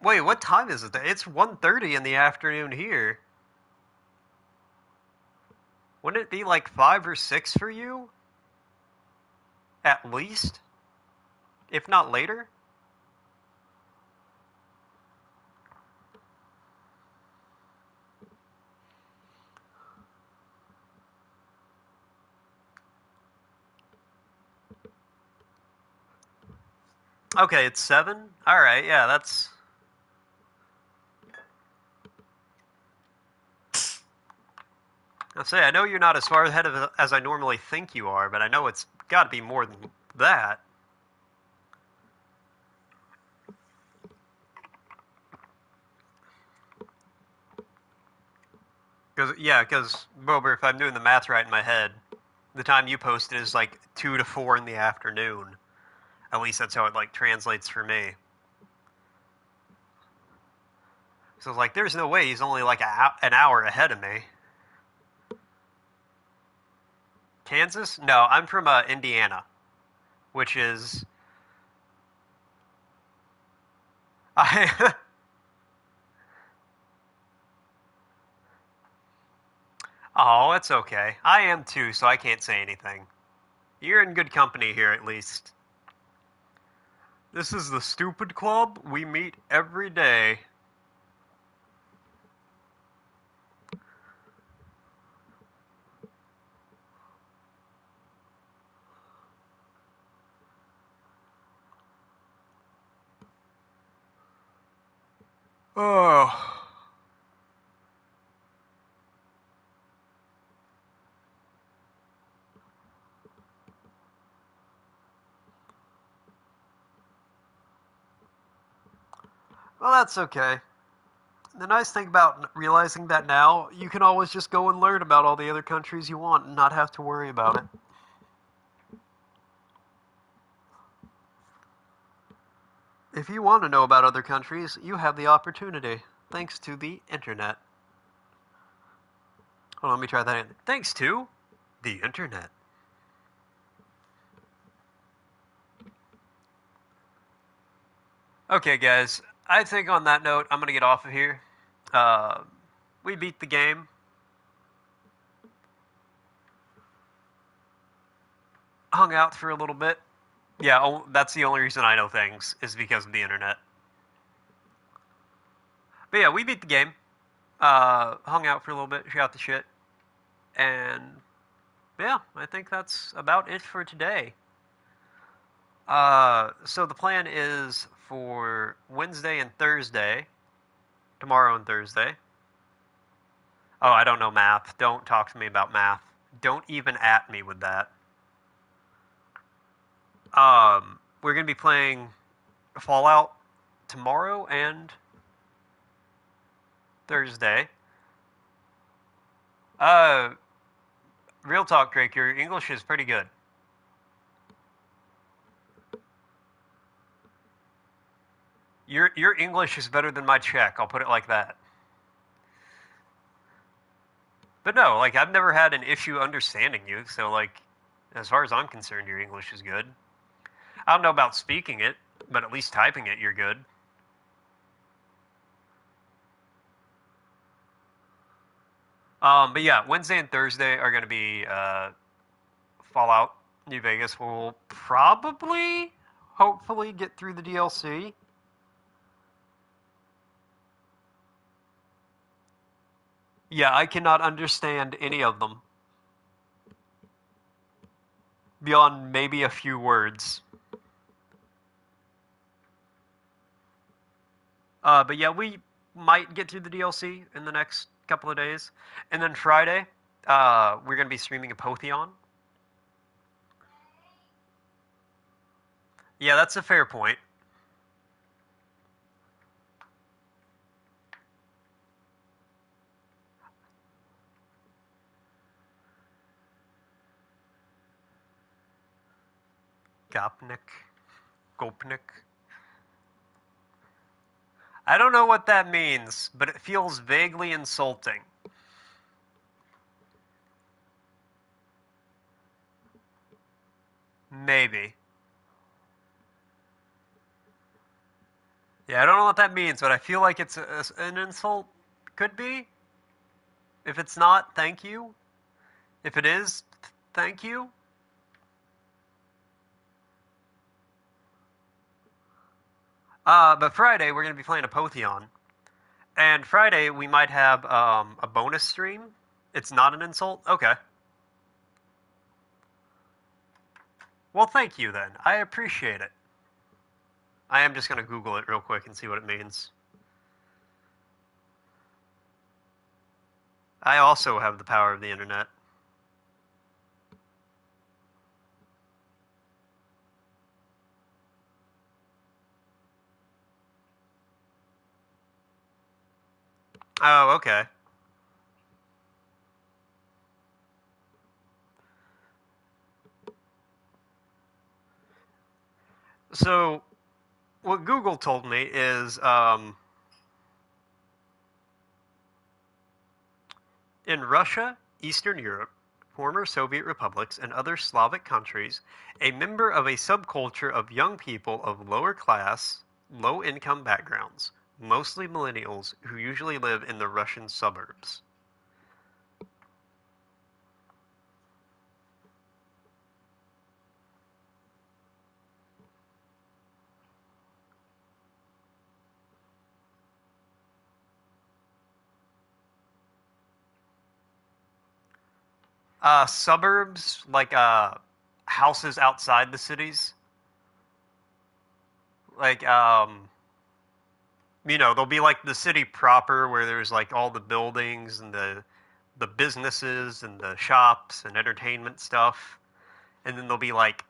Wait, what time is it? It's 1:30 in the afternoon here. Wouldn't it be like 5 or 6 for you? At least? If not later? Okay, it's 7? Alright, yeah, that's... I'll say, I know you're not as far ahead of it as I normally think you are, but I know it's got to be more than that. Because, Bober, if I'm doing the math right in my head, the time you posted is like 2 to 4 in the afternoon. At least that's how it like translates for me. So it's like, there's no way he's only like an hour ahead of me. Kansas? No, I'm from Indiana, which is... I... Oh, it's okay. I am too, so I can't say anything. You're in good company here, at least. This is the Stupid Club. We meet every day. Oh. Well, that's okay. The nice thing about realizing that now, you can always just go and learn about all the other countries you want and not have to worry about it. If you want to know about other countries, you have the opportunity, thanks to the internet. Hold on, let me try that in. Thanks to the internet. Okay, guys, I think on that note, I'm going to get off of here. We beat the game. Hung out for a little bit. Yeah, that's the only reason I know things, is because of the internet. But yeah, we beat the game. Hung out for a little bit, shot the shit. And yeah, I think that's about it for today. So the plan is for Wednesday and Thursday, tomorrow and Thursday, Oh, I don't know math. Don't talk to me about math. Don't even at me with that. We're going to be playing Fallout tomorrow and Thursday. Real talk, Drake, your English is pretty good. Your English is better than my Czech, I'll put it like that. But no, like, I've never had an issue understanding you, so, like, as far as I'm concerned, your English is good. I don't know about speaking it, but at least typing it, you're good. But yeah, Wednesday and Thursday are going to be Fallout New Vegas. We'll probably, hopefully, get through the DLC. Yeah, I cannot understand any of them. Beyond maybe a few words. But yeah, we might get through the DLC in the next couple of days. And then Friday, we're going to be streaming a Potheon. Yeah, that's a fair point. Gopnik. I don't know what that means, but it feels vaguely insulting. Maybe. Yeah, I don't know what that means, but I feel like it's an insult. Could be. If it's not, thank you. If it is, thank you. But Friday, we're going to be playing a Potheon. And Friday, we might have a bonus stream. It's not an insult? Okay. Well, thank you then. I appreciate it. I am just going to Google it real quick and see what it means. I also have the power of the internet. Oh, okay. So, what Google told me is, in Russia, Eastern Europe, former Soviet republics, and other Slavic countries, a member of a subculture of young people of lower class, low income backgrounds, mostly millennials who usually live in the Russian suburbs. Suburbs, like houses outside the cities. Like, there'll be like the city proper where there's like all the buildings and the businesses and the shops and entertainment stuff. And then there'll be like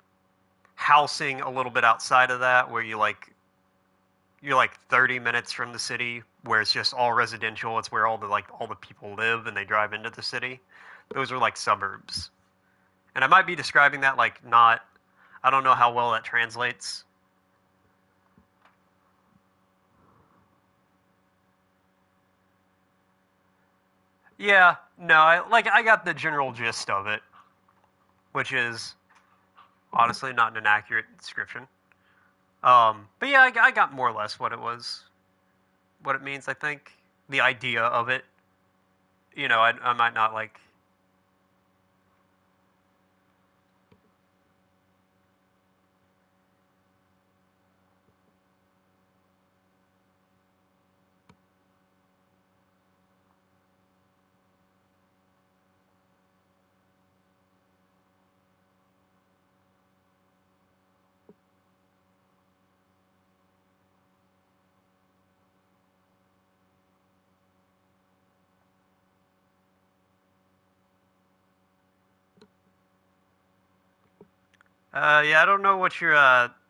housing a little bit outside of that where you're like 30 minutes from the city where it's just all residential. It's where all the people live and they drive into the city. Those are like suburbs. And I might be describing that like not, I don't know how well that translates. Yeah, no, I got the general gist of it, which is honestly not an accurate description. But yeah, I got more or less what it means, I think. The idea of it. I might not like. Yeah, I don't know what you're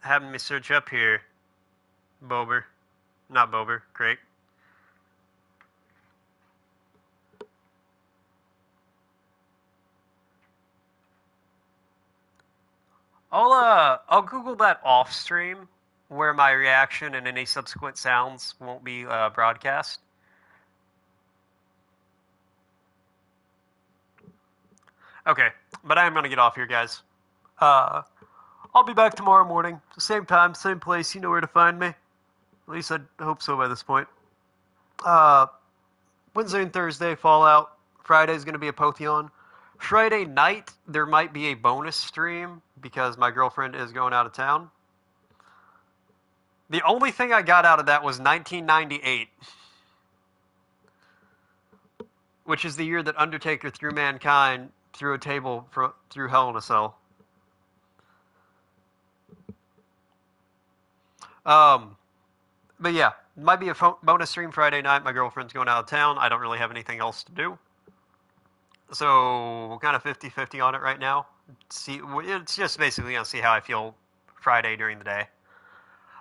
having me search up here, Bober. Not Bober, Craig. I'll Google that off stream, where my reaction and any subsequent sounds won't be broadcast. Okay, but I am gonna get off here, guys. I'll be back tomorrow morning, same time, same place. You know where to find me. At least I hope so by this point. Wednesday and Thursday, Fallout. Friday's gonna be a Potheon. Friday night, there might be a bonus stream because my girlfriend is going out of town. The only thing I got out of that was 1998, which is the year that Undertaker threw Mankind through a table through Hell in a Cell. But yeah, might be a bonus stream Friday night. My girlfriend's going out of town. I don't really have anything else to do. So, kind of 50-50 on it right now. See, it's just basically going to see how I feel Friday during the day.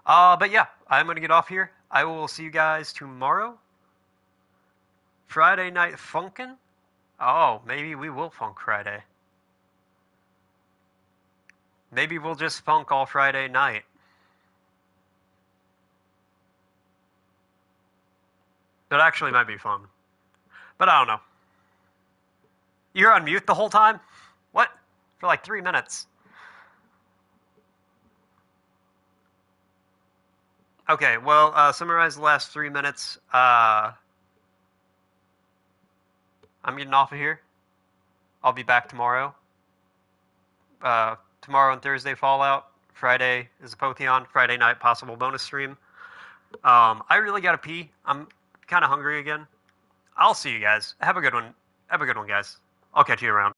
But yeah, I'm going to get off here. I will see you guys tomorrow. Friday night funkin'? Oh, maybe we will funk Friday. Maybe we'll just funk all Friday night. That actually might be fun. But I don't know. You're on mute the whole time? What? For like 3 minutes. Okay, well, summarize the last 3 minutes. I'm getting off of here. I'll be back tomorrow. Tomorrow and Thursday, Fallout. Friday is a Potheon. Friday night, possible bonus stream. I really gotta pee. I'm kind of hungry again. I'll see you guys. Have a good one. Have a good one, guys. I'll catch you around.